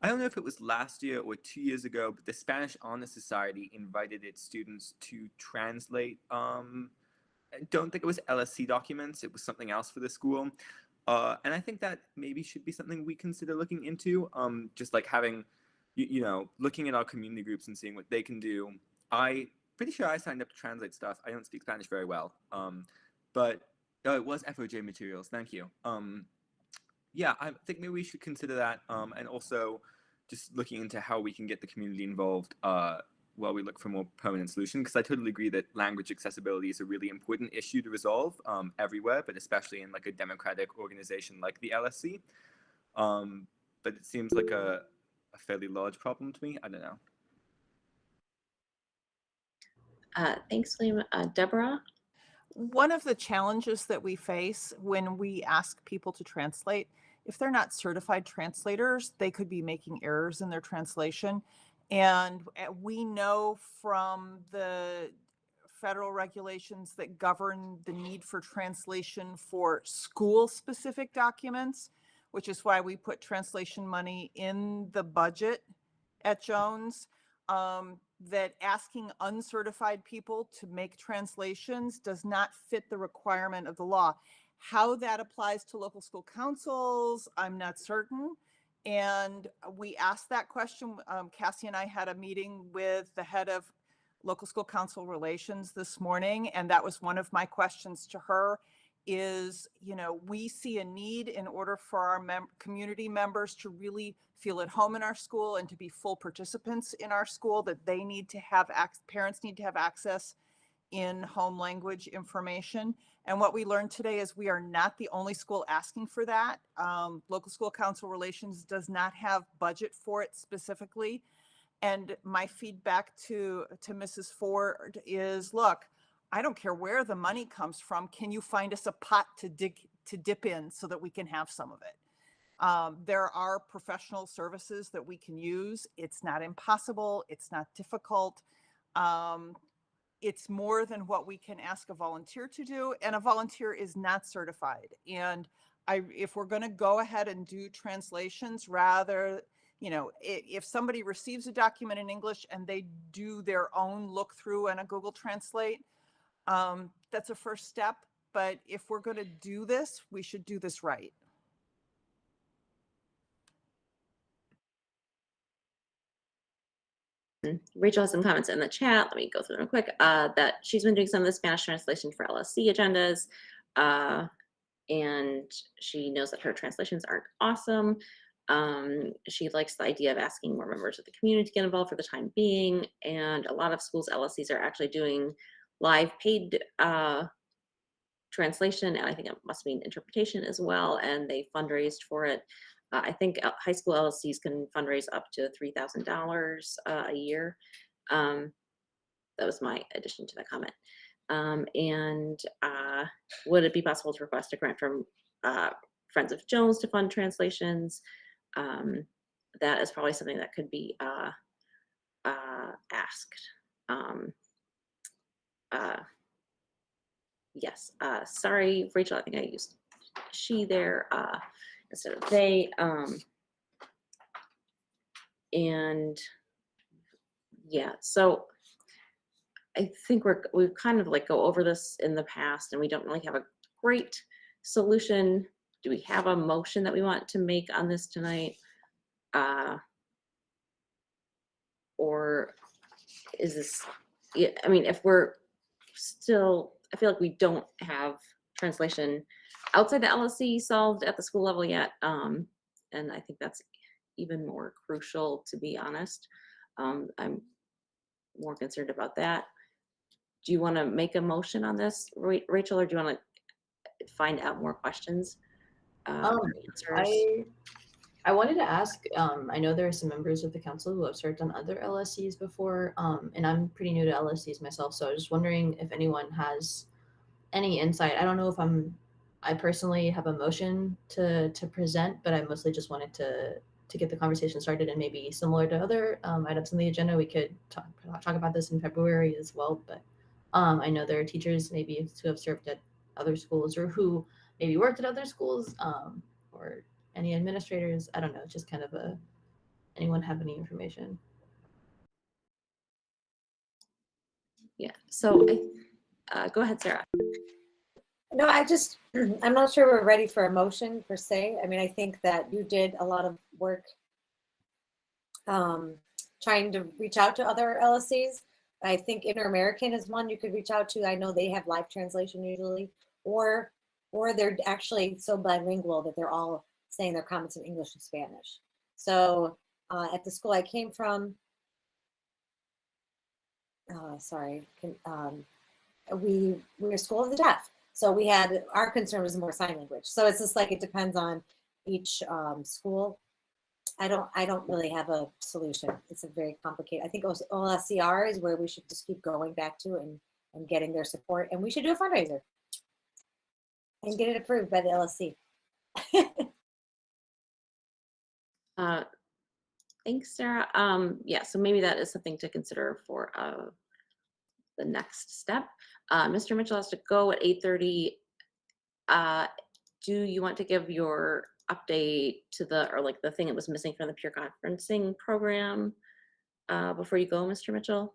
I don't know if it was last year or 2 years ago, but the Spanish Honor Society invited its students to translate. I don't think it was LSC documents. It was something else for the school. And I think that maybe should be something we consider looking into. Just like having, looking at our community groups and seeing what they can do. Pretty sure I signed up to translate stuff. I don't speak Spanish very well. But it was FOJ materials. Thank you. Yeah, I think maybe we should consider that, and also just looking into how we can get the community involved while we look for a more permanent solution, because I totally agree that language accessibility is a really important issue to resolve everywhere, but especially in like a democratic organization like the LSC. But it seems like a fairly large problem to me. I don't know. Thanks, William. Deborah? One of the challenges that we face when we ask people to translate, if they're not certified translators, they could be making errors in their translation. And we know from the federal regulations that govern the need for translation for school-specific documents, which is why we put translation money in the budget at Jones. That asking uncertified people to make translations does not fit the requirement of the law. How that applies to local school councils, I'm not certain. And we asked that question. Cassie and I had a meeting with the head of local school council relations this morning, and that was one of my questions to her. Is, we see a need in order for our community members to really feel at home in our school and to be full participants in our school, that they need to have, parents need to have access in home language information. And what we learned today is we are not the only school asking for that. Local school council relations does not have budget for it specifically. And my feedback to Mrs. Ford is, look, I don't care where the money comes from. Can you find us a pot to dip in so that we can have some of it? There are professional services that we can use. It's not impossible. It's not difficult. It's more than what we can ask a volunteer to do. And a volunteer is not certified. And if we're going to go ahead and do translations, rather, if somebody receives a document in English and they do their own look through in a Google Translate, that's a first step. But if we're going to do this, we should do this right. Rachel has some comments in the chat. Let me go through them real quick. That she's been doing some of the Spanish translation for LSC agendas. and she knows that her translations aren't awesome. She likes the idea of asking more members of the community to get involved for the time being, and a lot of schools' LSCs are actually doing live paid translation, and I think it must mean interpretation as well, and they fundraised for it. I think high school LSCs can fundraise up to $3,000 a year. That was my addition to the comment. Would it be possible to request a grant from Friends of Jones to fund translations? That is probably something that could be asked. Yes, sorry, Rachel, I think I used she there instead of they. And yeah, so I think we've kind of like go over this in the past, and we don't really have a great solution. Do we have a motion that we want to make on this tonight? Or is this, yeah, I mean, if we're still, I feel like we don't have translation outside the LSC solved at the school level yet. And I think that's even more crucial, to be honest. I'm more concerned about that. Do you want to make a motion on this, Rachel, or do you want to find out more questions? Answers? I wanted to ask, I know there are some members of the council who have served on other LSCs before, and I'm pretty new to LSCs myself, so I was just wondering if anyone has any insight. I don't know if I personally have a motion to present, but I mostly just wanted to get the conversation started, and maybe similar to other items on the agenda, we could talk about this in February as well. But I know there are teachers maybe who have served at other schools, or who maybe worked at other schools, or any administrators. I don't know, just kind of anyone have any information? Yeah, so go ahead, Sarah. No, I'm not sure we're ready for a motion per se. I mean, I think that you did a lot of work trying to reach out to other LSCs. I think Inter-American is one you could reach out to. I know they have live translation usually, or they're actually so bilingual that they're all saying their comments in English and Spanish. So at the school I came from, we were a school of the deaf. So we had, our concern was more sign language. So it's just like, it depends on each school. I don't really have a solution. It's a very complicated, I think OLSCR is where we should just keep going back to and getting their support. And we should do a fundraiser and get it approved by the LSC. Thanks, Sarah. Yeah, so maybe that is something to consider for the next step. Mr. Mitchell has to go at 8:30. Do you want to give your update to the thing that was missing from the peer conferencing program before you go, Mr. Mitchell?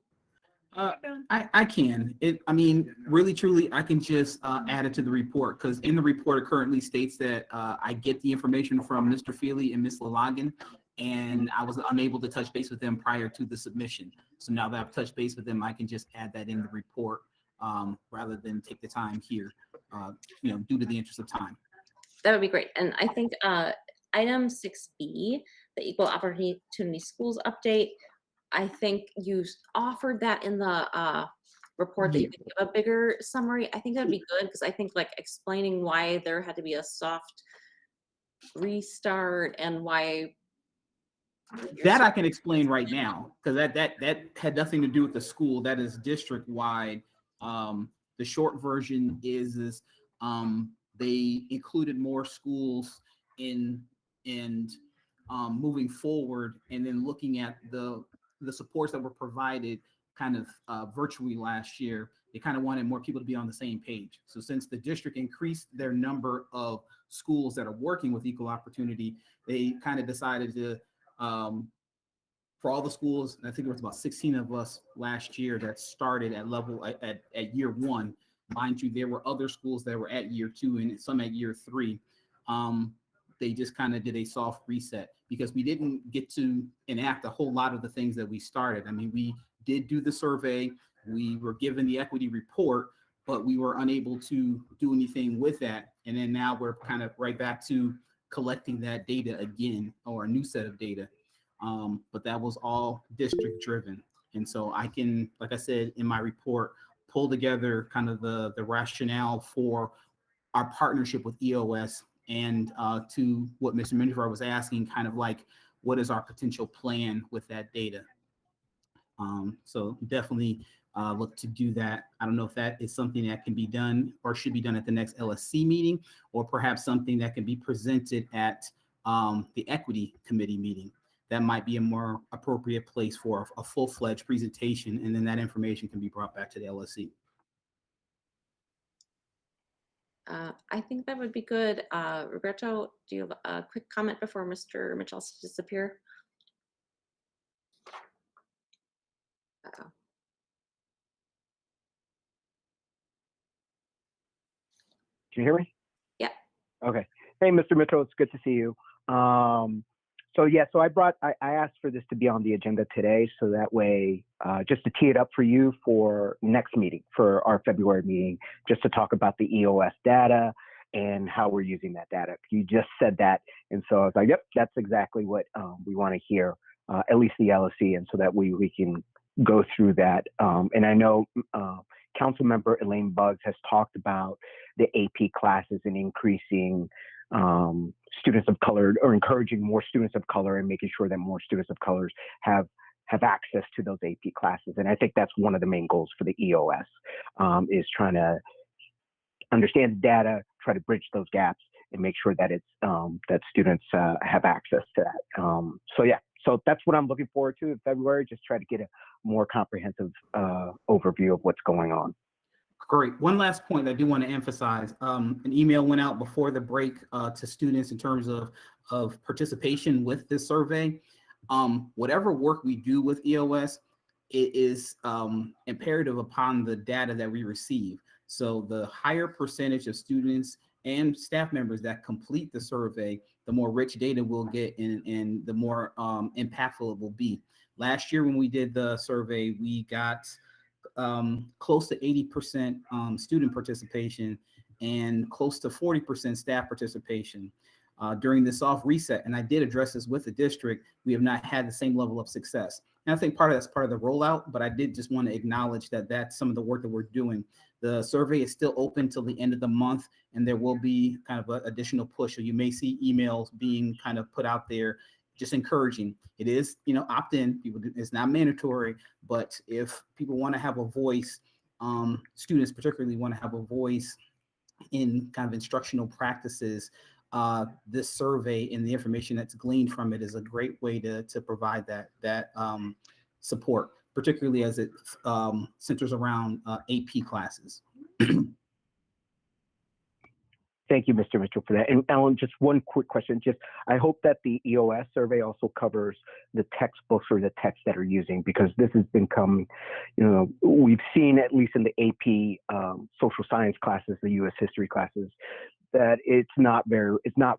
I can. I mean, really, truly, I can just add it to the report, because in the report it currently states that I get the information from Mr. Feely and Ms. Lalagan, and I was unable to touch base with them prior to the submission. So now that I've touched base with them, I can just add that in the report rather than take the time here, due to the interest of time. That would be great. And I think item 6B, the Equal Opportunity Schools update, I think you offered that in the report that you could give a bigger summary. I think that'd be good, because I think like explaining why there had to be a soft restart and why. That I can explain right now, because that had nothing to do with the school. That is district wide. The short version is they included more schools in moving forward, and then looking at the supports that were provided kind of virtually last year. They kind of wanted more people to be on the same page. So since the district increased their number of schools that are working with equal opportunity, they kind of decided to for all the schools, and I think there was about 16 of us last year that started at year one. Mind you, there were other schools that were at year 2 and some at year 3. They just kind of did a soft reset, because we didn't get to enact a whole lot of the things that we started. I mean, we did do the survey, we were given the equity report, but we were unable to do anything with that. And then now we're kind of right back to collecting that data again, or a new set of data. But that was all district driven. And so I can, like I said in my report, pull together kind of the rationale for our partnership with EOS, and to what Mr. Menjivar was asking, kind of like, what is our potential plan with that data? So definitely look to do that. I don't know if that is something that can be done or should be done at the next LSC meeting, or perhaps something that can be presented at the equity committee meeting. That might be a more appropriate place for a full-fledged presentation, and then that information can be brought back to the LSC. I think that would be good. Roberto, do you have a quick comment before Mr. Mitchell has to disappear? Uh-oh. Can you hear me? Yeah. Okay. Hey, Mr. Mitchell, it's good to see you. So yeah, so I asked for this to be on the agenda today, so that way, just to tee it up for you for next meeting, for our February meeting, just to talk about the EOS data and how we're using that data. You just said that, and so I was like, yep, that's exactly what we want to hear, at least the LSC, and so that we can go through that. And I know Councilmember Elaine Buggs has talked about the AP classes and increasing students of color, or encouraging more students of color, and making sure that more students of colors have access to those AP classes. And I think that's one of the main goals for the EOS, is trying to understand the data, try to bridge those gaps, and make sure that it's that students have access to that. So yeah, so that's what I'm looking forward to in February. Just try to get a more comprehensive overview of what's going on. Great. One last point I do want to emphasize. An email went out before the break to students in terms of participation with this survey. Whatever work we do with EOS, it is imperative upon the data that we receive. So the higher percentage of students and staff members that complete the survey, the more rich data we'll get, and the more impactful it will be. Last year when we did the survey, we got close to 80% student participation and close to 40% staff participation. During the soft reset, and I did address this with the district, we have not had the same level of success. And I think that's part of the rollout, but I did just want to acknowledge that that's some of the work that we're doing. The survey is still open till the end of the month, and there will be kind of an additional push. So you may see emails being kind of put out there, just encouraging. It is, opt-in. It's not mandatory, but if people want to have a voice, students particularly want to have a voice in kind of instructional practices, this survey and the information that's gleaned from it is a great way to provide that support, particularly as it centers around AP classes. Thank you, Mr. Mitchell, for that. And Ellen, just one quick question. I hope that the EOS survey also covers the textbooks or the texts that are using, because this has become, we've seen, at least in the AP social science classes, the U.S. history classes, that it's not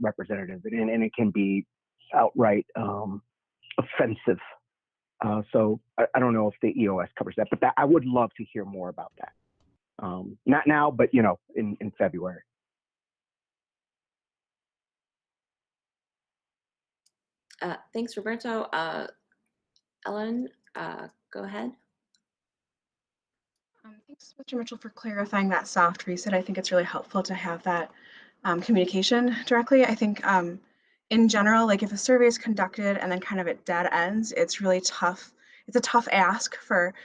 representative, and it can be outright offensive. So I don't know if the EOS covers that, but I would love to hear more about that. Not now, but in February. Thanks, Roberto. Ellen, go ahead. Thanks, Mr. Mitchell, for clarifying that soft reset. I think it's really helpful to have that communication directly. I think in general, like if a survey is conducted and then kind of at dead ends, it's really tough. It's a tough ask for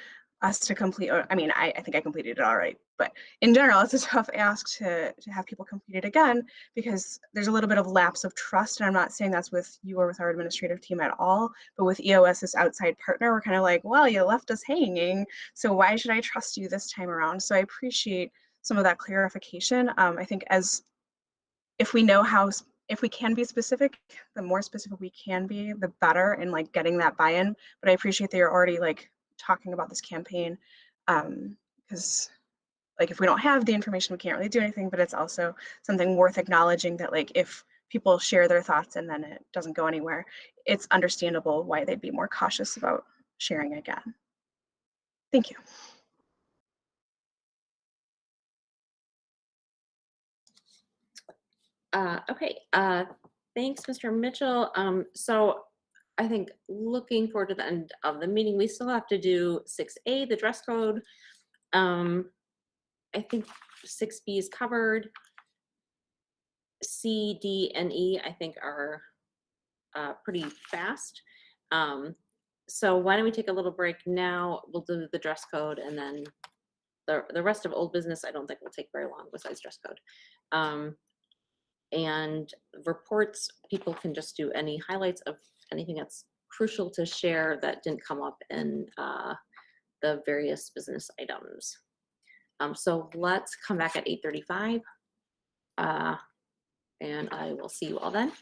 us to complete. I mean, I think I completed it all right, but in general, it's a tough ask to have people complete it again, because there's a little bit of lapse of trust. And I'm not saying that's with you or with our administrative team at all, but with EOS, this outside partner, we're kind of like, well, you left us hanging, so why should I trust you this time around? So I appreciate some of that clarification. I think if we can be specific, the more specific we can be, the better in like getting that buy-in. But I appreciate that you're already like talking about this campaign, because like if we don't have the information, we can't really do anything, but it's also something worth acknowledging that like if people share their thoughts and then it doesn't go anywhere, it's understandable why they'd be more cautious about sharing again. Thank you. Okay, thanks, Mr. Mitchell. So I think looking forward to the end of the meeting, we still have to do 6A, the dress code. I think 6B is covered. C, D, and E, I think are pretty fast. So why don't we take a little break now? We'll do the dress code, and then the rest of old business, I don't think will take very long besides dress code. And reports, people can just do any highlights of anything that's crucial to share that didn't come up in the various business items. So let's come back at 8:35, and I will see you all then.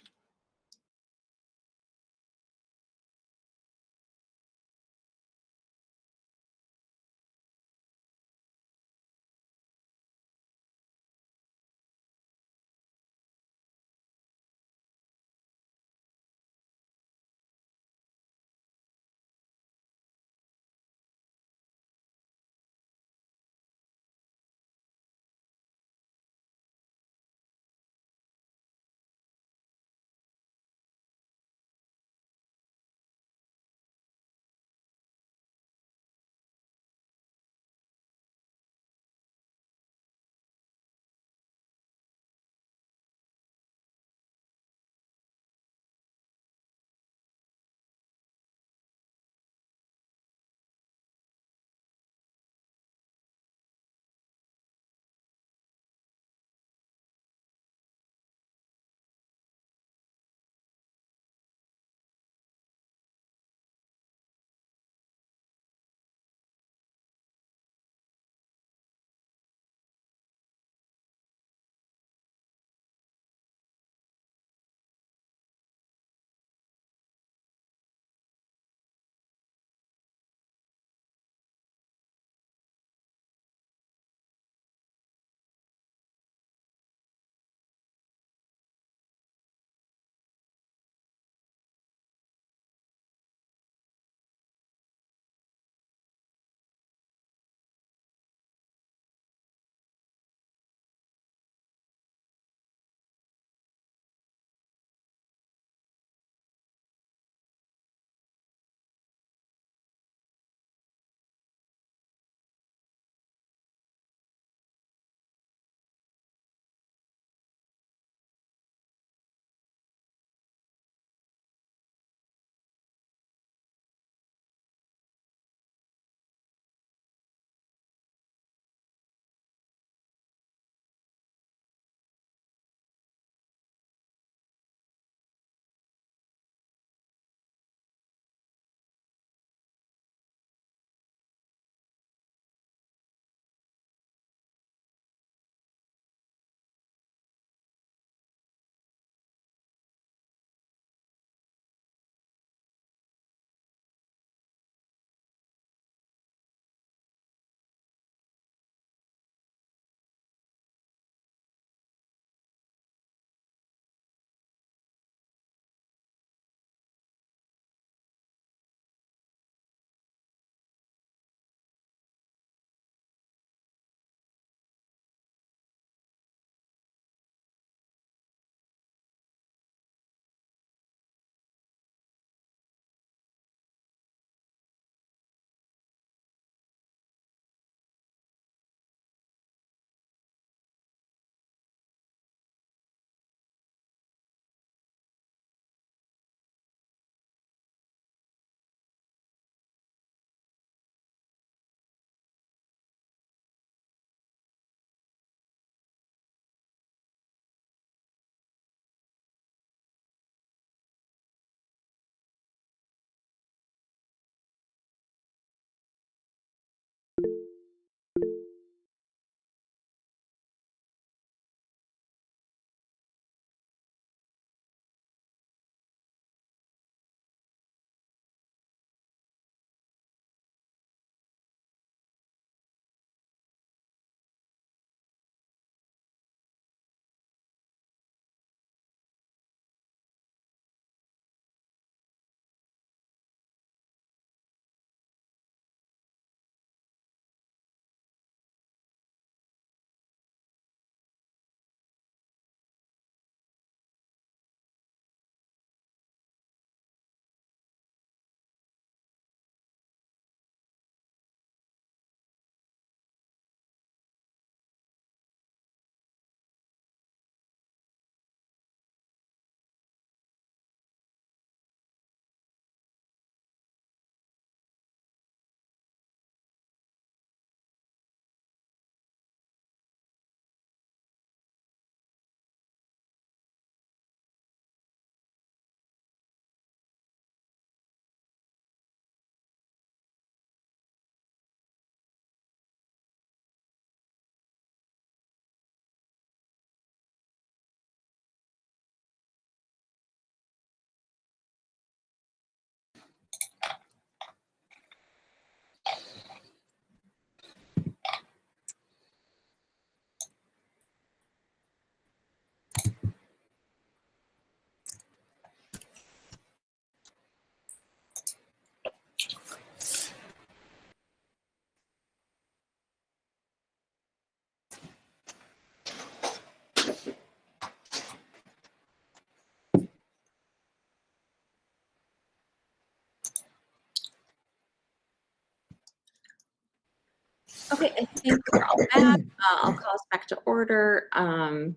Okay, I think we're all back. I'll call us back to order, and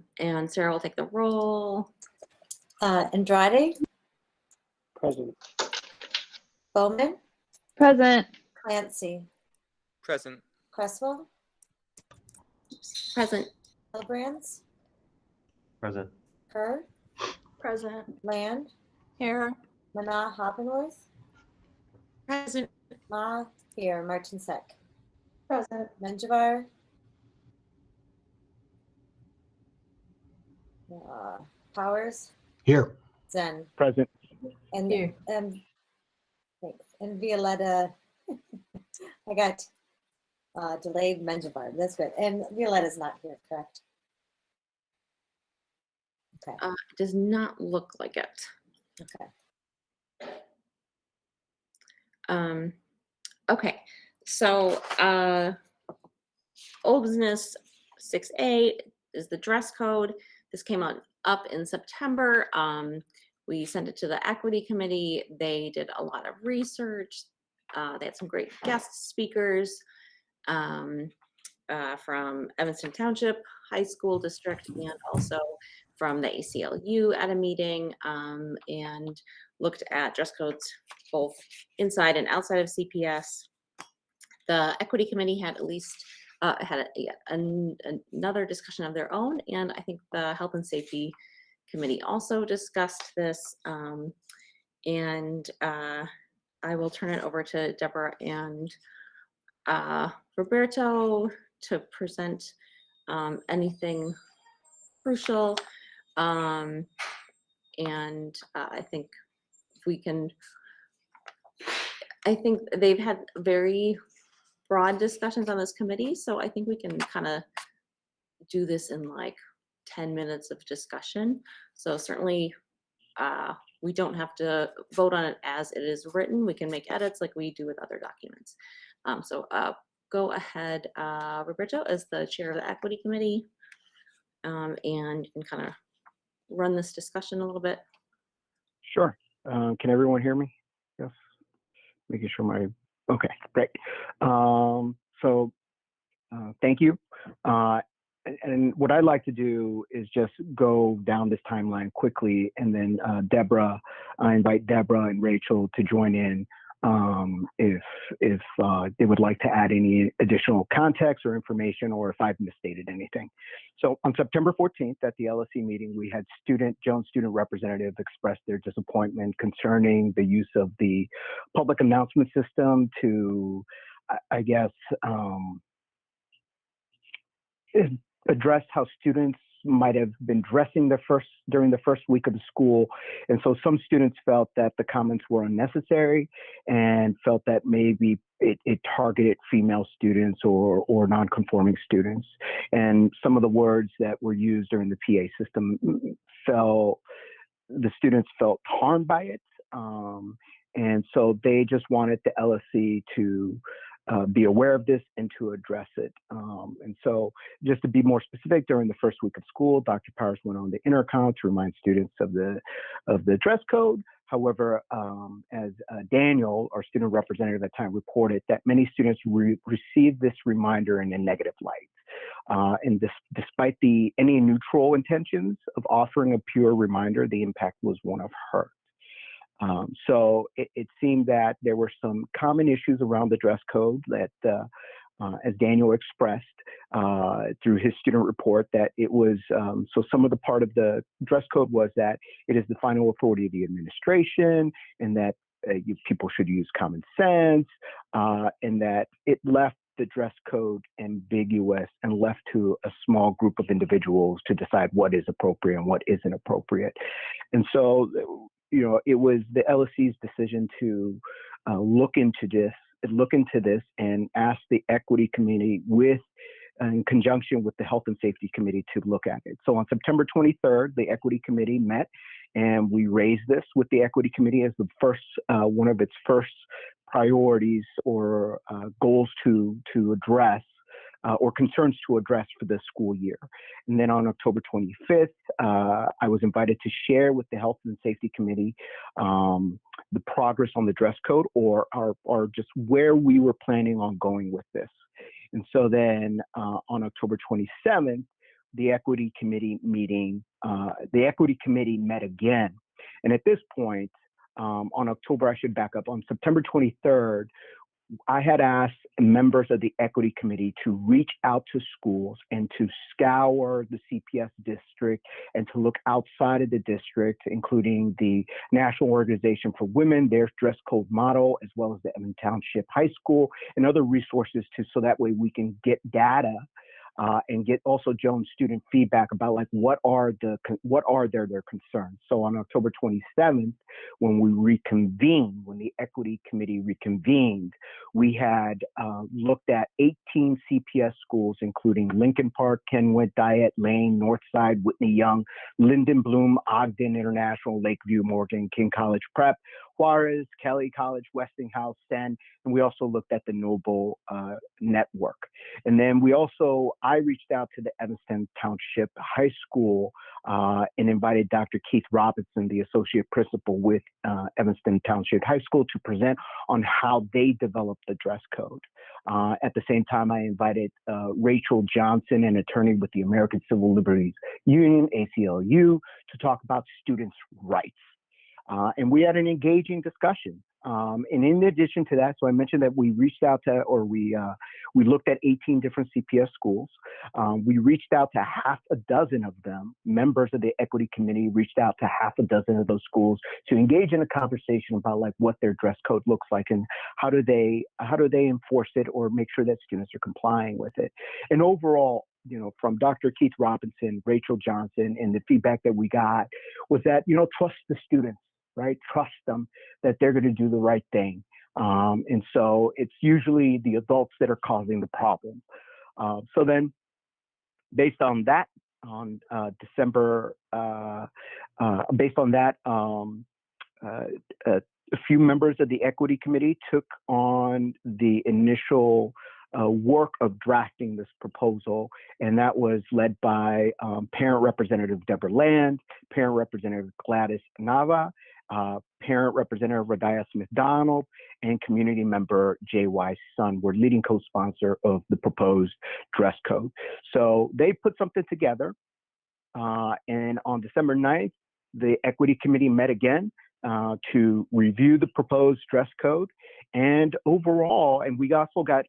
Sarah will take the roll. Andrade, Present. Bowman, Present. Clancy, Present. Cresswell, Present. Hilbrands, Present. Kerr, Present. Land, Here. Mana Hoppenworth, Present. Ma here, Martin Sek, Present. Menjivar, Powers, Here. Zen, Present. and Here. thanks. And Violetta, I got delayed Menjivar. That's good. And Violetta's not here, correct? Okay. It does not look like it. Okay. Okay, so old business 6A is the dress code. This came up in September. We sent it to the equity committee. They did a lot of research. They had some great guest speakers from Evanston Township High School District and also from the ACLU at a meeting, and looked at dress codes both inside and outside of CPS. The equity committee had at least another discussion of their own, and I think the health and safety committee also discussed this. And I will turn it over to Deborah and Roberto to present anything crucial. And I think we can, I think they've had very broad discussions on this committee, so I think we can kind of do this in like 10 minutes of discussion. So certainly we don't have to vote on it as it is written. We can make edits like we do with other documents. So go ahead, Roberto, as the chair of the equity committee, and you can kind of run this discussion a little bit. Sure. Can everyone hear me? Yes. Making sure my, okay, great. So thank you. And what I'd like to do is just go down this timeline quickly, and then Deborah, I invite Deborah and Rachel to join in if they would like to add any additional context or information, or if I've misstated anything. So on September 14th at the LSC meeting, we had Jones student representative express their disappointment concerning the use of the public announcement system to, I guess, address how students might have been dressing during the first week of the school. And so some students felt that the comments were unnecessary and felt that maybe it targeted female students or non-conforming students. And some of the words that were used during the PA system the students felt harmed by it. And so they just wanted the LSC to be aware of this and to address it. And so just to be more specific, during the first week of school, Dr. Powers went on the intercom to remind students of the dress code. However, as Daniel, our student representative at the time, reported that many students received this reminder in a negative light. And despite any neutral intentions of offering a pure reminder, the impact was one of hurt. So it seemed that there were some common issues around the dress code that, as Daniel expressed through his student report, that it was, so some of the part of the dress code was that it is the final authority of the administration, and that people should use common sense, and that it left the dress code ambiguous and left to a small group of individuals to decide what is appropriate and what isn't appropriate. And so, it was the LSC's decision to look into this and ask the equity committee in conjunction with the health and safety committee to look at it. So on September 23rd, the equity committee met, and we raised this with the equity committee as the first, one of its first priorities or goals to address or concerns to address for this school year. And then on October 25th, I was invited to share with the Health and Safety Committee the progress on the dress code or just where we were planning on going with this. And so then on October 27th, the equity committee met again. And at this point, on October, I should back up, on September 23rd, I had asked members of the equity committee to reach out to schools and to scour the CPS district and to look outside of the district, including the National Organization for Women, their dress code model, as well as the Evans Township High School and other resources so that way we can get data and get also Jones student feedback about like what are their concerns. So on October 27th, when the equity committee reconvened, we had looked at 18 CPS schools, including Lincoln Park, Kenwood, Diet, Lane, Northside, Whitney Young, Linden Bloom, Ogden International, Lakeview, Morgan, King College Prep, Juarez, Kelly College, Westinghouse, Senn, and we also looked at the Noble network. And then I reached out to the Evanston Township High School and invited Dr. Keith Robinson, the associate principal with Evanston Township High School, to present on how they developed the dress code. At the same time, I invited Rachel Johnson, an attorney with the American Civil Liberties Union, ACLU, to talk about students' rights. And we had an engaging discussion. And in addition to that, so I mentioned that we reached out to, or we looked at 18 different CPS schools. We reached out to half a dozen of them. Members of the equity committee reached out to half a dozen of those schools to engage in a conversation about like what their dress code looks like and how do they enforce it or make sure that students are complying with it. And overall, from Dr. Keith Robinson, Rachel Johnson, and the feedback that we got was that, trust the students, right? Trust them that they're going to do the right thing. And so it's usually the adults that are causing the problem. So then based on that, a few members of the equity committee took on the initial work of drafting this proposal, and that was led by Parent Representative Deborah Land, Parent Representative Gladys Nava, Parent Representative Radiah Smith-Donald, and Community Member J.Y. Sun were leading co-sponsor of the proposed dress code. So they put something together, and on December 9th, the Equity Committee met again to review the proposed dress code. And overall, and we also got,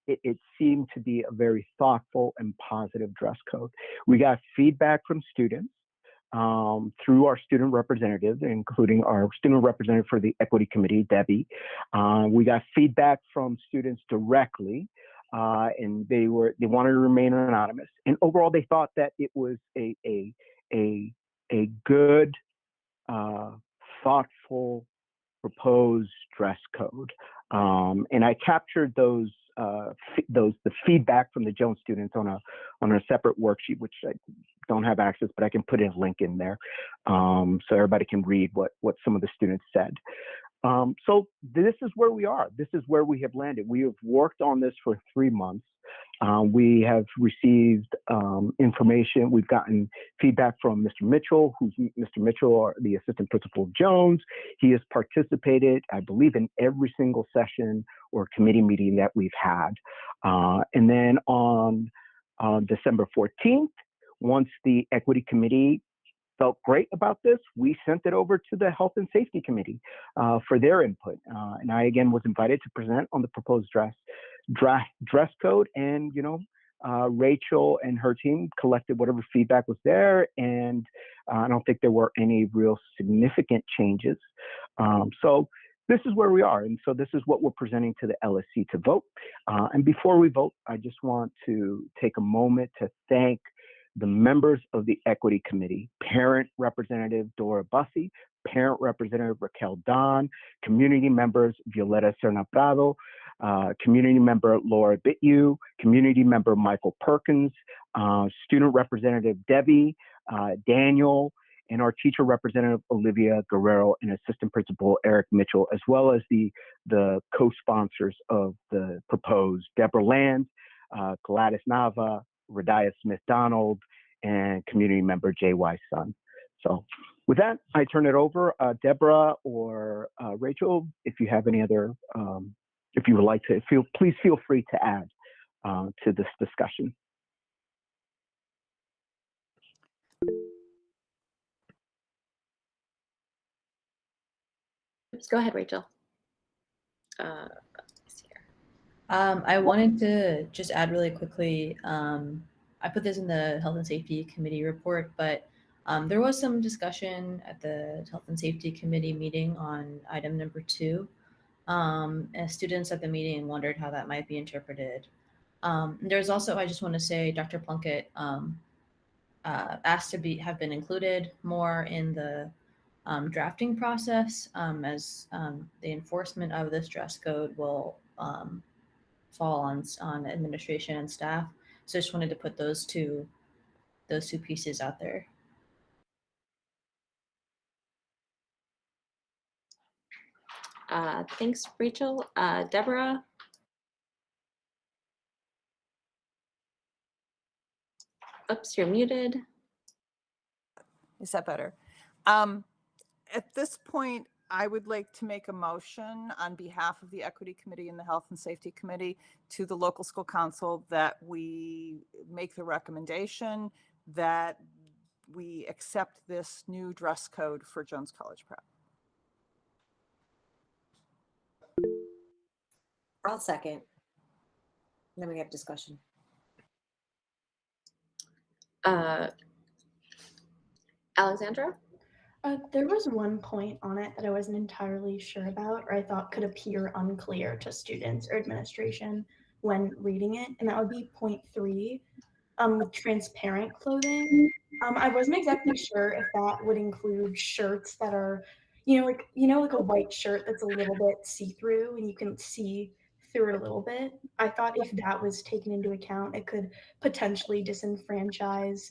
it seemed to be a very thoughtful and positive dress code. We got feedback from students through our student representatives, including our student representative for the Equity Committee, Debbie. We got feedback from students directly, and they wanted to remain anonymous. And overall, they thought that it was a good, thoughtful, proposed dress code. And I captured the feedback from the Jones students on a separate worksheet, which I don't have access, but I can put a link in there so everybody can read what some of the students said. So this is where we are. This is where we have landed. We have worked on this for 3 months. We have received information. We've gotten feedback from Mr. Mitchell, the assistant principal of Jones. He has participated, I believe, in every single session or committee meeting that we've had. And then on December 14th, once the Equity Committee felt great about this, we sent it over to the Health and Safety Committee for their input. And I, again, was invited to present on the proposed dress code. And, Rachel and her team collected whatever feedback was there. And I don't think there were any real significant changes. So this is where we are. And so this is what we're presenting to the LSC to vote. And before we vote, I just want to take a moment to thank the members of the Equity Committee, Parent Representative Dora Bussey, Parent Representative Raquel Don, Community Members Violeta Serna Prado, Community Member Laura Bitu, Community Member Michael Perkins, Student Representative Debbie, Daniel, and our Teacher Representative Olivia Guerrero and Assistant Principal Eric Mitchell, as well as the co-sponsors of the proposed Deborah Land, Gladys Nava, Radiah Smith-Donald, and Community Member J.Y. Sun. So with that, I turn it over. Deborah or Rachel, if you have any other if you would like to, please feel free to add to this discussion. Oops, go ahead, Rachel. I wanted to just add really quickly. I put this in the Health and Safety Committee report, but there was some discussion at the Health and Safety Committee meeting on item number 2. As students at the meeting wondered how that might be interpreted. There's also, I just want to say, Dr. Plunkett asked to have been included more in the drafting process, as the enforcement of this dress code will fall on administration and staff. So I just wanted to put those two pieces out there. Thanks, Rachel. Deborah? Oops, you're muted. Is that better? At this point, I would like to make a motion on behalf of the Equity Committee and the Health and Safety Committee to the local school council that we make the recommendation that we accept this new dress code for Jones College Prep. I'll second. Then we have discussion. Alexandra? There was one point on it that I wasn't entirely sure about, or I thought could appear unclear to students or administration when reading it, and that would be point 3, transparent clothing. I wasn't exactly sure if that would include shirts that are, like a white shirt that's a little bit see-through and you can see through it a little bit. I thought if that was taken into account, it could potentially disenfranchise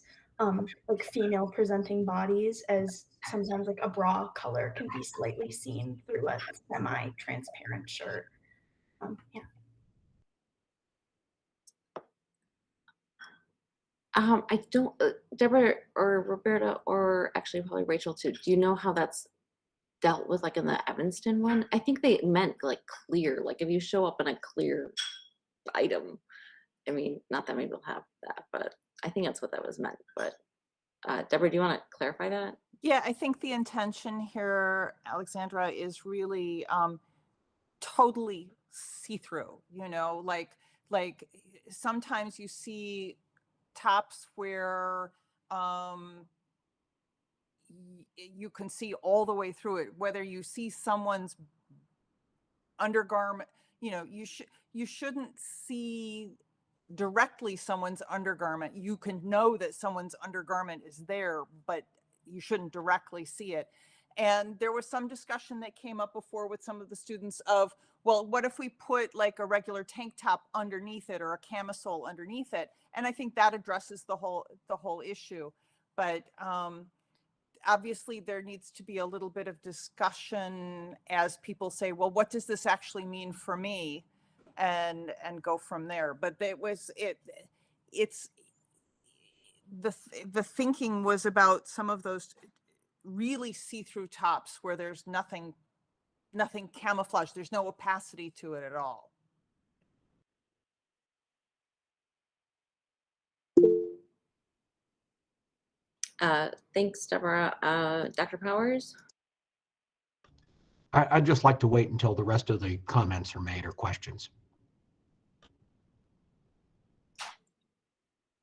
like female presenting bodies, as sometimes like a bra color can be slightly seen through a semi-transparent shirt. Yeah. I don't, Deborah or Roberta, or actually probably Rachel too, do you know how that's dealt with, like in the Evanston one? I think they meant like clear, like if you show up in a clear item, I mean, not that many people have that, but I think that's what that was meant. But Deborah, do you want to clarify that? Yeah, I think the intention here, Alexandra, is really totally see-through, like sometimes you see tops where you can see all the way through it, whether you see someone's undergarment, you shouldn't see directly someone's undergarment. You can know that someone's undergarment is there, but you shouldn't directly see it. And there was some discussion that came up before with some of the students of, well, what if we put like a regular tank top underneath it or a camisole underneath it? And I think that addresses the whole issue. But obviously there needs to be a little bit of discussion as people say, well, what does this actually mean for me? And go from there. But it's the thinking was about some of those really see-through tops where there's nothing camouflage, there's no opacity to it at all. Thanks, Deborah. Dr. Powers? I'd just like to wait until the rest of the comments are made or questions.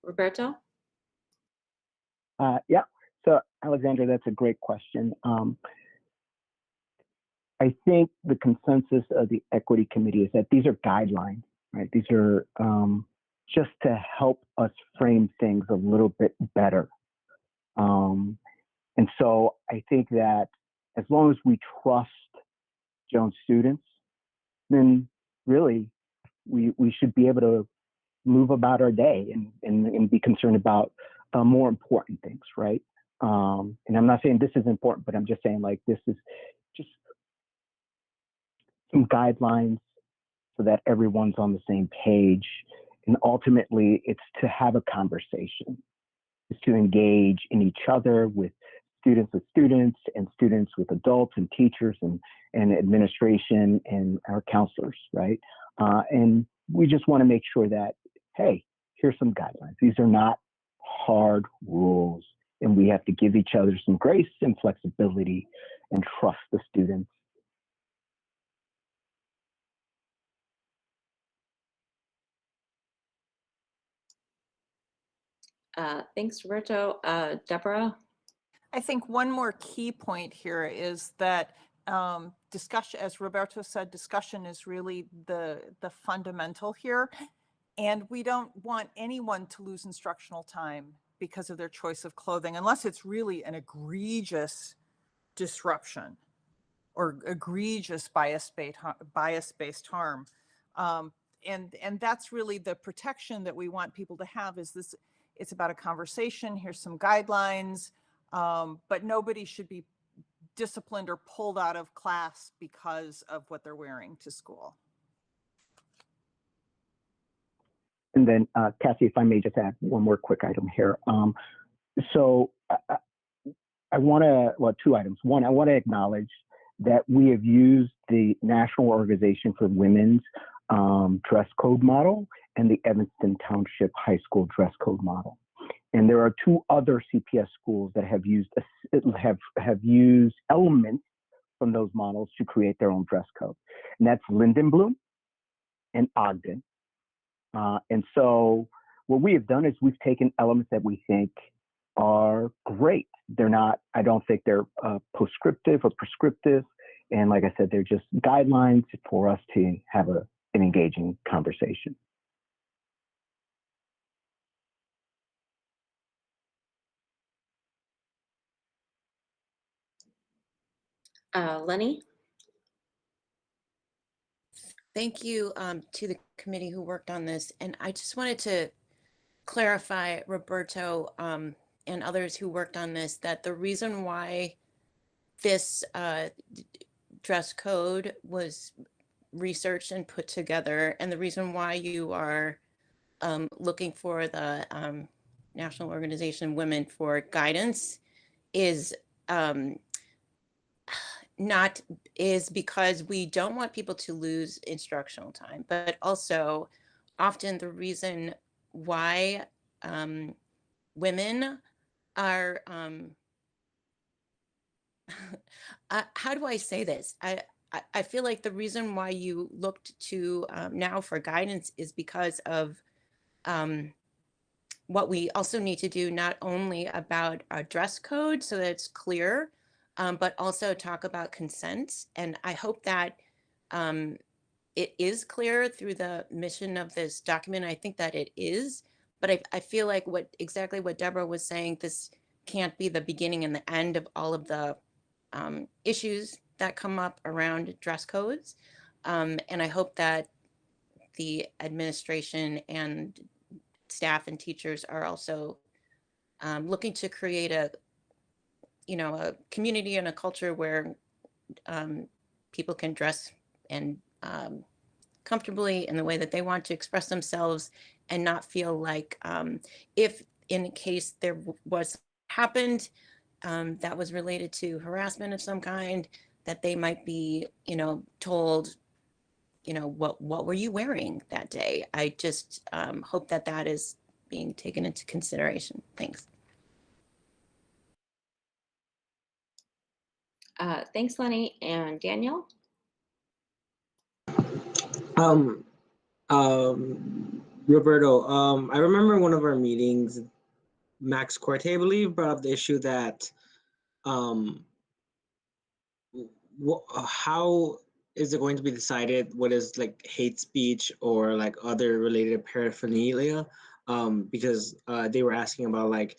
Roberto? Yeah, so Alexandra, that's a great question. I think the consensus of the Equity Committee is that these are guidelines, right? These are just to help us frame things a little bit better. And so I think that as long as we trust Jones students, then really we should be able to move about our day and be concerned about more important things, right? And I'm not saying this is important, but I'm just saying like this is just some guidelines so that everyone's on the same page. And ultimately, it's to have a conversation. It's to engage in each other with students with students and students with adults and teachers and administration and our counselors, right? And we just want to make sure that, hey, here's some guidelines. These are not hard rules, and we have to give each other some grace and flexibility and trust the students. Thanks, Roberto. Deborah? I think one more key point here is that discussion, as Roberto said, discussion is really the fundamental here. And we don't want anyone to lose instructional time because of their choice of clothing, unless it's really an egregious disruption or egregious bias-based harm. And that's really the protection that we want people to have. Is this, it's about a conversation, here's some guidelines, but nobody should be disciplined or pulled out of class because of what they're wearing to school. And then, Cassie, if I may just add one more quick item here. So I want to, well, two items. One, I want to acknowledge that we have used the National Organization for Women's dress code model and the Evanston Township High School dress code model. And there are two other CPS schools that have used elements from those models to create their own dress code. And that's Lindenbloom and Ogden. And so what we have done is we've taken elements that we think are great. They're not, I don't think they're prescriptive or prescriptive. And like I said, they're just guidelines for us to have an engaging conversation. Lenny? Thank you to the committee who worked on this. And I just wanted to clarify, Roberto and others who worked on this, that the reason why this dress code was researched and put together, and the reason why you are looking for the National Organization of Women for guidance is because we don't want people to lose instructional time, but also often the reason why women are, how do I say this? I feel like the reason why you looked to now for guidance is because of what we also need to do, not only about our dress code so that it's clear, but also talk about consent. And I hope that it is clear through the mission of this document. I think that it is, but I feel like exactly what Deborah was saying, this can't be the beginning and the end of all of the issues that come up around dress codes. And I hope that the administration and staff and teachers are also looking to create a community and a culture where people can dress and comfortably in the way that they want to express themselves, and not feel like if in case there was happened that was related to harassment of some kind, that they might be told, what were you wearing that day? I just hope that that is being taken into consideration. Thanks. Thanks, Lenny. And Daniel? Roberto, I remember one of our meetings, Max Corte, I believe, brought up the issue that how is it going to be decided what is like hate speech or like other related paraphernalia? Because they were asking about like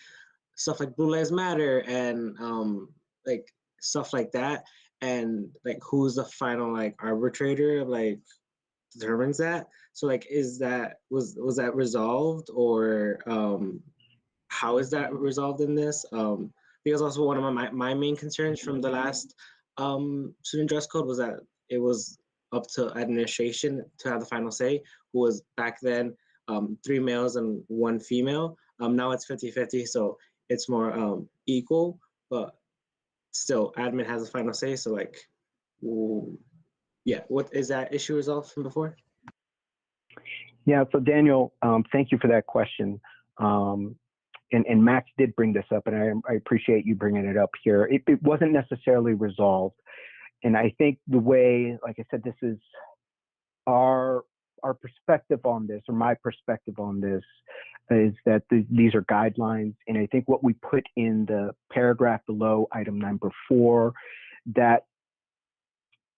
stuff like Blue Lives Matter and like stuff like that, and like who's the final like arbitrator like determines that. So like was that resolved, or how is that resolved in this? Because also one of my main concerns from the last student dress code was that it was up to administration to have the final say, who was back then 3 males and 1 female. Now it's 50-50, so it's more equal. But still admin has the final say. So like, yeah, what is that issue resolved from before? Yeah, so Daniel, thank you for that question. And Max did bring this up, and I appreciate you bringing it up here. It wasn't necessarily resolved. And I think the way, like I said, this is our perspective on this, or my perspective on this, is that these are guidelines. And I think what we put in the paragraph below, item number 4, that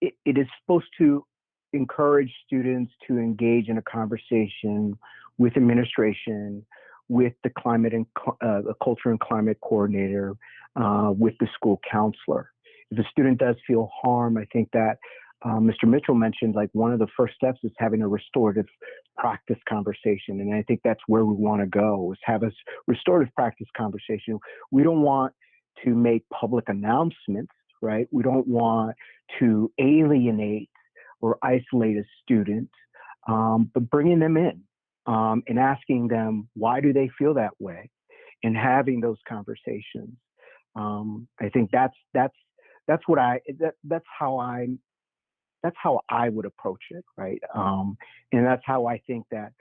it is supposed to encourage students to engage in a conversation with administration, with the climate and the culture and climate coordinator, with the school counselor. If a student does feel harm, I think that Mr. Mitchell mentioned, like, one of the first steps is having a restorative practice conversation. And I think that's where we want to go, is have a restorative practice conversation. We don't want to make public announcements, right? We don't want to alienate or isolate a student, but bringing them in and asking them, why do they feel that way? And having those conversations. I think that's how I would approach it, right? And that's how I think that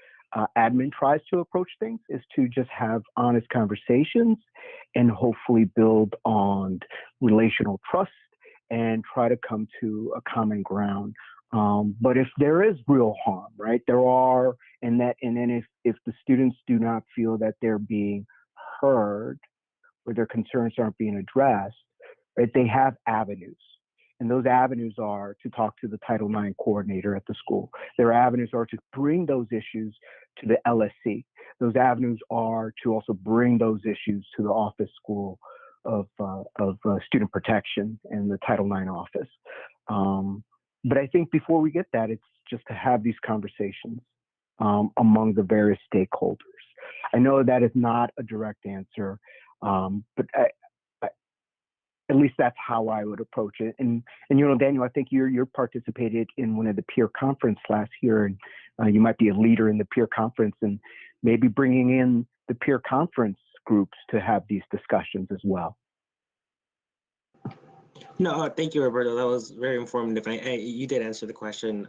admin tries to approach things, is to just have honest conversations and hopefully build on relational trust and try to come to a common ground. But if there is real harm, right, there are, and then if the students do not feel that they're being heard or their concerns aren't being addressed, right, they have avenues. And those avenues are to talk to the Title IX coordinator at the school. Their avenues are to bring those issues to the LSC. Those avenues are to also bring those issues to the office school of student protection and the Title IX office. But I think before we get that, it's just to have these conversations among the various stakeholders. I know that is not a direct answer, but at least that's how I would approach it. And you know, Daniel, I think you participated in one of the peer conference last year, and you might be a leader in the peer conference, and maybe bringing in the peer conference groups to have these discussions as well. No, thank you, Roberto. That was very informative. You did answer the question.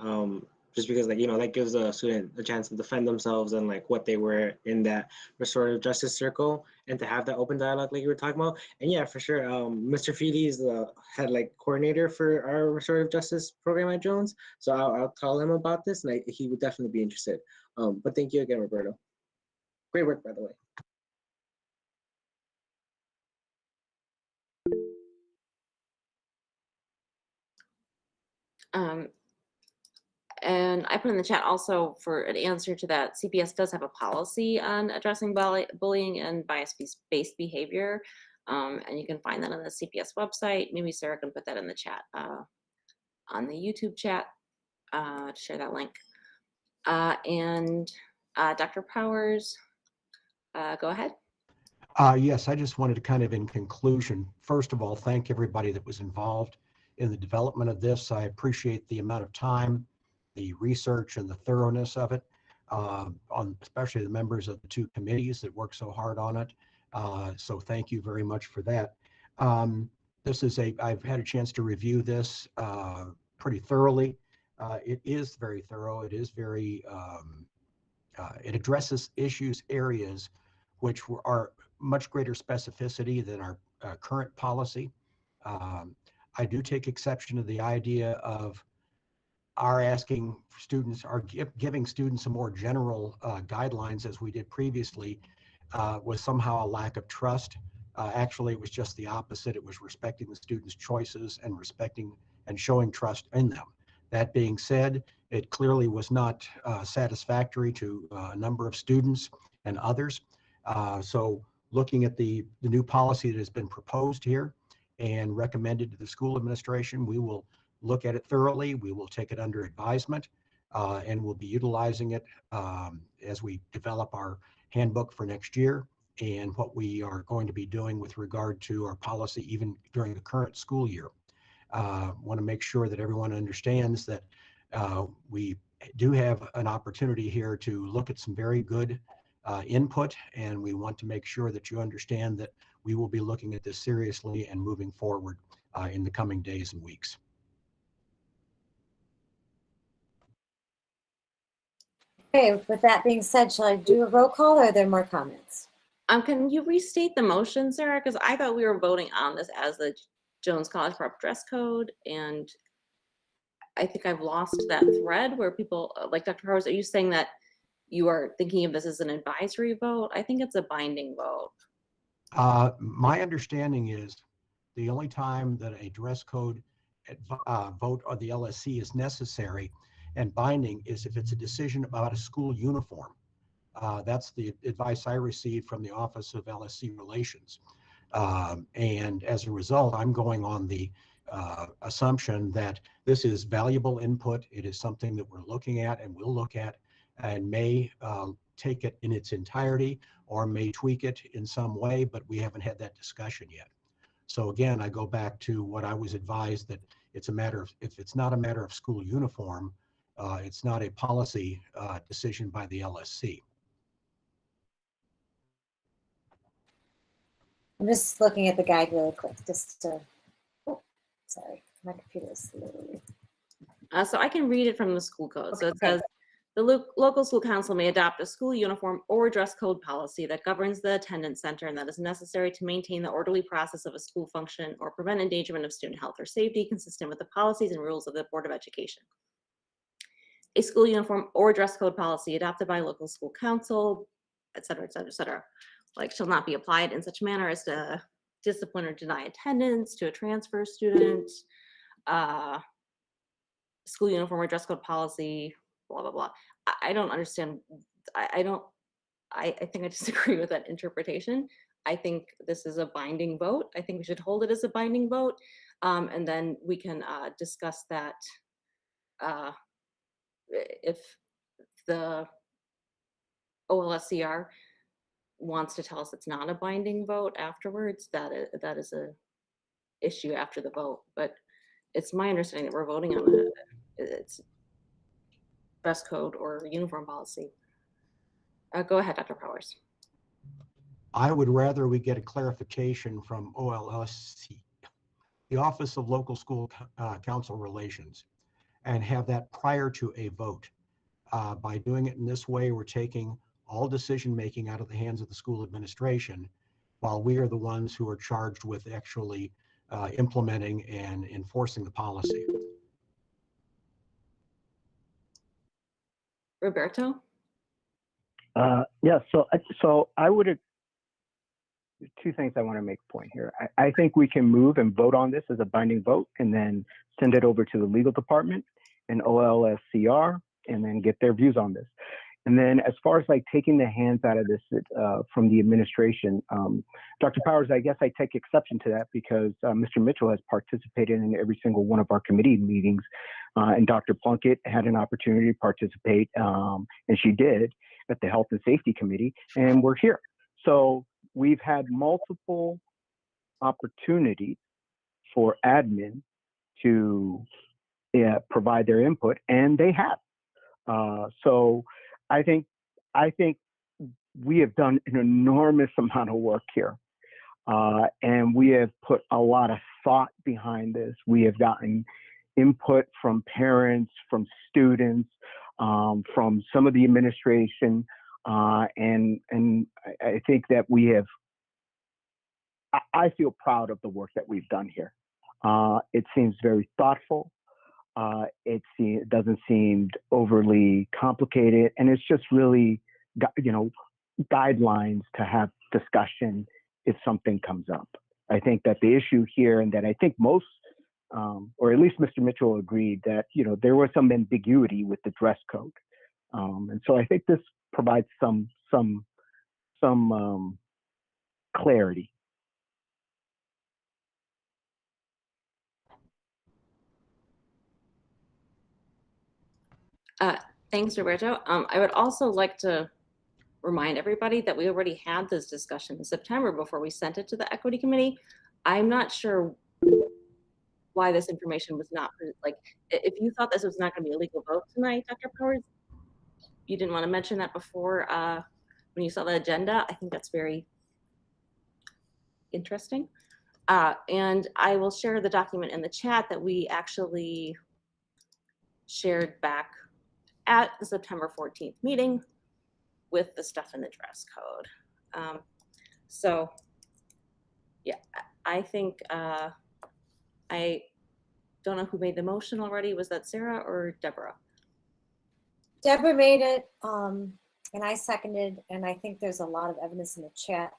Just because, like, you know, that gives a student a chance to defend themselves and like what they were in that restorative justice circle, and to have that open dialogue like you were talking about. And yeah, for sure, Mr. Feely is the head like coordinator for our restorative justice program at Jones. So I'll tell him about this, and he would definitely be interested. But thank you again, Roberto. Great work, by the way. And I put in the chat also for an answer to that. CPS does have a policy on addressing bullying and bias-based behavior. And you can find that on the CPS website. Maybe Sarah can put that in the chat, on the YouTube chat, to share that link. And Dr. Powers, go ahead. Yes, I just wanted to kind of, in conclusion, first of all, thank everybody that was involved in the development of this. I appreciate the amount of time, the research, and the thoroughness of it, on especially the members of the 2 committees that worked so hard on it. So thank you very much for that. I've had a chance to review this pretty thoroughly. It is very thorough. It is very, it addresses areas which are much greater specificity than our current policy. I do take exception to the idea of our asking students, or giving students a more general guidelines as we did previously, was somehow a lack of trust. Actually, it was just the opposite. It was respecting the students' choices and respecting and showing trust in them. That being said, it clearly was not satisfactory to a number of students and others. So looking at the new policy that has been proposed here and recommended to the school administration, we will look at it thoroughly. We will take it under advisement, and we'll be utilizing it as we develop our handbook for next year, and what we are going to be doing with regard to our policy even during the current school year. Want to make sure that everyone understands that we do have an opportunity here to look at some very good input, and we want to make sure that you understand that we will be looking at this seriously and moving forward in the coming days and weeks. Okay, with that being said, shall I do a roll call or are there more comments? Can you restate the motion, Sarah? Because I thought we were voting on this as the Jones College Prep dress code, and I think I've lost that thread where people, like Dr. Powers, are you saying that you are thinking of this as an advisory vote? I think it's a binding vote. My understanding is the only time that a dress code vote of the LSC is necessary and binding is if it's a decision about a school uniform. That's the advice I received from the Office of LSC Relations. And as a result, I'm going on the assumption that this is valuable input. It is something that we're looking at and will look at and may take it in its entirety or may tweak it in some way, but we haven't had that discussion yet. So again, I go back to what I was advised, that it's a matter of, if it's not a matter of school uniform, it's not a policy decision by the LSC. I'm just looking at the guide really quick, just to, oh, sorry, my computer is literally. So I can read it from the school code. So it says, the local school council may adopt a school uniform or dress code policy that governs the attendance center and that is necessary to maintain the orderly process of a school function or prevent endangerment of student health or safety consistent with the policies and rules of the Board of Education. A school uniform or dress code policy adopted by local school council, et cetera, et cetera, et cetera, like shall not be applied in such manner as to discipline or deny attendance to a transfer student, school uniform or dress code policy, blah, blah, blah. I don't understand. I think I disagree with that interpretation. I think this is a binding vote. I think we should hold it as a binding vote. And then we can discuss that if the OLSCR wants to tell us it's not a binding vote afterwards, that is a issue after the vote. But it's my understanding that we're voting on it's dress code or uniform policy. Go ahead, Dr. Powers. I would rather we get a clarification from OLSC, the Office of Local School Council Relations, and have that prior to a vote. By doing it in this way, we're taking all decision-making out of the hands of the school administration, while we are the ones who are charged with actually implementing and enforcing the policy. Roberto? Yeah, so I would, two things I want to make a point here. I think we can move and vote on this as a binding vote and then send it over to the legal department and OLSCR and then get their views on this. And then as far as like taking the hands out of this from the administration, Dr. Powers, I guess I take exception to that because Mr. Mitchell has participated in every single one of our committee meetings, and Dr. Plunkett had an opportunity to participate, and she did at the Health and Safety Committee, and we're here. So we've had multiple opportunities for admin to provide their input, and they have. So I think we have done an enormous amount of work here, and we have put a lot of thought behind this. We have gotten input from parents, from students, from some of the administration, and I think that we have. I feel proud of the work that we've done here. It seems very thoughtful. It doesn't seem overly complicated, and it's just really, guidelines to have discussion if something comes up. I think that the issue here, and that I think most, or at least Mr. Mitchell agreed that, there was some ambiguity with the dress code. And so I think this provides some clarity. Thanks, Roberto. I would also like to remind everybody that we already had this discussion in September before we sent it to the Equity Committee. I'm not sure why this information was not, if you thought this was not going to be a legal vote tonight, Dr. Powers, you didn't want to mention that before when you saw the agenda. I think that's very interesting. And I will share the document in the chat that we actually shared back at the September 14th meeting with the stuff in the dress code. So yeah, I think, I don't know who made the motion already. Was that Sarah or Deborah? Deborah made it, and I seconded, and I think there's a lot of evidence in the chat.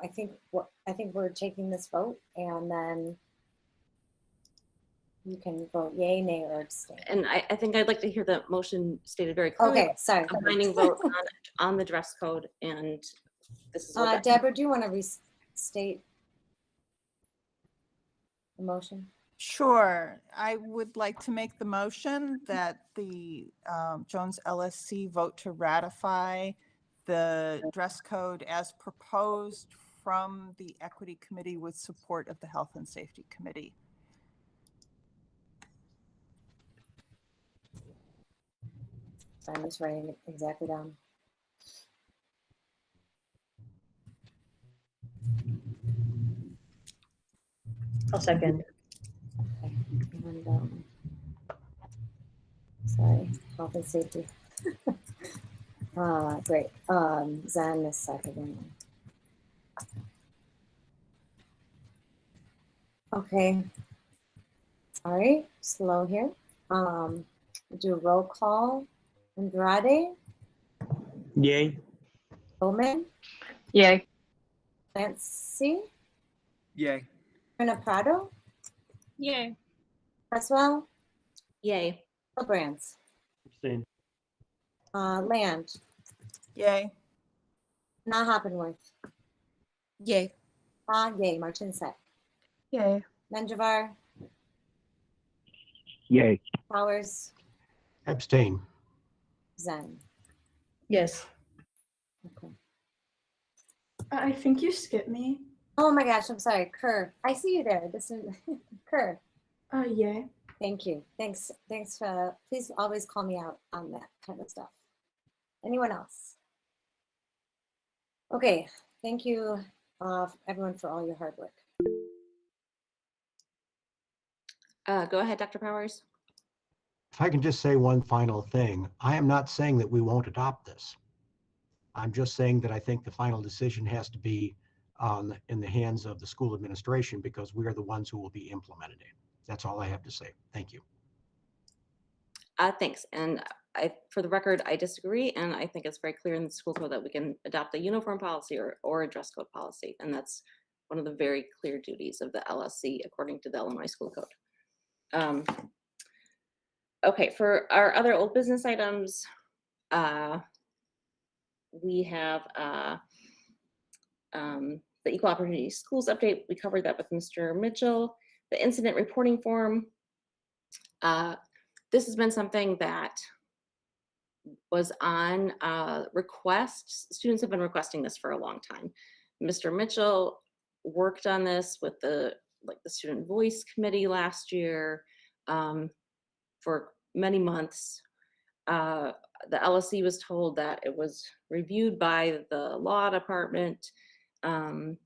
I think we're taking this vote, and then you can vote yay, nay, or abstain. And I think I'd like to hear the motion stated very clearly. Okay, sorry. A binding vote on the dress code, and this is what that Deborah, do you want to restate the motion? Sure. I would like to make the motion that the Jones LSC vote to ratify the dress code as proposed from the Equity Committee with support of the Health and Safety Committee. I'm just writing it exactly down. I'll second. Okay. And, sorry, health and safety. Great. Zen is second. Okay. All right, slow here. We'll do a roll call. Andrade, Yay. Bowman, Yay. Clancy, Yay. Rena Prado, Yay. Cresswell, Yay. Brands, Abstain. Land, Yay. not Hoppenworth, Yay. yay, Martin Sec, Yay. Menjivar, Yay. Powers, Abstain. Zen. Yes. Okay. I think you skipped me. Oh my gosh, I'm sorry, Kerr. I see you there. This is Kerr. Yay. Thank you. Thanks. Please always call me out on that kind of stuff. Anyone else? Okay. Thank you, everyone, for all your hard work. Go ahead, Dr. Powers. If I can just say one final thing, I am not saying that we won't adopt this. I'm just saying that I think the final decision has to be in the hands of the school administration because we are the ones who will be implementing it. That's all I have to say. Thank you. Thanks. And for the record, I disagree. And I think it's very clear in the school code that we can adopt a uniform policy or a dress code policy. And that's one of the very clear duties of the LSC according to the Illinois School Code. Okay, for our other old business items, we have the Equal Opportunity Schools update. We covered that with Mr. Mitchell. The incident reporting form. This has been something that was on request. Students have been requesting this for a long time. Mr. Mitchell worked on this with the Student Voice Committee last year for many months. The LSC was told that it was reviewed by the law department, and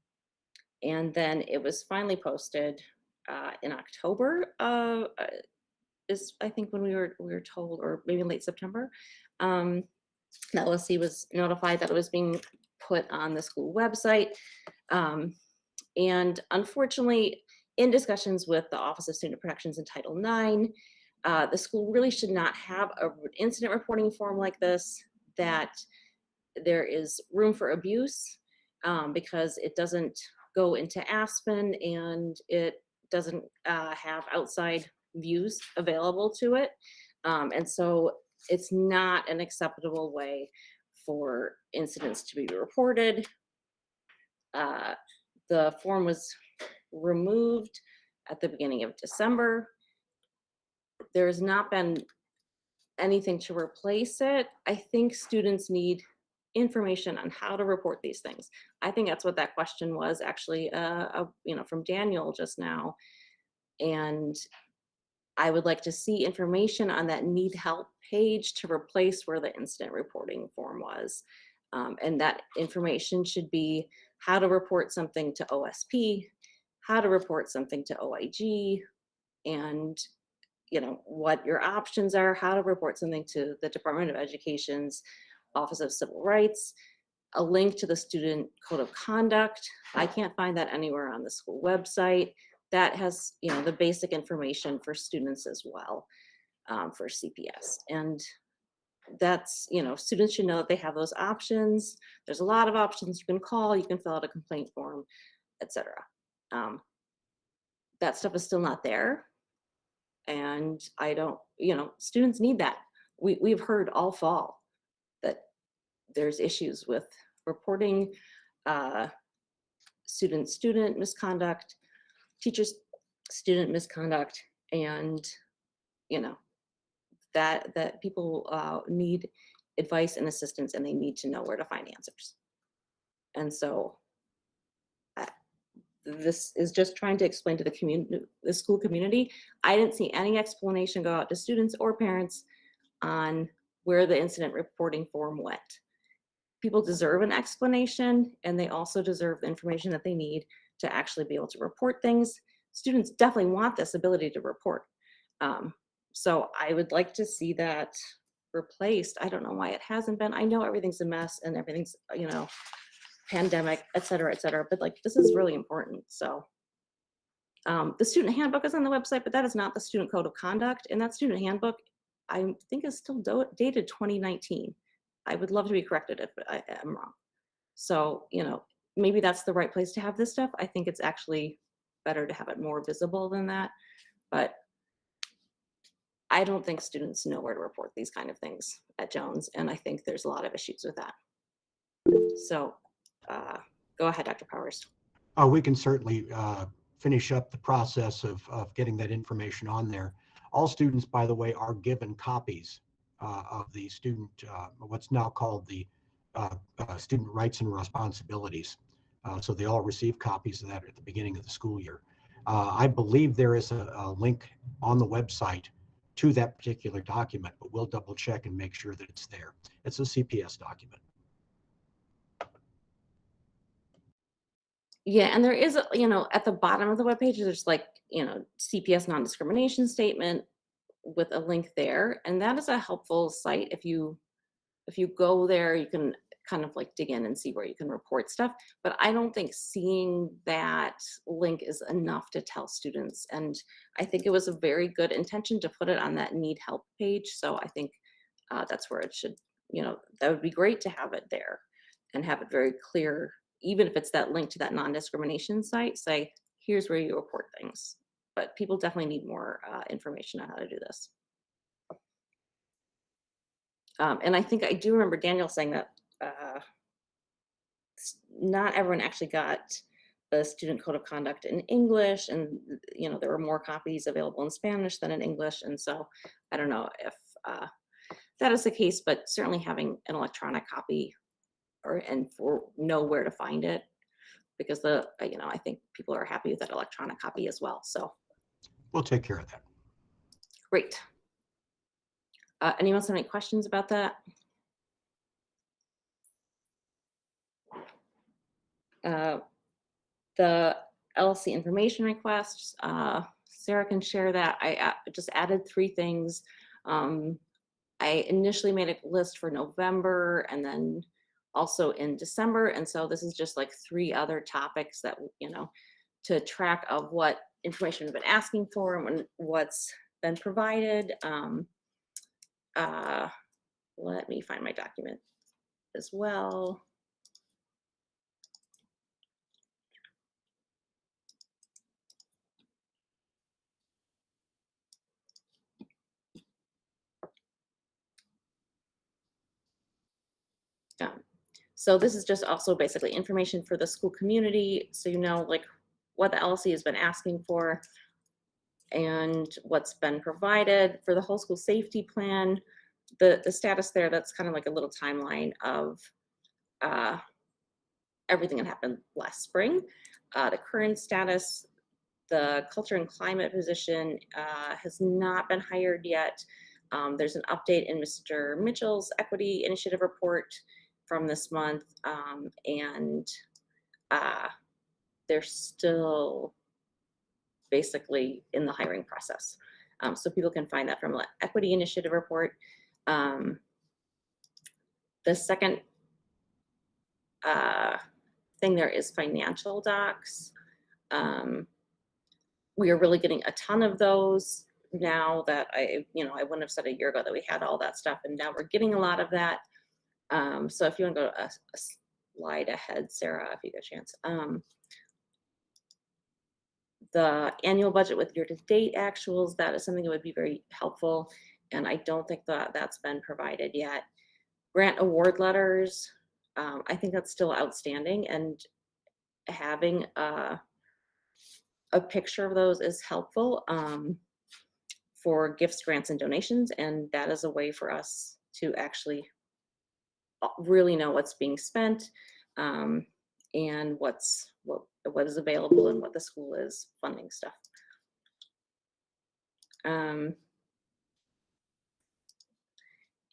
then it was finally posted in October. Is I think when we were told, or maybe late September. The LSC was notified that it was being put on the school website, and unfortunately, in discussions with the Office of Student Protections in Title IX. The school really should not have an incident reporting form like this, that there is room for abuse because it doesn't go into Aspen and it doesn't have outside views available to it. And so it's not an acceptable way for incidents to be reported. The form was removed at the beginning of December. There has not been anything to replace it. I think students need information on how to report these things. I think that's what that question was actually, from Daniel just now. And I would like to see information on that need help page to replace where the incident reporting form was. And that information should be how to report something to OSP, how to report something to OIG, and what your options are, how to report something to the Department of Education's Office of Civil Rights, a link to the Student Code of Conduct. I can't find that anywhere on the school website. That has the basic information for students as well, for CPS. And that's, students should know that they have those options. There's a lot of options. You can call, you can fill out a complaint form, etc. That stuff is still not there. And I don't, students need that. We've heard all fall that there's issues with reporting student misconduct, teachers student misconduct, and that people need advice and assistance, and they need to know where to find answers. And so this is just trying to explain to the community, the school community. I didn't see any explanation go out to students or parents on where the incident reporting form went. People deserve an explanation, and they also deserve the information that they need to actually be able to report things. Students definitely want this ability to report. So I would like to see that replaced. I don't know why it hasn't been. I know everything's a mess and everything's, pandemic, et cetera, but like, this is really important. So the student handbook is on the website, but that is not the Student Code of Conduct. And that student handbook, I think, is still dated 2019. I would love to be corrected if I am wrong. So, maybe that's the right place to have this stuff. I think it's actually better to have it more visible than that. But I don't think students know where to report these kind of things at Jones. And I think there's a lot of issues with that. So go ahead, Dr. Powers. We can certainly finish up the process of getting that information on there. All students, by the way, are given copies of the student, what's now called the Student Rights and Responsibilities. So they all receive copies of that at the beginning of the school year. I believe there is a link on the website to that particular document, but we'll double check and make sure that it's there. It's a CPS document. Yeah, and there is, at the bottom of the webpage, there's like, CPS non-discrimination statement with a link there. And that is a helpful site. If you go there, you can kind of like dig in and see where you can report stuff. But I don't think seeing that link is enough to tell students. And I think it was a very good intention to put it on that need help page. So I think that's where it should, that would be great to have it there and have it very clear. Even if it's that link to that non-discrimination site, say, here's where you report things. But people definitely need more information on how to do this. And I think I do remember Daniel saying that not everyone actually got the Student Code of Conduct in English, and there were more copies available in Spanish than in English. And so I don't know if that is the case, but certainly having an electronic copy and know where to find it, because I think people are happy with that electronic copy as well. So we'll take care of that. Great. Anyone else have any questions about that? The LSC information requests, Sarah can share that. I just added 3 things. I initially made a list for November and then also in December. And so this is just like 3 other topics that, to track of what information we've been asking for and what's been provided. Let me find my document as well. So this is just also basically information for the school community. So like what the LSC has been asking for and what's been provided for the whole school safety plan. The status there, that's kind of like a little timeline of everything that happened last spring. The current status, the culture and climate position has not been hired yet. There's an update in Mr. Mitchell's equity initiative report from this month, and they're still basically in the hiring process. So people can find that from the Equity Initiative report. The second thing there is financial docs. We are really getting a ton of those now that I wouldn't have said a year ago that we had all that stuff, and now we're getting a lot of that. So if you want to go a slide ahead, Sarah, if you get a chance. The annual budget with year-to-date actuals, that is something that would be very helpful, and I don't think that that's been provided yet. Grant award letters, I think that's still outstanding, and having a picture of those is helpful for gifts, grants, and donations, and that is a way for us to actually really know what's being spent and what is available and what the school is funding stuff.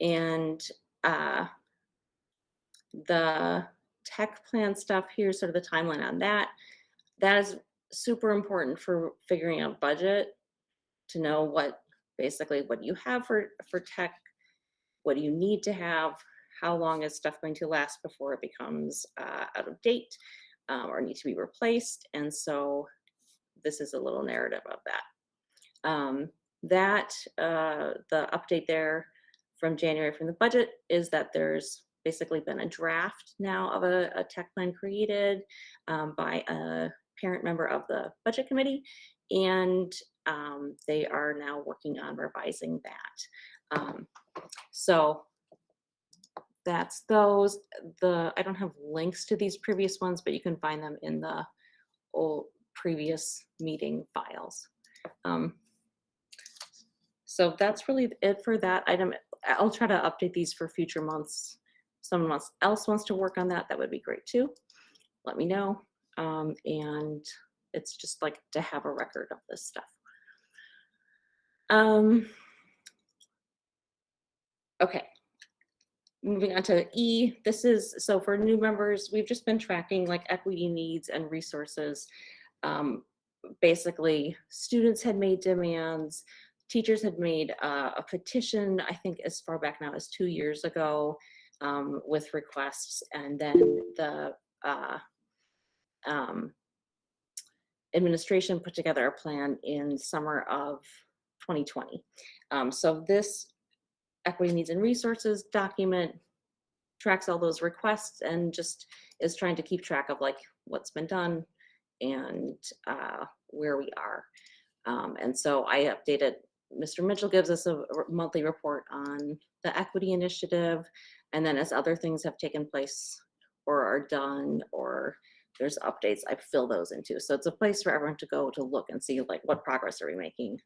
And the tech plan stuff, here's sort of the timeline on that. That is super important for figuring out budget, to know what basically what you have for tech, what do you need to have, how long is stuff going to last before it becomes out of date or need to be replaced. And so this is a little narrative of that. The update there from January from the budget is that there's basically been a draft now of a tech plan created by a parent member of the budget committee, and they are now working on revising that. So that's those. I don't have links to these previous ones, but you can find them in the old previous meeting files. So that's really it for that item. I'll try to update these for future months. Someone else wants to work on that, that would be great too. Let me know. And it's just like to have a record of this stuff. Okay, moving on to E. This is, so for new members, we've just been tracking like equity needs and resources. Basically, students had made demands, teachers had made a petition, I think as far back now as 2 years ago, with requests, and then the administration put together a plan in summer of 2020. So this equity needs and resources document tracks all those requests and just is trying to keep track of like what's been done and where we are. And so I updated, Mr. Mitchell gives us a monthly report on the equity initiative, and then as other things have taken place or are done or there's updates, I fill those into. So it's a place for everyone to go to look and see like what progress are we making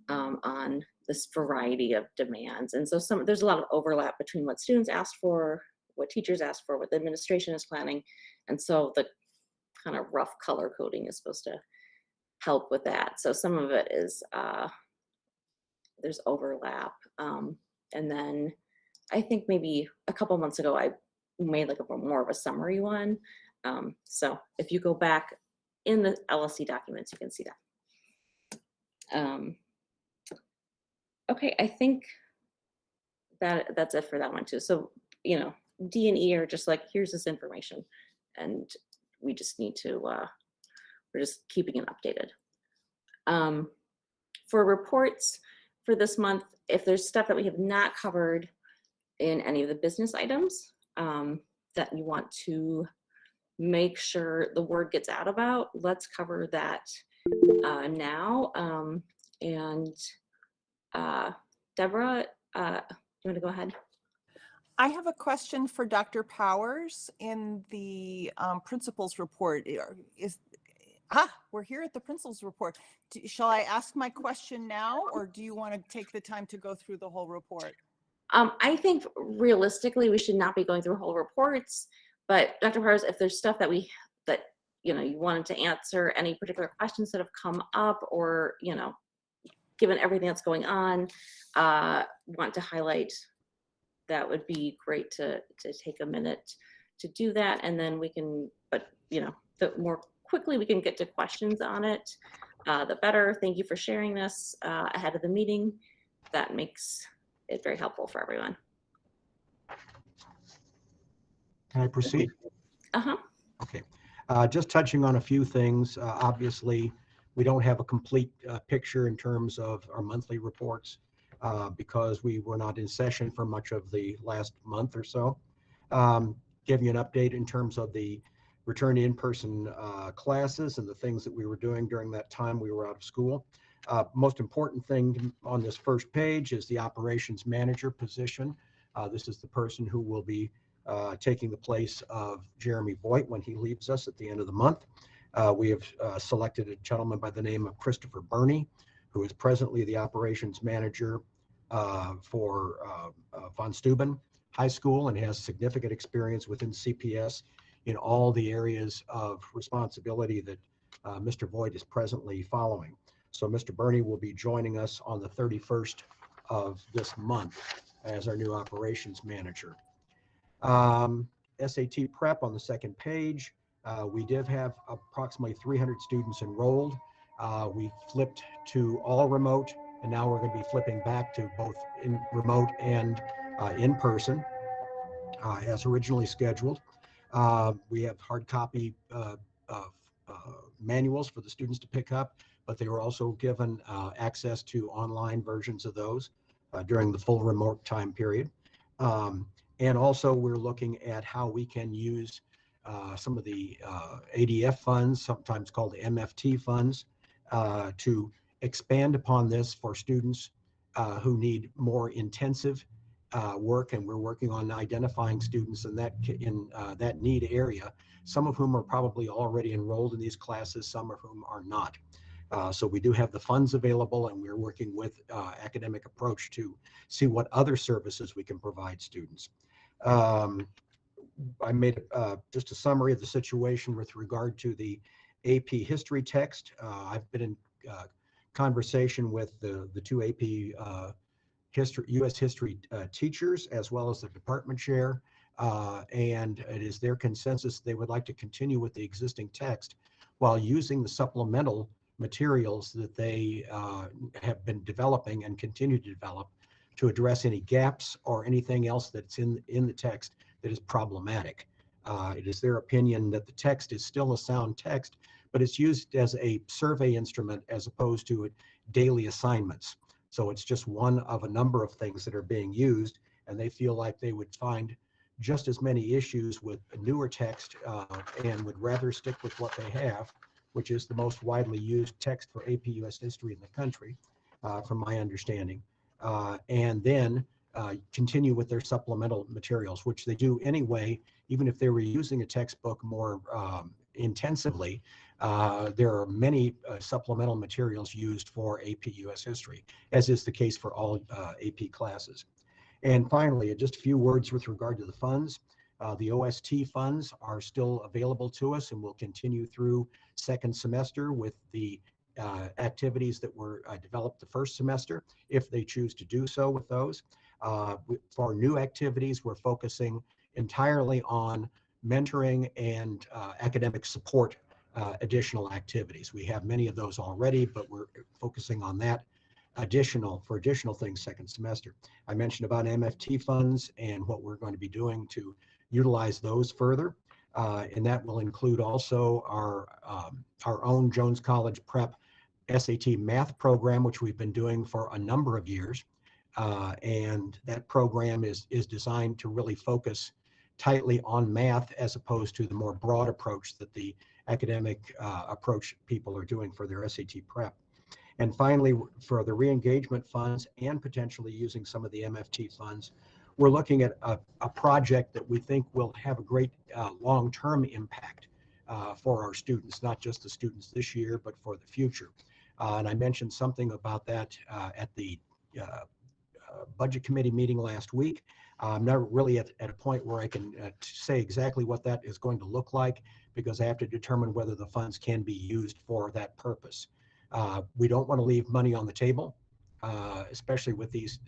on this variety of demands. And so there's a lot of overlap between what students asked for, what teachers asked for, what the administration is planning. And so the kind of rough color coding is supposed to help with that. So some of it is, there's overlap. And then I think maybe a couple months ago, I made like more of a summary one. So if you go back in the LSC documents, you can see that. Okay, I think that's it for that one too. So, you know, D and E are just like, here's this information, and we just need to, we're just keeping it updated. For reports for this month, if there's stuff that we have not covered in any of the business items that you want to make sure the word gets out about, let's cover that now. Deborah, you want to go ahead? I have a question for Dr. Powers in the principal's report. We're here at the principal's report. Shall I ask my question now, or do you want to take the time to go through the whole report? I think realistically, we should not be going through whole reports, but Dr. Powers, if there's stuff that you know, you wanted to answer, any particular questions that have come up, or, you know, given everything that's going on, want to highlight, that would be great to take a minute to do that. And then we can, but you know, the more quickly we can get to questions on it, the better. Thank you for sharing this ahead of the meeting. That makes it very helpful for everyone. Can I proceed? Uh-huh. Okay. Just touching on a few things. Obviously, we don't have a complete picture in terms of our monthly reports because we were not in session for much of the last month or so. Give you an update in terms of the return to in-person classes and the things that we were doing during that time we were out of school. Most important thing on this first page is the operations manager position. This is the person who will be taking the place of Jeremy Voigt when he leaves us at the end of the month. We have selected a gentleman by the name of Christopher Burney, who is presently the operations manager for Von Steuben High School and has significant experience within CPS in all the areas of responsibility that Mr. Voigt is presently following. So Mr. Burney will be joining us on the 31st of this month as our new operations manager. SAT prep on the second page. We did have approximately 300 students enrolled. We flipped to all remote, and now we're going to be flipping back to both in remote and in person as originally scheduled. We have hard copy manuals for the students to pick up, but they were also given access to online versions of those during the full remote time period. And also we're looking at how we can use some of the ADF funds, sometimes called MFT funds, to expand upon this for students who need more intensive work, and we're working on identifying students in that need area, some of whom are probably already enrolled in these classes, some of whom are not. So we do have the funds available, and we're working with Academic Approach to see what other services we can provide students. I made just a summary of the situation with regard to the AP history text. I've been in conversation with the two AP U.S. history teachers, as well as the department chair, and it is their consensus they would like to continue with the existing text while using the supplemental materials that they have been developing and continue to develop to address any gaps or anything else that's in the text that is problematic. It is their opinion that the text is still a sound text, but it's used as a survey instrument as opposed to daily assignments. So it's just one of a number of things that are being used, and they feel like they would find just as many issues with a newer text and would rather stick with what they have, which is the most widely used text for AP US history in the country, from my understanding, and then continue with their supplemental materials, which they do anyway, even if they were using a textbook more intensively. There are many supplemental materials used for AP US history, as is the case for all AP classes. And finally, just a few words with regard to the funds. The OST funds are still available to us and will continue through second semester with the activities that were developed the first semester, if they choose to do so with those. For new activities, we're focusing entirely on mentoring and academic support additional activities. We have many of those already, but we're focusing on that for additional things second semester. I mentioned about MFT funds and what we're going to be doing to utilize those further. And that will include also our own Jones College Prep SAT math program, which we've been doing for a number of years. And that program is designed to really focus tightly on math as opposed to the more broad approach that the academic approach people are doing for their SAT prep. And finally, for the re-engagement funds and potentially using some of the MFT funds, we're looking at a project that we think will have a great long-term impact for our students, not just the students this year, but for the future. And I mentioned something about that at the budget committee meeting last week. I'm not really at a point where I can say exactly what that is going to look like, because I have to determine whether the funds can be used for that purpose. We don't want to leave money on the table, especially with this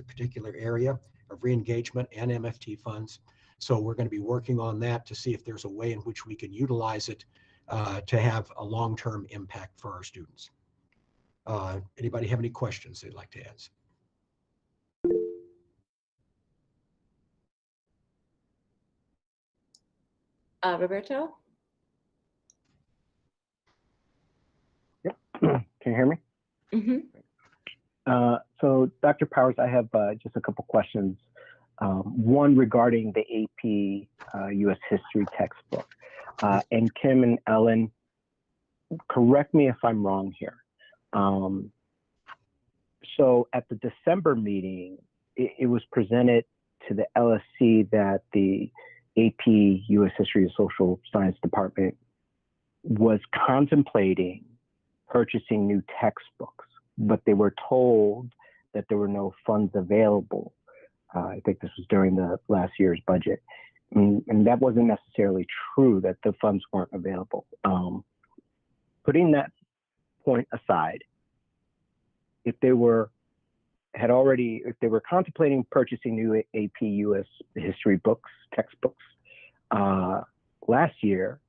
particular area of re-engagement and MFT funds. So we're going to be working on that to see if there's a way in which we can utilize it to have a long-term impact for our students. Anybody have any questions they'd like to ask? Roberto? Yep. Can you hear me? Mm-hmm. So Dr. Powers, I have just a couple questions. One regarding the AP U.S. History textbook. And Kim and Ellen, correct me if I'm wrong here. So at the December meeting, it was presented to the LSC that the AP U.S. History and Social Science Department was contemplating purchasing new textbooks, but they were told that there were no funds available. I think this was during the last year's budget. And that wasn't necessarily true, that the funds weren't available. Putting that point aside, if they were contemplating purchasing new AP US history books, textbooks, last year,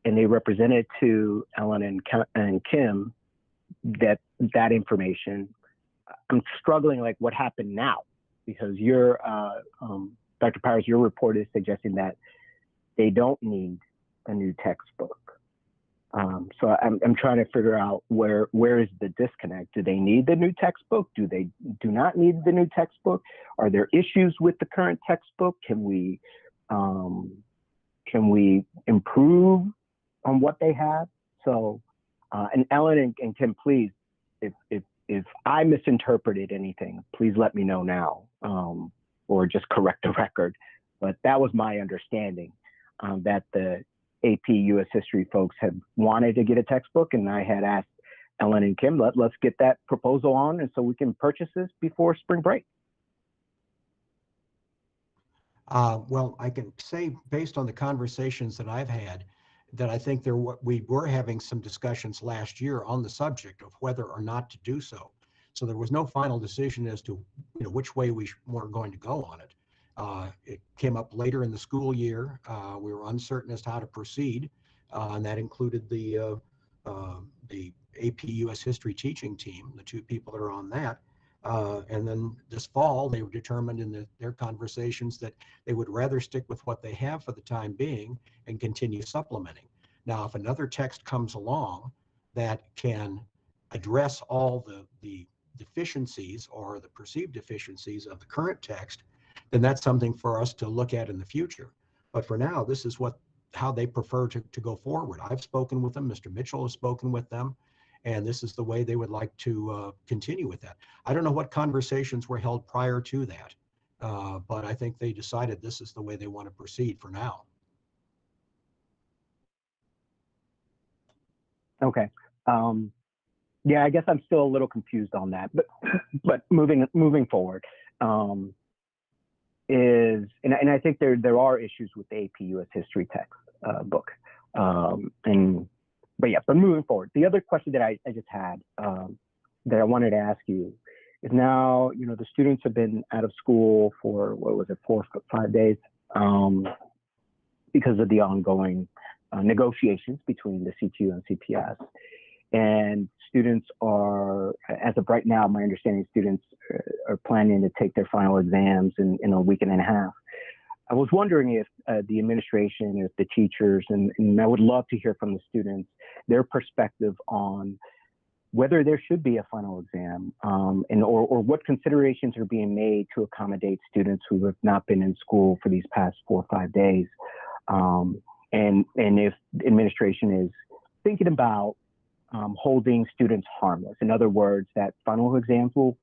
and they represented to Ellen and Kim that information, I'm struggling, like, what happened now? Because Dr. Powers, your report is suggesting that they don't need a new textbook. So I'm trying to figure out where is the disconnect? Do they need the new textbook? Do they do not need the new textbook? Are there issues with the current textbook? Can we improve on what they have? So, and Ellen and Kim, please, if I misinterpreted anything, please let me know now, or just correct the record. But that was my understanding, that the AP US History folks had wanted to get a textbook, and I had asked Ellen and Kim, let's get that proposal on, and so we can purchase this before spring break. Well, I can say, based on the conversations that I've had, that I think we were having some discussions last year on the subject of whether or not to do so. So there was no final decision as to which way we were going to go on it. It came up later in the school year. We were uncertain as to how to proceed, and that included the AP US History teaching team, the two people that are on that. And then this fall, they were determined in their conversations that they would rather stick with what they have for the time being and continue supplementing. Now, if another text comes along that can address all the deficiencies or the perceived deficiencies of the current text, then that's something for us to look at in the future. But for now, this is how they prefer to go forward. I've spoken with them, Mr. Mitchell has spoken with them, and this is the way they would like to continue with that. I don't know what conversations were held prior to that, but I think they decided this is the way they want to proceed for now. Okay. Yeah, I guess I'm still a little confused on that, but moving forward, and I think there are issues with the AP US History text book, but moving forward, the other question that I just had that I wanted to ask you is, now the students have been out of school for 4 or 5 days because of the ongoing negotiations between the CTU and CPS. And students are, as of right now, my understanding, students are planning to take their final exams in a week and a half. I was wondering if the administration, if the teachers, and I would love to hear from the students, their perspective on whether there should be a final exam, or what considerations are being made to accommodate students who have not been in school for these past 4 or 5 days, and if the administration is thinking about holding students harmless. In other words, that final exams will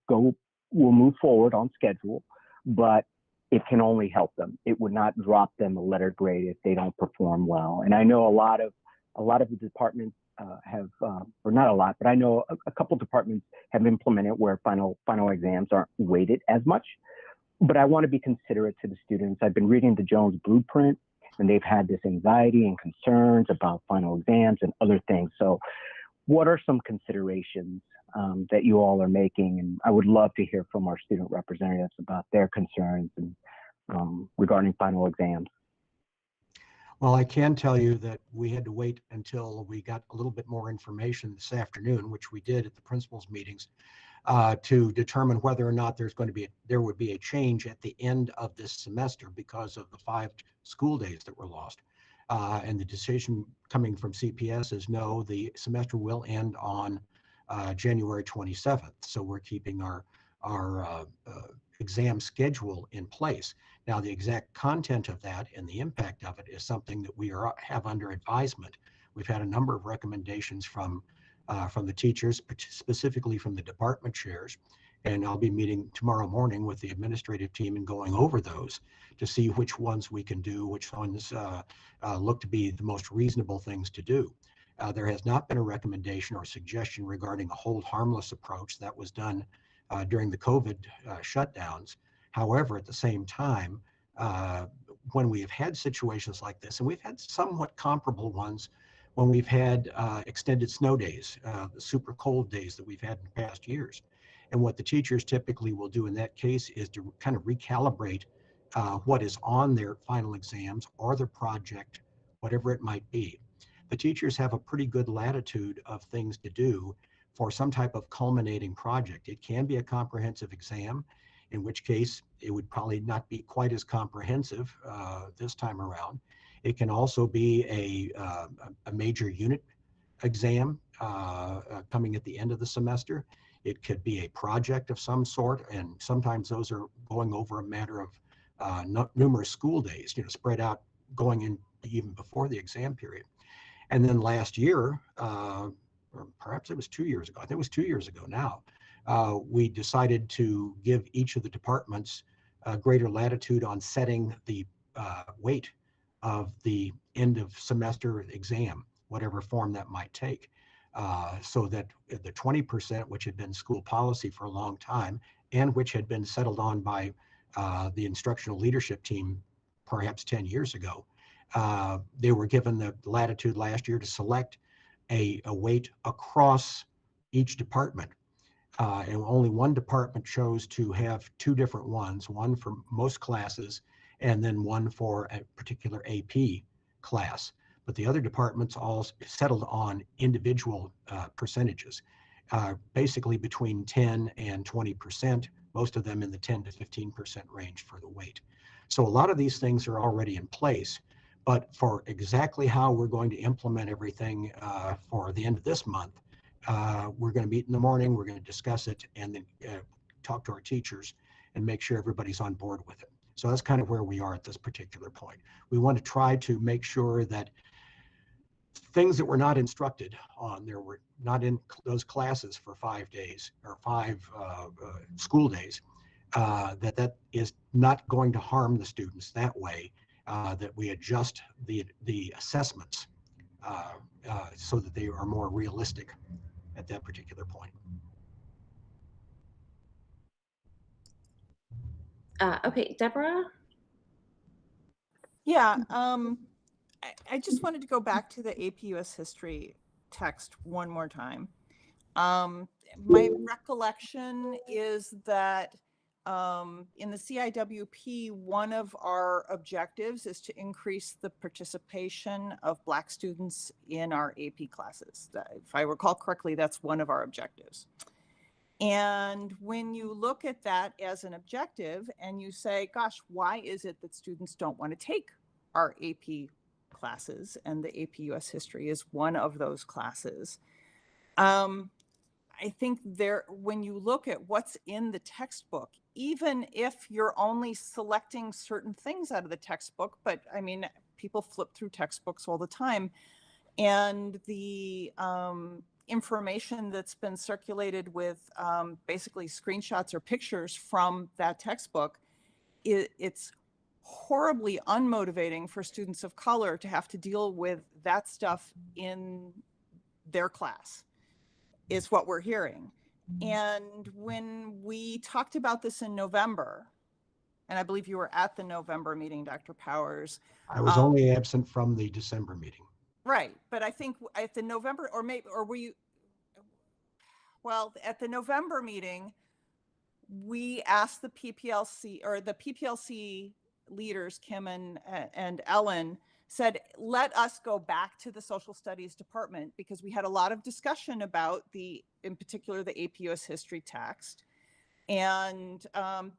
move forward on schedule, but it can only help them. It would not drop them a letter grade if they don't perform well. And I know a lot of the departments have, or not a lot, but I know a couple departments have implemented where final exams aren't weighted as much. But I want to be considerate to the students. I've been reading the Jones Blueprint, and they've had this anxiety and concerns about final exams and other things. So what are some considerations that you all are making? And I would love to hear from our student representatives about their concerns and regarding final exams. Well, I can tell you that we had to wait until we got a little bit more information this afternoon, which we did at the principals' meetings, to determine whether or not there would be a change at the end of this semester because of the 5 school days that were lost. And the decision coming from CPS is no, the semester will end on January 27th. So we're keeping our exam schedule in place. Now, the exact content of that and the impact of it is something that we have under advisement. We've had a number of recommendations from the teachers, specifically from the department chairs, and I'll be meeting tomorrow morning with the administrative team and going over those to see which ones we can do, which ones look to be the most reasonable things to do. There has not been a recommendation or suggestion regarding a hold harmless approach that was done during the COVID shutdowns. However, at the same time, when we have had situations like this, and we've had somewhat comparable ones when we've had extended snow days, the super cold days that we've had in past years. And what the teachers typically will do in that case is to kind of recalibrate what is on their final exams or their project, whatever it might be. The teachers have a pretty good latitude of things to do for some type of culminating project. It can be a comprehensive exam, in which case it would probably not be quite as comprehensive this time around. It can also be a major unit exam coming at the end of the semester. It could be a project of some sort, and sometimes those are going over a matter of numerous school days, spread out going in even before the exam period. And then last year, or perhaps it was 2 years ago, I think it was 2 years ago now, we decided to give each of the departments greater latitude on setting the weight of the end of semester exam, whatever form that might take, so that the 20%, which had been school policy for a long time and which had been settled on by the instructional leadership team perhaps 10 years ago, they were given the latitude last year to select a weight across each department. And only one department chose to have 2 different ones, one for most classes and then one for a particular AP class. But the other departments all settled on individual percentages, basically between 10 and 20%, most of them in the 10 to 15% range for the weight. So a lot of these things are already in place, but for exactly how we're going to implement everything for the end of this month, we're going to meet in the morning, we're going to discuss it, and then talk to our teachers and make sure everybody's on board with it. So that's kind of where we are at this particular point. We want to try to make sure that things that were not instructed on, there were not in those classes for 5 days or 5 school days, that is not going to harm the students that way, that we adjust the assessments so that they are more realistic at that particular point. Okay, Deborah? Yeah, I just wanted to go back to the AP US history text one more time. My recollection is that in the CIWP, one of our objectives is to increase the participation of Black students in our AP classes. If I recall correctly, that's one of our objectives. And when you look at that as an objective and you say, gosh, why is it that students don't want to take our AP classes? And the AP US history is one of those classes. I think when you look at what's in the textbook, even if you're only selecting certain things out of the textbook, but I mean, people flip through textbooks all the time, and the information that's been circulated with basically screenshots or pictures from that textbook, it's horribly unmotivating for students of color to have to deal with that stuff in their class, is what we're hearing. And when we talked about this in November, and I believe you were at the November meeting, Dr. Powers. I was only absent from the December meeting. Right, but I think at the November, or were you, well, at the November meeting, we asked the PPLC leaders, Kim and Ellen, said, let us go back to the social studies department, because we had a lot of discussion about in particular, the AP US history text. And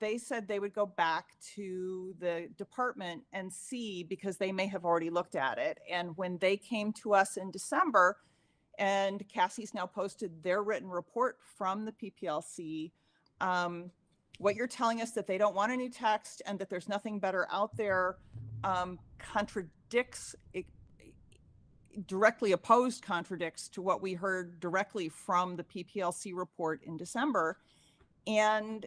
they said they would go back to the department and see, because they may have already looked at it. And when they came to us in December, and Cassie's now posted their written report from the PPLC, what you're telling us, that they don't want a new text and that there's nothing better out there, directly contradicts to what we heard directly from the PPLC report in December. And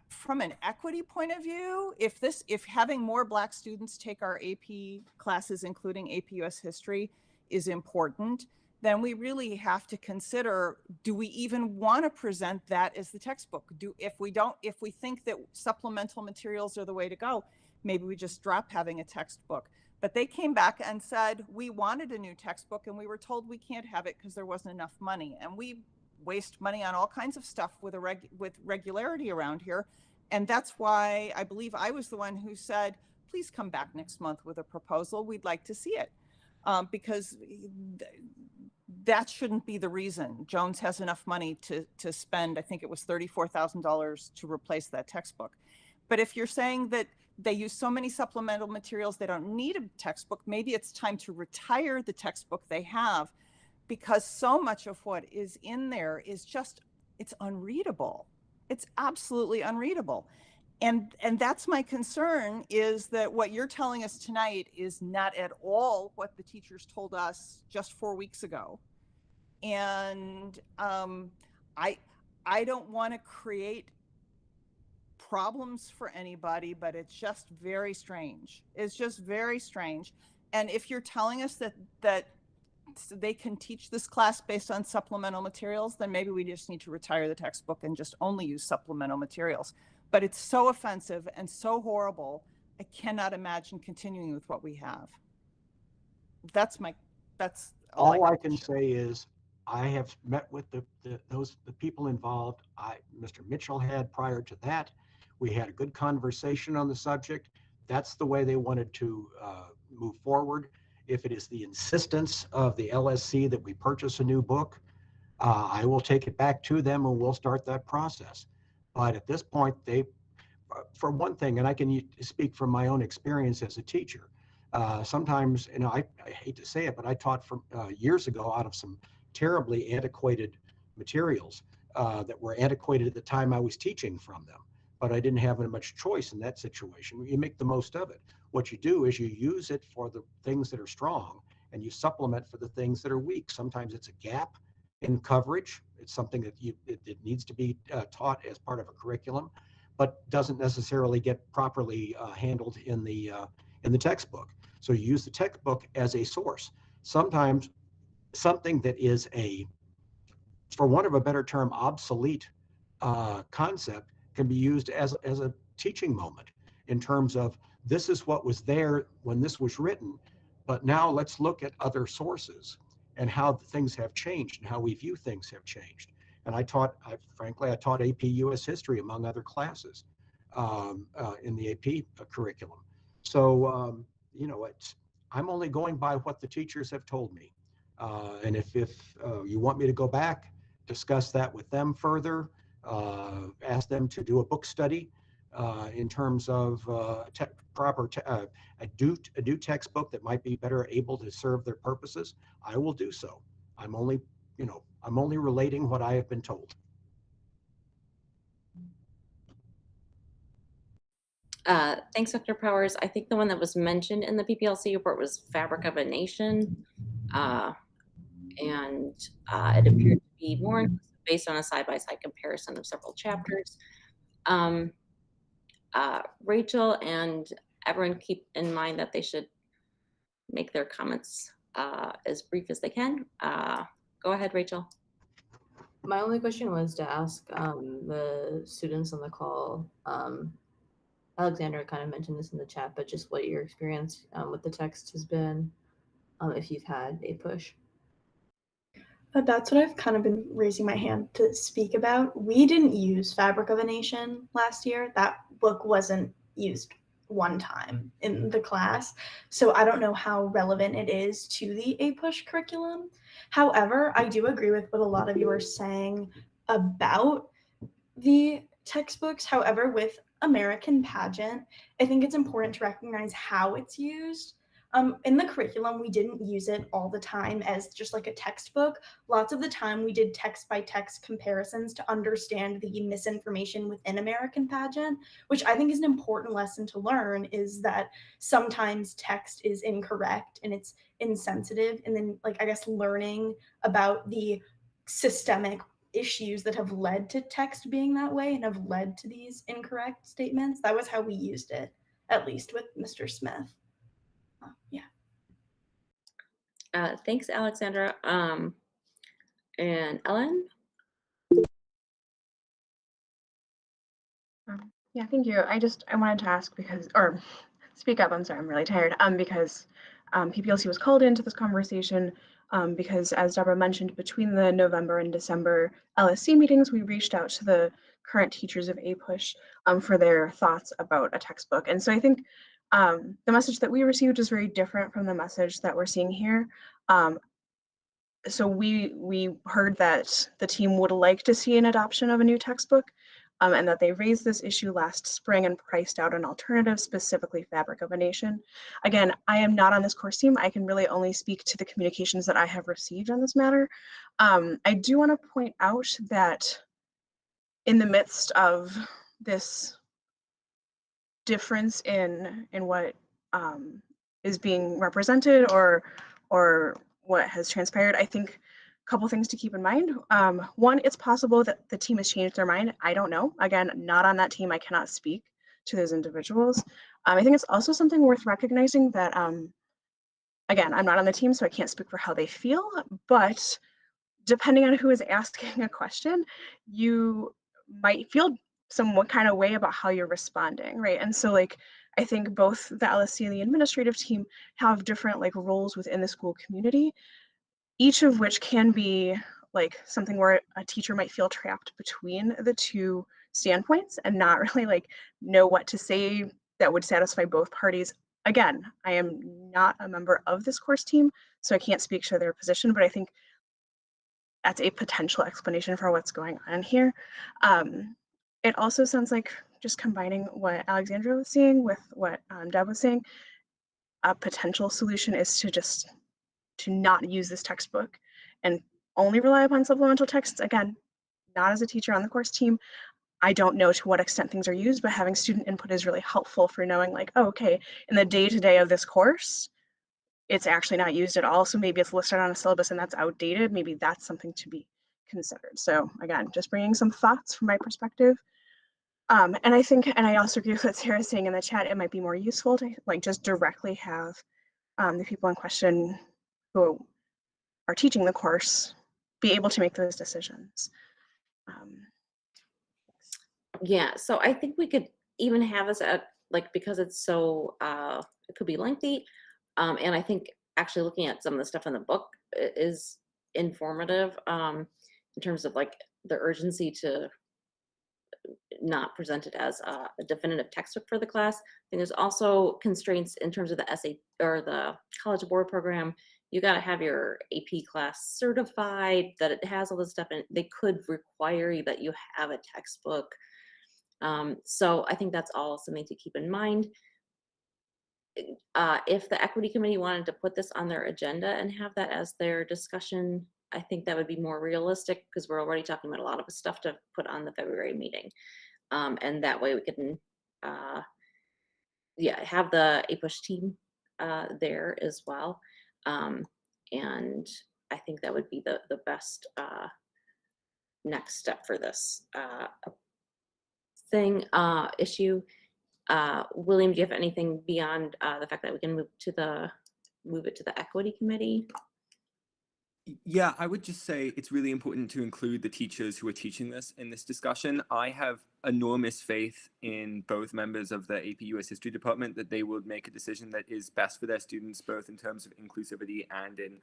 from an equity point of view, if having more Black students take our AP classes, including AP US history, is important, then we really have to consider, do we even want to present that as the textbook? If we think that supplemental materials are the way to go, maybe we just drop having a textbook. But they came back and said, we wanted a new textbook, and we were told we can't have it because there wasn't enough money. And we waste money on all kinds of stuff with regularity around here. And that's why I believe I was the one who said, please come back next month with a proposal. We'd like to see it. Because that shouldn't be the reason. Jones has enough money to spend, I think it was $34,000 to replace that textbook. But if you're saying that they use so many supplemental materials, they don't need a textbook, maybe it's time to retire the textbook they have, because so much of what is in there is just, it's unreadable. It's absolutely unreadable. And that's my concern, is that what you're telling us tonight is not at all what the teachers told us just 4 weeks ago. And I don't want to create problems for anybody, but it's just very strange. It's just very strange. And if you're telling us that they can teach this class based on supplemental materials, then maybe we just need to retire the textbook and just only use supplemental materials. But it's so offensive and so horrible, I cannot imagine continuing with what we have. That's all I can say is I have met with the people involved. Mr. Mitchell had prior to that. We had a good conversation on the subject. That's the way they wanted to move forward. If it is the insistence of the LSC that we purchase a new book, I will take it back to them and we'll start that process. But at this point, for one thing, and I can speak from my own experience as a teacher, sometimes, I hate to say it, but I taught from years ago out of some terribly antiquated materials that were antiquated at the time I was teaching from them. But I didn't have much choice in that situation. You make the most of it. What you do is you use it for the things that are strong and you supplement for the things that are weak. Sometimes it's a gap in coverage. It's something that it needs to be taught as part of a curriculum, but doesn't necessarily get properly handled in the textbook. So you use the textbook as a source. Sometimes something that is for want of a better term, obsolete concept can be used as a teaching moment in terms of, this is what was there when this was written, but now let's look at other sources and how things have changed and how we view things have changed. And I taught AP US history among other classes in the AP curriculum. So, I'm only going by what the teachers have told me. And if you want me to go back, discuss that with them further, ask them to do a book study in terms of a new textbook that might be better able to serve their purposes, I will do so. I'm only relating what I have been told. Thanks, Dr. Powers. I think the one that was mentioned in the PPLC report was Fabric of a Nation. And it appeared to be more inclusive based on a side-by-side comparison of several chapters. Rachel and everyone keep in mind that they should make their comments as brief as they can. Go ahead, Rachel. My only question was to ask the students on the call. Alexander kind of mentioned this in the chat, but just what your experience with the text has been, if you've had a push. That's what I've kind of been raising my hand to speak about. We didn't use Fabric of a Nation last year. That book wasn't used one time in the class. So I don't know how relevant it is to the APUSH curriculum. However, I do agree with what a lot of you are saying about the textbooks. However, with American Pageant, I think it's important to recognize how it's used. In the curriculum, we didn't use it all the time as just like a textbook. Lots of the time, we did text by text comparisons to understand the misinformation within American Pageant, which I think is an important lesson to learn, is that sometimes text is incorrect and it's insensitive. And then, like, I guess learning about the systemic issues that have led to text being that way and have led to these incorrect statements. That was how we used it, at least with Mr. Smith. Yeah. Thanks, Alexandra. And Ellen? Yeah, thank you. I wanted to ask because, or speak up, I'm sorry, I'm really tired, because PPLC was called into this conversation because, as Deborah mentioned, between the November and December LSC meetings, we reached out to the current teachers of APUSH for their thoughts about a textbook. And so I think the message that we received is very different from the message that we're seeing here. So we heard that the team would like to see an adoption of a new textbook, and that they raised this issue last spring and priced out an alternative, specifically Fabric of a Nation. Again, I am not on this course team. I can really only speak to the communications that I have received on this matter. I do want to point out that in the midst of this difference in what is being represented or what has transpired, I think a couple things to keep in mind. One, it's possible that the team has changed their mind. I don't know. Again, not on that team. I cannot speak to those individuals. I think it's also something worth recognizing that, again, I'm not on the team, so I can't speak for how they feel, but depending on who is asking a question, you might feel somewhat kind of way about how you're responding, right? And so, like, I think both the LSC and the administrative team have different like roles within the school community, each of which can be like something where a teacher might feel trapped between the two standpoints and not really like know what to say that would satisfy both parties. Again, I am not a member of this course team, so I can't speak to their position, but I think that's a potential explanation for what's going on here. It also sounds like, just combining what Alexandra was saying with what Deb was saying, a potential solution is to not use this textbook and only rely upon supplemental texts. Again, not as a teacher on the course team, I don't know to what extent things are used, but having student input is really helpful for knowing like, oh, okay, in the day-to-day of this course, it's actually not used at all. So maybe it's listed on a syllabus and that's outdated. Maybe that's something to be considered. So again, just bringing some thoughts from my perspective. And I think, and I also agree with what Sarah's saying in the chat, it might be more useful to like just directly have the people in question who are teaching the course be able to make those decisions. Yeah, so I think we could even have this at, like, because it's so, it could be lengthy. And I think actually looking at some of the stuff in the book is informative in terms of like the urgency to not present it as a definitive textbook for the class. I think there's also constraints in terms of the SA or the College Board program. You got to have your AP class certified, that it has all this stuff, and they could require you that you have a textbook. So I think that's all something to keep in mind. If the equity committee wanted to put this on their agenda and have that as their discussion, I think that would be more realistic because we're already talking about a lot of stuff to put on the February meeting. And that way we can, yeah, have the APUSH team there as well. And I think that would be the best next step for this issue. William, do you have anything beyond the fact that we can move it to the equity committee? Yeah, I would just say it's really important to include the teachers who are teaching this in this discussion. I have enormous faith in both members of the AP US History Department that they would make a decision that is best for their students, both in terms of inclusivity and in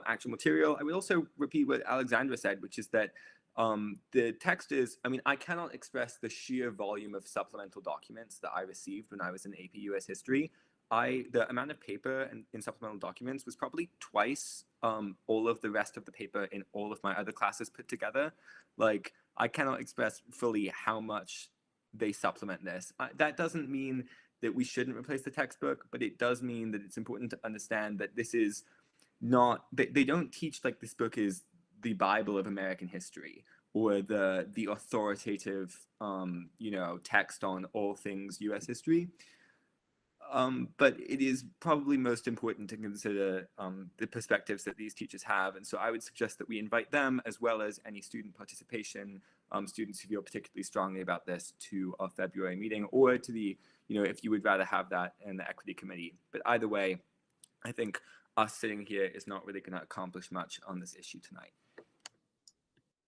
actual material. I would also repeat what Alexandra said, which is that The text is, I mean, I cannot express the sheer volume of supplemental documents that I received when I was in AP US History. The amount of paper in supplemental documents was probably twice all of the rest of the paper in all of my other classes put together. Like, I cannot express fully how much they supplement this. That doesn't mean that we shouldn't replace the textbook, but it does mean that it's important to understand that this is not, they don't teach like this book is the Bible of American history or the authoritative, text on all things U.S. history. But it is probably most important to consider the perspectives that these teachers have. And so I would suggest that we invite them, as well as any student participation, students who feel particularly strongly about this, to our February meeting, or to the, if you would rather have that in the equity committee. But either way, I think us sitting here is not really going to accomplish much on this issue tonight.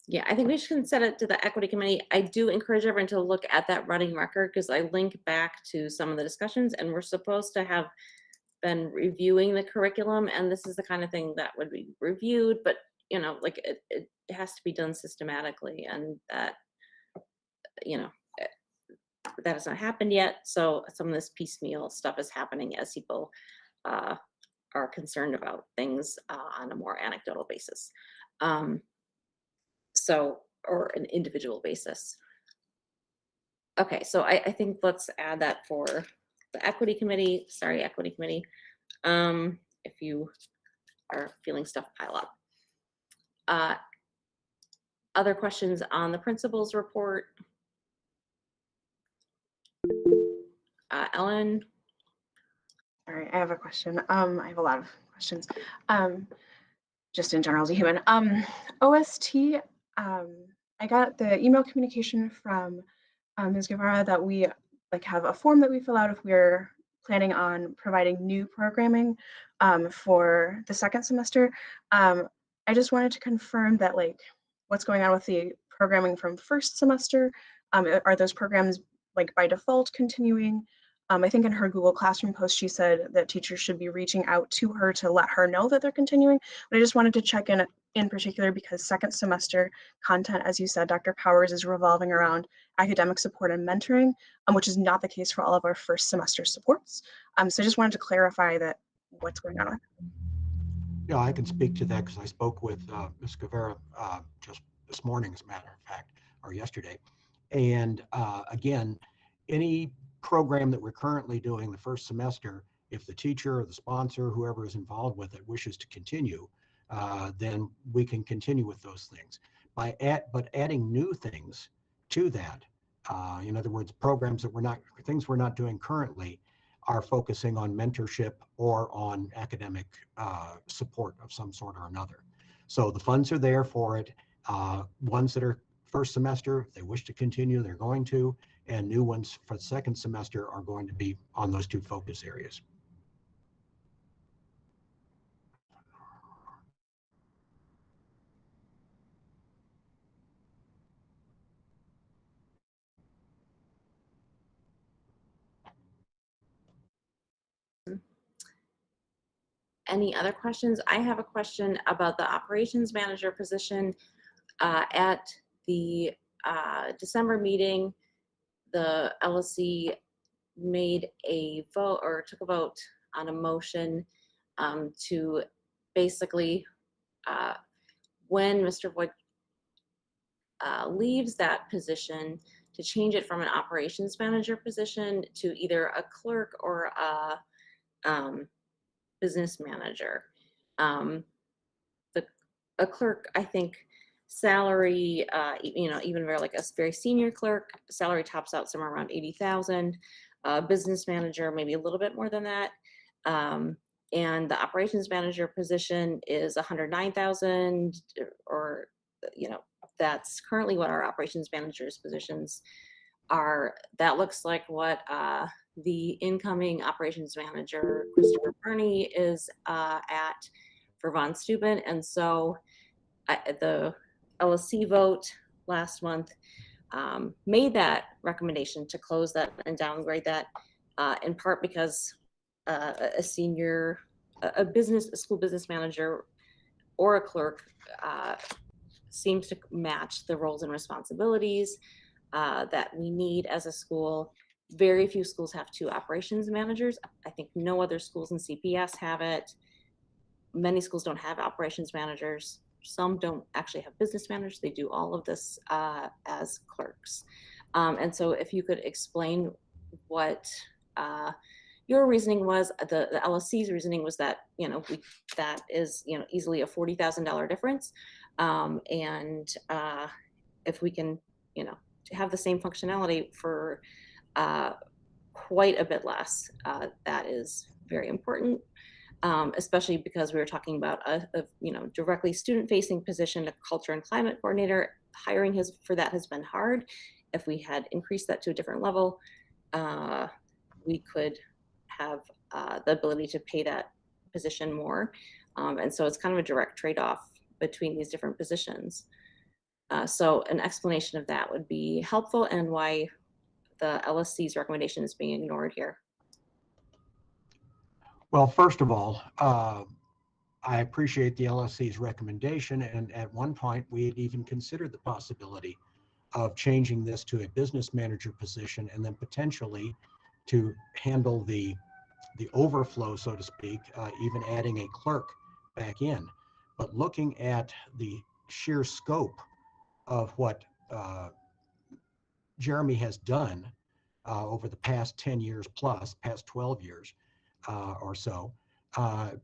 Yeah, I think we should send it to the equity committee. I do encourage everyone to look at that running record, because I link back to some of the discussions, and we're supposed to have been reviewing the curriculum, and this is the kind of thing that would be reviewed, but it has to be done systematically, and that that has not happened yet. So some of this piecemeal stuff is happening as people are concerned about things on a more anecdotal basis. Or an individual basis. Okay, so I think let's add that for the equity committee. Sorry, equity committee. If you are feeling stuff pile up. Other questions on the principal's report? Ellen? All right, I have a question. I have a lot of questions. Just in general as a human. OST, I got the email communication from Ms. Guevara that we have a form that we fill out if we're planning on providing new programming for the second semester. I just wanted to confirm that what's going on with the programming from first semester. Are those programs by default continuing? I think in her Google Classroom post, she said that teachers should be reaching out to her to let her know that they're continuing. But I just wanted to check in particular because second semester content, as you said, Dr. Powers, is revolving around academic support and mentoring, which is not the case for all of our first semester supports. So I just wanted to clarify that what's going on. Yeah, I can speak to that because I spoke with Ms. Guevara just this morning, as a matter of fact, or yesterday. And again, any program that we're currently doing the first semester, if the teacher or the sponsor, whoever is involved with it, wishes to continue, then we can continue with those things. But adding new things to that, in other words, programs that we're not doing currently, are focusing on mentorship or on academic support of some sort or another. So the funds are there for it. Ones that are first semester, if they wish to continue, they're going to, and new ones for the second semester are going to be on those two focus areas. Any other questions? I have a question about the operations manager position. At the December meeting, the LSC made a vote or took a vote on a motion to basically, when Mr. Voigt leaves that position, to change it from an operations manager position to either a clerk or a business manager. A clerk, I think, salary, even for a very senior clerk, salary tops out somewhere around 80,000. Business manager, maybe a little bit more than that. And the operations manager position is 109,000, or that's currently what our operations managers positions are. That looks like what the incoming operations manager, Christopher Burney, is at for Von Steuben. And so the LSC vote last month made that recommendation to close that and downgrade that, in part because a school business manager or a clerk seems to match the roles and responsibilities that we need as a school. Very few schools have 2 operations managers. I think no other schools in CPS have it. Many schools don't have operations managers. Some don't actually have business managers. They do all of this as clerks. And so if you could explain what your reasoning was, the LSC's reasoning was that, that is, easily a $40,000 difference. And if we can, have the same functionality for quite a bit less, that is very important. Especially because we were talking about a directly student-facing position, a culture and climate coordinator. Hiring for that has been hard. If we had increased that to a different level, we could have the ability to pay that position more. And so it's kind of a direct trade-off between these different positions. So an explanation of that would be helpful, and why the LSC's recommendation is being ignored here. Well, first of all, I appreciate the LSC's recommendation, and at one point we had even considered the possibility of changing this to a business manager position, and then potentially to handle the overflow, so to speak, even adding a clerk back in. But looking at the sheer scope of what Jeremy has done over the past 10 years plus, past 12 years or so,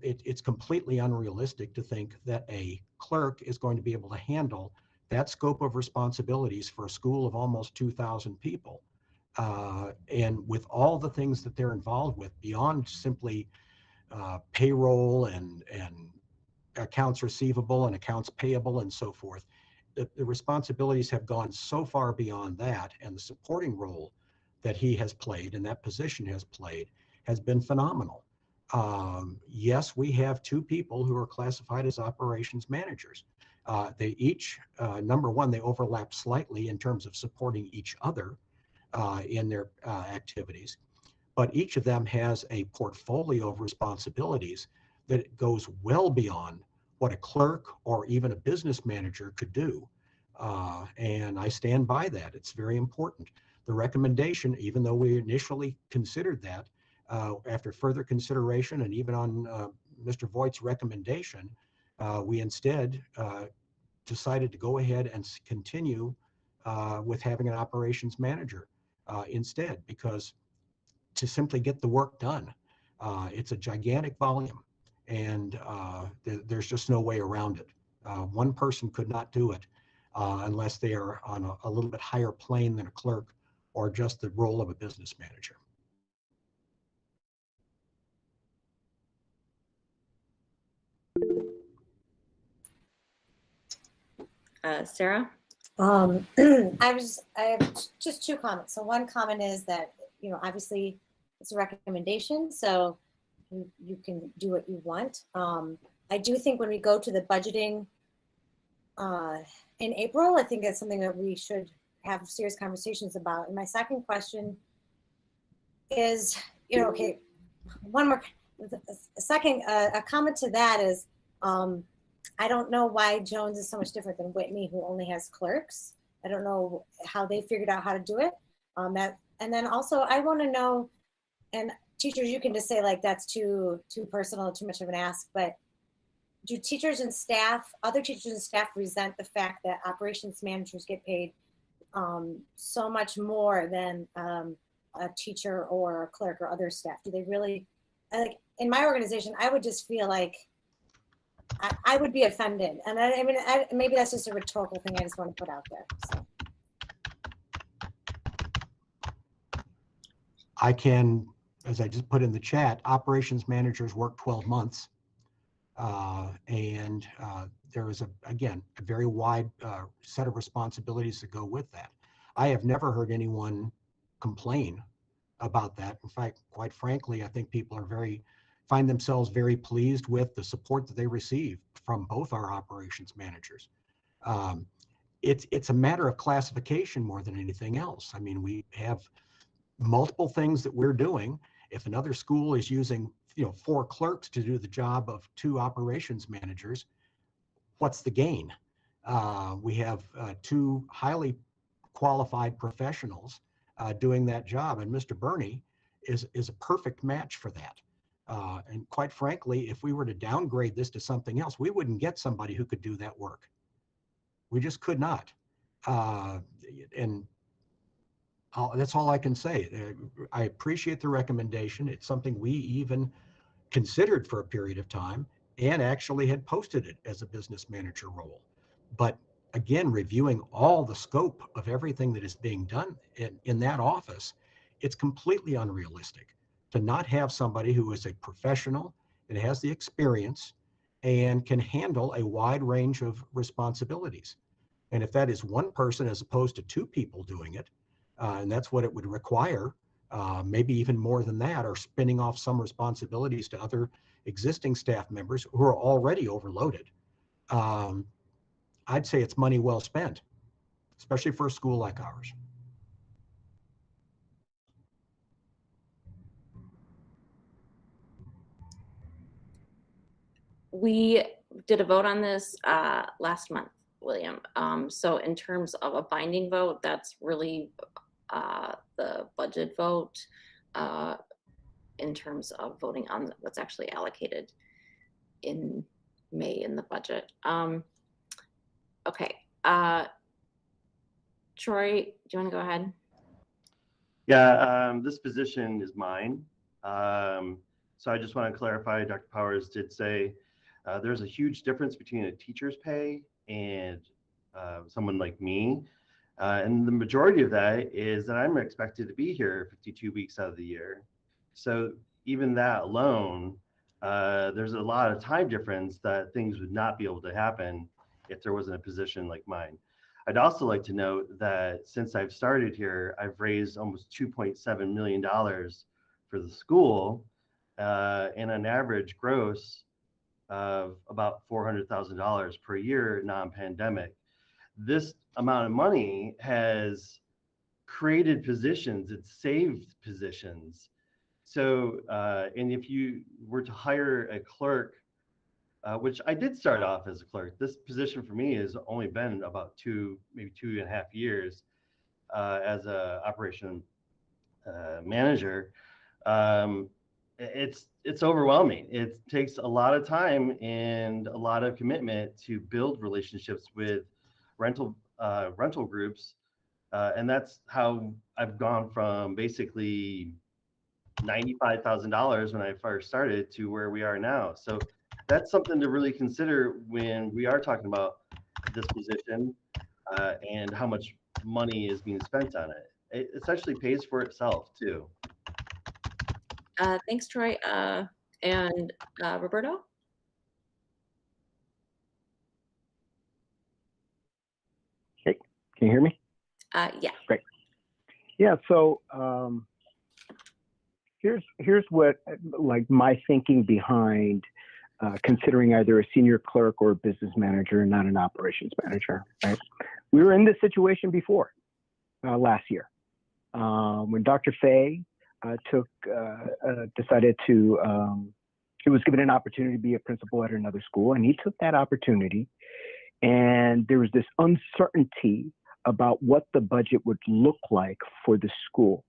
it's completely unrealistic to think that a clerk is going to be able to handle that scope of responsibilities for a school of almost 2,000 people. And with all the things that they're involved with beyond simply payroll and accounts receivable and accounts payable and so forth, the responsibilities have gone so far beyond that, and the supporting role that he has played and that position has played has been phenomenal. Yes, we have 2 people who are classified as operations managers. They each, number one, they overlap slightly in terms of supporting each other in their activities, but each of them has a portfolio of responsibilities that goes well beyond what a clerk or even a business manager could do. And I stand by that. It's very important. The recommendation, even though we initially considered that, after further consideration and even on Mr. Voigt's recommendation, we instead decided to go ahead and continue with having an operations manager instead, because to simply get the work done, it's a gigantic volume, and there's just no way around it. One person could not do it unless they are on a little bit higher plane than a clerk or just the role of a business manager. Sarah? I have just 2 comments. So one comment is that, obviously it's a recommendation, so you can do what you want. I do think when we go to the budgeting in April, I think that's something that we should have serious conversations about. And my second question is, okay, one more, a comment to that is, I don't know why Jones is so much different than Whitney, who only has clerks. I don't know how they figured out how to do it. And then also I want to know, and teachers, you can just say like that's too personal, too much of an ask, but do teachers and staff, other teachers and staff, resent the fact that operations managers get paid so much more than a teacher or a clerk or other staff? Do they really, like in my organization, I would just feel like I would be offended. And I mean, maybe that's just a rhetorical thing I just want to put out there. So. I can, as I just put in the chat, operations managers work 12 months. And there is, again, a very wide set of responsibilities that go with that. I have never heard anyone complain about that. In fact, quite frankly, I think people find themselves very pleased with the support that they receive from both our operations managers. It's a matter of classification more than anything else. I mean, we have multiple things that we're doing. If another school is using 4 clerks to do the job of 2 operations managers, what's the gain? We have two highly qualified professionals doing that job, and Mr. Burney is a perfect match for that. And quite frankly, if we were to downgrade this to something else, we wouldn't get somebody who could do that work. We just could not. And that's all I can say. I appreciate the recommendation. It's something we even considered for a period of time and actually had posted it as a business manager role. But again, reviewing all the scope of everything that is being done in that office, it's completely unrealistic to not have somebody who is a professional and has the experience and can handle a wide range of responsibilities. And if that is one person as opposed to two people doing it, and that's what it would require, maybe even more than that, or spinning off some responsibilities to other existing staff members who are already overloaded. I'd say it's money well spent, especially for a school like ours. We did a vote on this last month, William. So in terms of a binding vote, that's really the budget vote in terms of voting on what's actually allocated in May in the budget. Okay. Troy, do you want to go ahead? Yeah, this position is mine. So I just want to clarify, Dr. Powers did say there's a huge difference between a teacher's pay and someone like me. And the majority of that is that I'm expected to be here 52 weeks out of the year. So even that alone, there's a lot of time difference that things would not be able to happen if there wasn't a position like mine. I'd also like to note that since I've started here, I've raised almost $2.7 million for the school and an average gross of about $400,000 per year non-pandemic. This amount of money has created positions, it's saved positions. So, and if you were to hire a clerk, which I did start off as a clerk, this position for me has only been about maybe 2.5 years as a operation manager. It's overwhelming. It takes a lot of time and a lot of commitment to build relationships with rental groups, and that's how I've gone from basically $95,000 when I first started to where we are now. So that's something to really consider when we are talking about this position and how much money is being spent on it. It essentially pays for itself too. Thanks, Troy. And Roberto? Hey, can you hear me? Yeah. Great. Yeah, so here's what, like, my thinking behind considering either a senior clerk or a business manager and not an operations manager, right? We were in this situation before last year when Dr. Fay decided to, he was given an opportunity to be a principal at another school, and he took that opportunity, and there was this uncertainty about what the budget would look like for the school.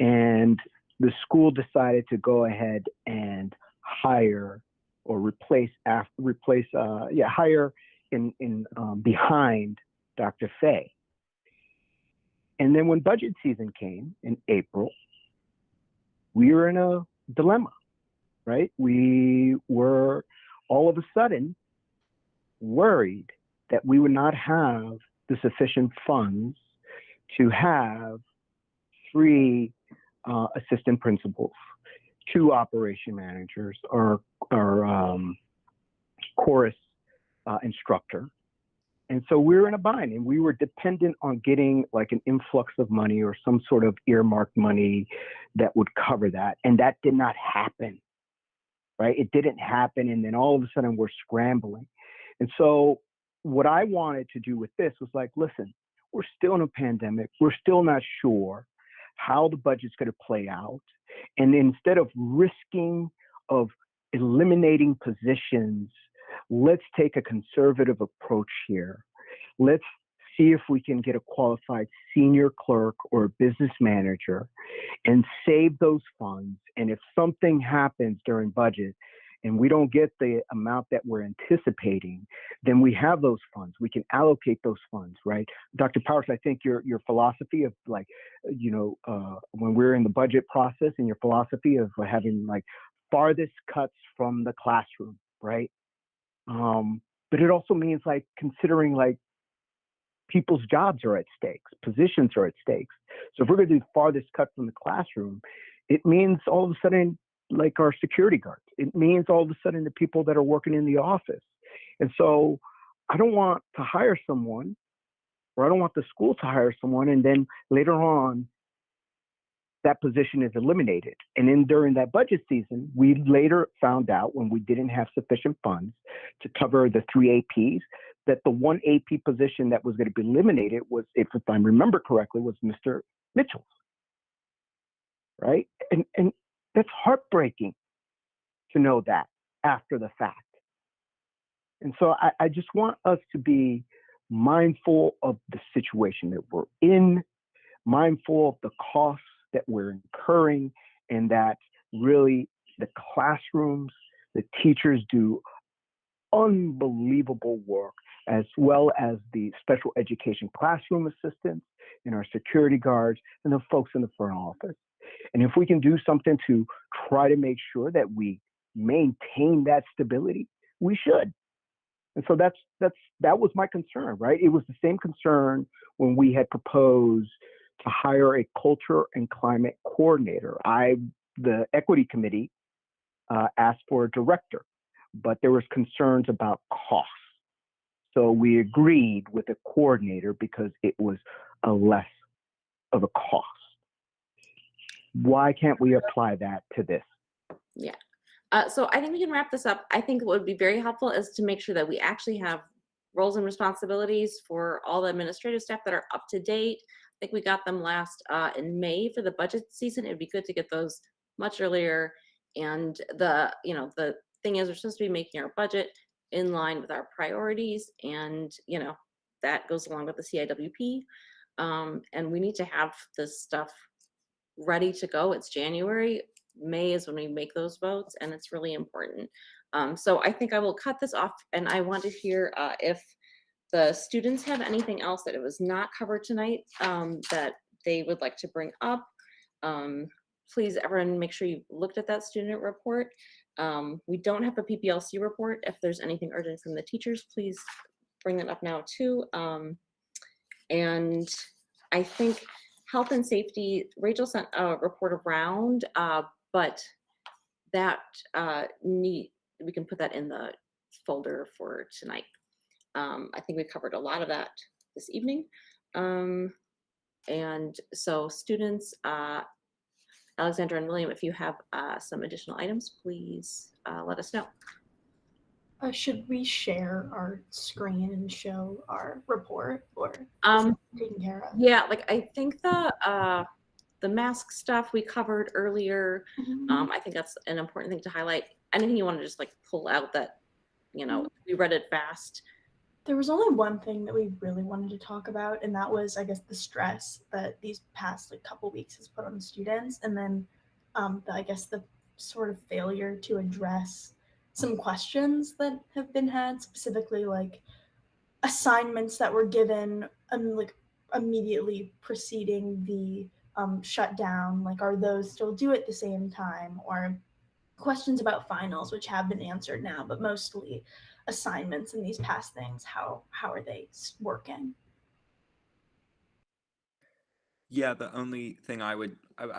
And the school decided to go ahead and hire or hire in behind Dr. Fay. And then when budget season came in April, we were in a dilemma, right? We were all of a sudden worried that we would not have the sufficient funds to have 3 assistant principals, 2 operation managers, or chorus instructor. And so we were in a bind, and we were dependent on getting like an influx of money or some sort of earmarked money that would cover that. And that did not happen, right? It didn't happen. And then all of a sudden we're scrambling. And so what I wanted to do with this was like, listen, we're still in a pandemic. We're still not sure how the budget's going to play out. And instead of risking of eliminating positions let's take a conservative approach here. Let's see if we can get a qualified senior clerk or a business manager and save those funds. And if something happens during budget and we don't get the amount that we're anticipating, then we have those funds. We can allocate those funds, right? Dr. Powers, I think your philosophy of like, when we're in the budget process and your philosophy of having like farthest cuts from the classroom, right? But it also means like considering like people's jobs are at stakes, positions are at stakes. So if we're going to do farthest cut from the classroom, it means all of a sudden, like our security guards, it means all of a sudden the people that are working in the office. And so I don't want to hire someone, or I don't want the school to hire someone, and then later on, that position is eliminated. And then during that budget season, we later found out when we didn't have sufficient funds to cover the 3 APs, that the 1 AP position that was going to be eliminated was, if I remember correctly, was Mr. Mitchell's, right? And that's heartbreaking to know that after the fact. And so I just want us to be mindful of the situation that we're in, mindful of the costs that we're incurring, and that really the classrooms, the teachers do unbelievable work, as well as the special education classroom assistants and our security guards and the folks in the front office. And if we can do something to try to make sure that we maintain that stability, we should. And so that was my concern, right? It was the same concern when we had proposed to hire a culture and climate coordinator. The equity committee asked for a director, but there was concerns about cost. So we agreed with a coordinator because it was a less of a cost. Why can't we apply that to this? Yeah. So I think we can wrap this up. I think what would be very helpful is to make sure that we actually have roles and responsibilities for all the administrative staff that are up to date. I think we got them last in May for the budget season. It'd be good to get those much earlier. And the thing is, we're supposed to be making our budget in line with our priorities, and that goes along with the CIWP. And we need to have this stuff ready to go. It's January. May is when we make those votes, and it's really important. So I think I will cut this off, and I want to hear if the students have anything else that it was not covered tonight that they would like to bring up. Please, everyone, make sure you looked at that student report. We don't have a PPLC report. If there's anything urgent from the teachers, please bring it up now too. And I think health and safety, Rachel sent a report around, but that we can put that in the folder for tonight. I think we covered a lot of that this evening. And so students, Alexandra and William, if you have some additional items, please let us know. Should we share our screen and show our report, or taken care of? Yeah, like I think the mask stuff we covered earlier. I think that's an important thing to highlight. Anything you want to just like pull out that, we read it fast. There was only one thing that we really wanted to talk about, and that was, I guess, the stress that these past couple weeks has put on the students, and then I guess the sort of failure to address some questions that have been had, specifically like assignments that were given immediately preceding the shutdown. Like, are those still due at the same time? Or questions about finals, which have been answered now, but mostly assignments and these past things. How are they working? Yeah, the only thing I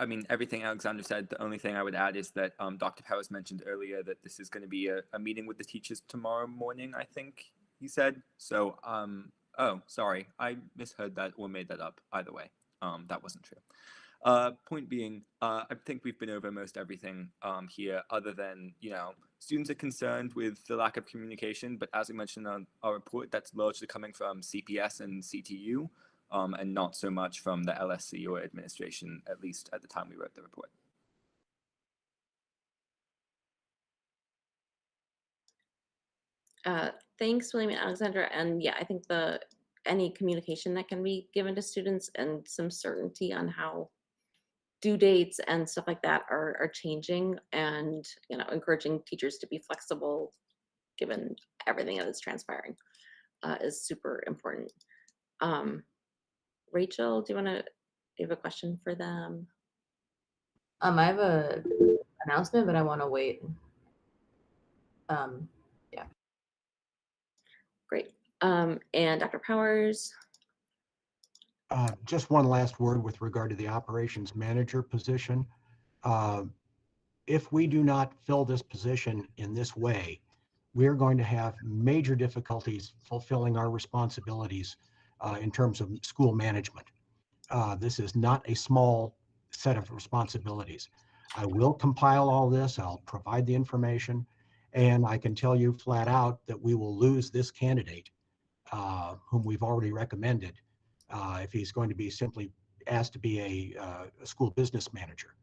mean, everything Alexander said, the only thing I would add is that Dr. Powers mentioned earlier that this is going to be a meeting with the teachers tomorrow morning, I think he said. So, oh, sorry, I misheard that or made that up. Either way, that wasn't true. Point being, I think we've been over most everything here, other than, students are concerned with the lack of communication, but as we mentioned on our report, that's largely coming from CPS and CTU, and not so much from the LSC or administration, at least at the time we wrote the report. Thanks, William and Alexandra. And yeah, I think any communication that can be given to students and some certainty on how due dates and stuff like that are changing, and encouraging teachers to be flexible given everything that is transpiring is super important. Rachel, do you have a question for them? I have a announcement, but I want to wait. Yeah. Great. And Dr. Powers? Just one last word with regard to the operations manager position. If we do not fill this position in this way, we're going to have major difficulties fulfilling our responsibilities in terms of school management. This is not a small set of responsibilities. I will compile all this, I'll provide the information, and I can tell you flat out that we will lose this candidate, whom we've already recommended, if he's going to be simply asked to be a school business manager.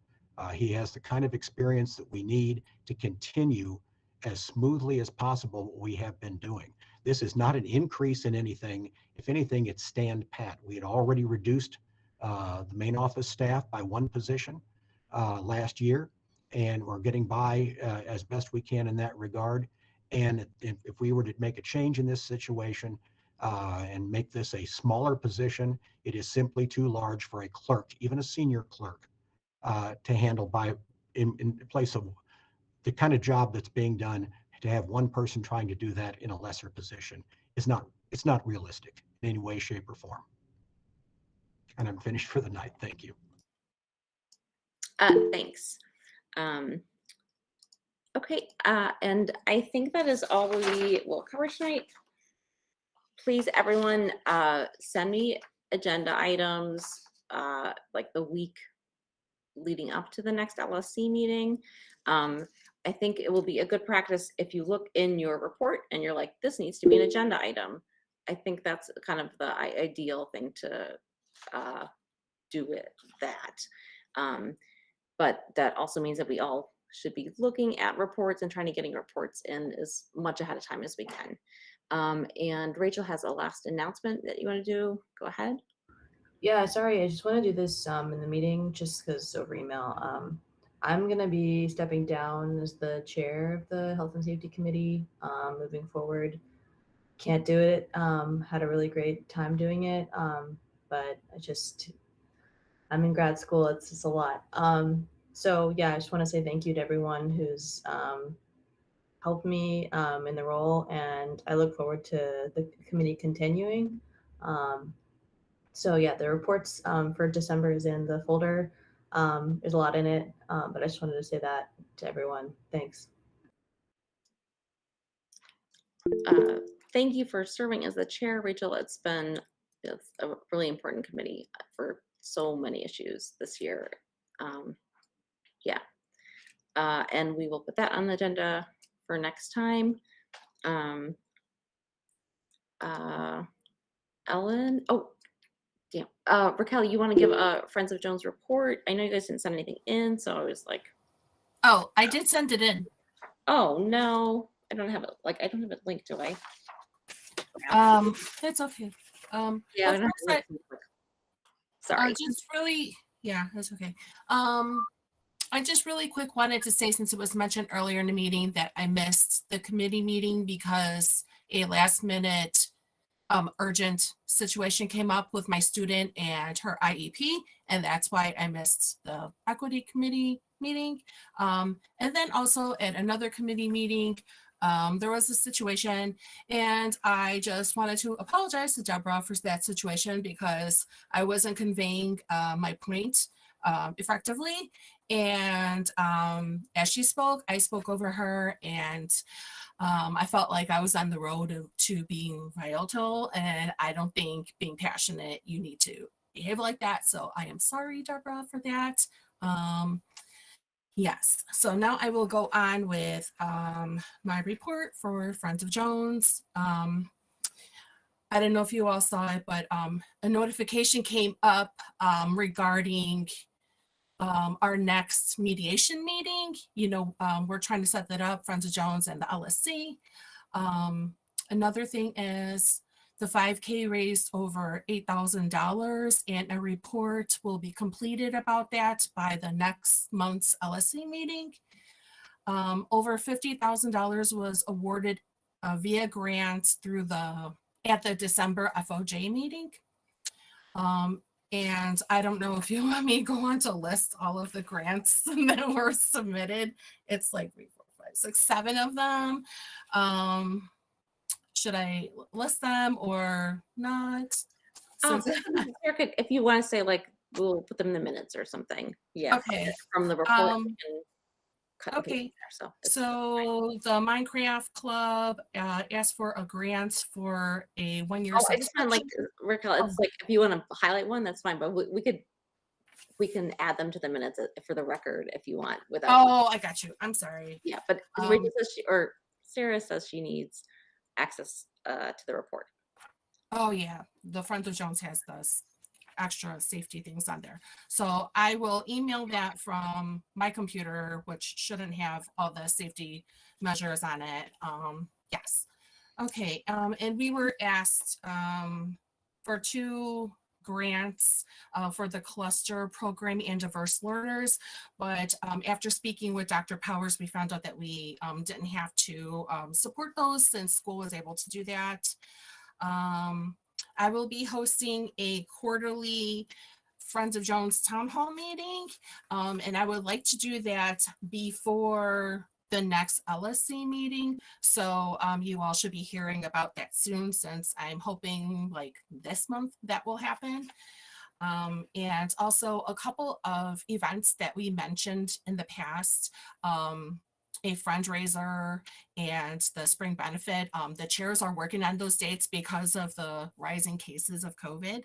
He has the kind of experience that we need to continue as smoothly as possible what we have been doing. This is not an increase in anything. If anything, it's stand pat. We had already reduced the main office staff by one position last year, and we're getting by as best we can in that regard. And if we were to make a change in this situation and make this a smaller position, it is simply too large for a clerk, even a senior clerk, to handle in place of the kind of job that's being done. To have one person trying to do that in a lesser position it's not realistic in any way, shape, or form. And I'm finished for the night. Thank you. Thanks. Okay, and I think that is all we will cover tonight. Please, everyone, send me agenda items like the week leading up to the next LSC meeting. I think it will be a good practice if you look in your report and you're like, this needs to be an agenda item. I think that's kind of the ideal thing to do with that. But that also means that we all should be looking at reports and trying to getting reports in as much ahead of time as we can. And Rachel has a last announcement that you want to do. Go ahead. Yeah, sorry, I just want to do this in the meeting just because over email. I'm going to be stepping down as the chair of the Health and Safety Committee moving forward. Can't do it. Had a really great time doing it, but I'm in grad school. It's just a lot. So yeah, I just want to say thank you to everyone who's helped me in the role, and I look forward to the committee continuing. So yeah, the reports for December is in the folder. There's a lot in it, but I just wanted to say that to everyone. Thanks. Thank you for serving as the chair, Rachel. It's a really important committee for so many issues this year. Yeah, and we will put that on the agenda for next time. Ellen, oh, damn. Raquel, you want to give a Friends of Jones report? I know you guys didn't send anything in, so I was like, oh, I did send it in. Oh no, I don't have it. I don't have it linked, do I? That's okay. Yeah, I don't have it. Sorry. Just really, yeah, that's okay. I just really quick wanted to say, since it was mentioned earlier in the meeting, that I missed the committee meeting because a last minute urgent situation came up with my student and her IEP, and that's why I missed the equity committee meeting. And then also at another committee meeting, there was a situation, and I just wanted to apologize to Deborah for that situation because I wasn't conveying my point effectively. And as she spoke, I spoke over her, and I felt like I was on the road to being volatile, and I don't think being passionate, you need to behave like that. So I am sorry, Deborah, for that. Yes, so now I will go on with my report for Friends of Jones. I don't know if you all saw it, but a notification came up regarding our next mediation meeting. We're trying to set that up, Friends of Jones and the LSC. Another thing is the 5K raised over $8,000, and a report will be completed about that by the next month's LSC meeting. Over $50,000 was awarded via grants through at the December FOJ meeting. And I don't know if you want me to go on to list all of the grants that were submitted. It's like 3, 4, 5, 6, 7 of them. Should I list them or not? If you want to say, like, we'll put them in the minutes or something. Yeah. Okay. From the report. Okay. So the Minecraft Club asked for a grant for a 1-year. I just meant, like, Raquel, it's like, if you want to highlight one, that's fine, but we can add them to the minutes for the record if you want. Without. Oh, I got you. I'm sorry. Yeah, but Sarah says she needs access to the report. Oh yeah, the front of Jones has those extra safety things on there. So I will email that from my computer, which shouldn't have all the safety measures on it. Yes. Okay. And we were asked for 2 grants for the cluster program and diverse learners. But after speaking with Dr. Powers, we found out that we didn't have to support those since school was able to do that. I will be hosting a quarterly Friends of Jones Town Hall meeting, and I would like to do that before the next LSC meeting. So you all should be hearing about that soon, since I'm hoping like this month that will happen. And also a couple of events that we mentioned in the past, a fundraiser and the spring benefit. The chairs are working on those dates because of the rising cases of COVID.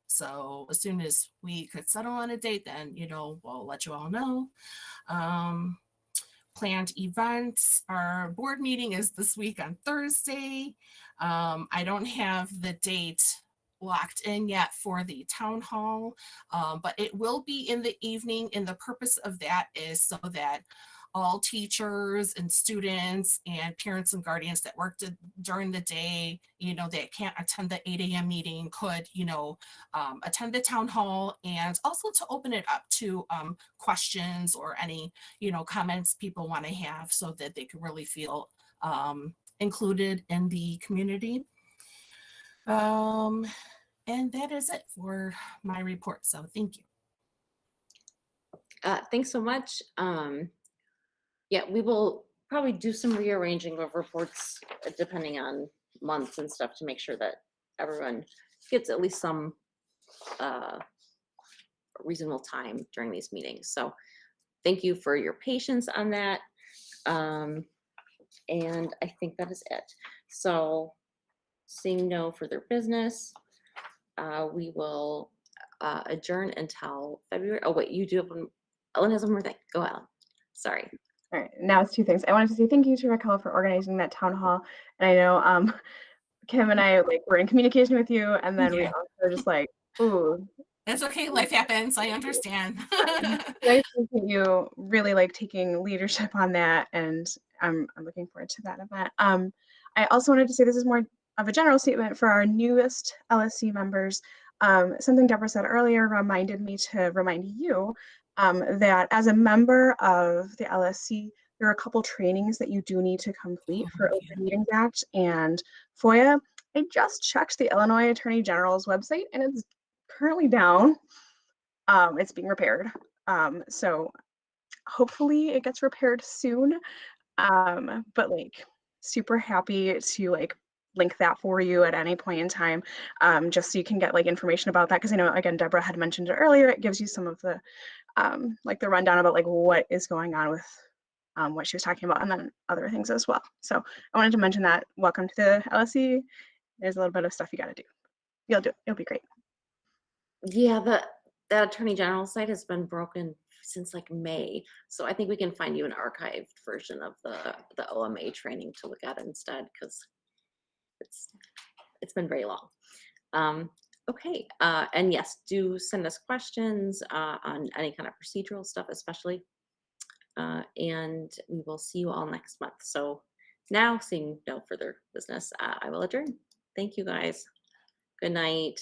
So as soon as we could settle on a date, then, we'll let you all know. Planned events, our board meeting is this week on Thursday. I don't have the date locked in yet for the town hall, but it will be in the evening, and the purpose of that is so that all teachers and students and parents and guardians that worked during the day, that can't attend the 8 a.m. meeting could, attend the town hall, and also to open it up to questions or any, comments people want to have, so that they can really feel included in the community. And that is it for my report. So thank you. Thanks so much. Yeah, we will probably do some rearranging of reports depending on months and stuff to make sure that everyone gets at least some reasonable time during these meetings. So thank you for your patience on that. And I think that is it. So seeing no further business, we will adjourn until February. Oh wait, you do have one. Ellen has one more thing. Go Ellen. Sorry. All right, now it's 2 things. I wanted to say thank you to Raquel for organizing that town hall. And I know Kim and I were in communication with you, and then we also just ooh. It's okay, life happens. I understand. I appreciate you really taking leadership on that, and I'm looking forward to that event. I also wanted to say this is more of a general statement for our newest LSC members. Something Deborah said earlier reminded me to remind you that as a member of the LSC, there are a couple trainings that you do need to complete for Open Meetings Act and FOIA. I just checked the Illinois Attorney General's website, and it's currently down. It's being repaired. So hopefully it gets repaired soon. But super happy to link that for you at any point in time, just so you can get information about that. Because I know, again, Deborah had mentioned it earlier. It gives you some of the the rundown about what is going on with what she was talking about, and then other things as well. So I wanted to mention that. Welcome to the LSC. There's a little bit of stuff you got to do. You'll do it. It'll be great. Yeah, the Attorney General site has been broken since May. So I think we can find you an archived version of the OMA training to look at instead, because it's been very long. Okay, and yes, do send us questions on any kind of procedural stuff, especially. And we will see you all next month. So Now, seeing no further business, I will adjourn. Thank you, guys. Good night.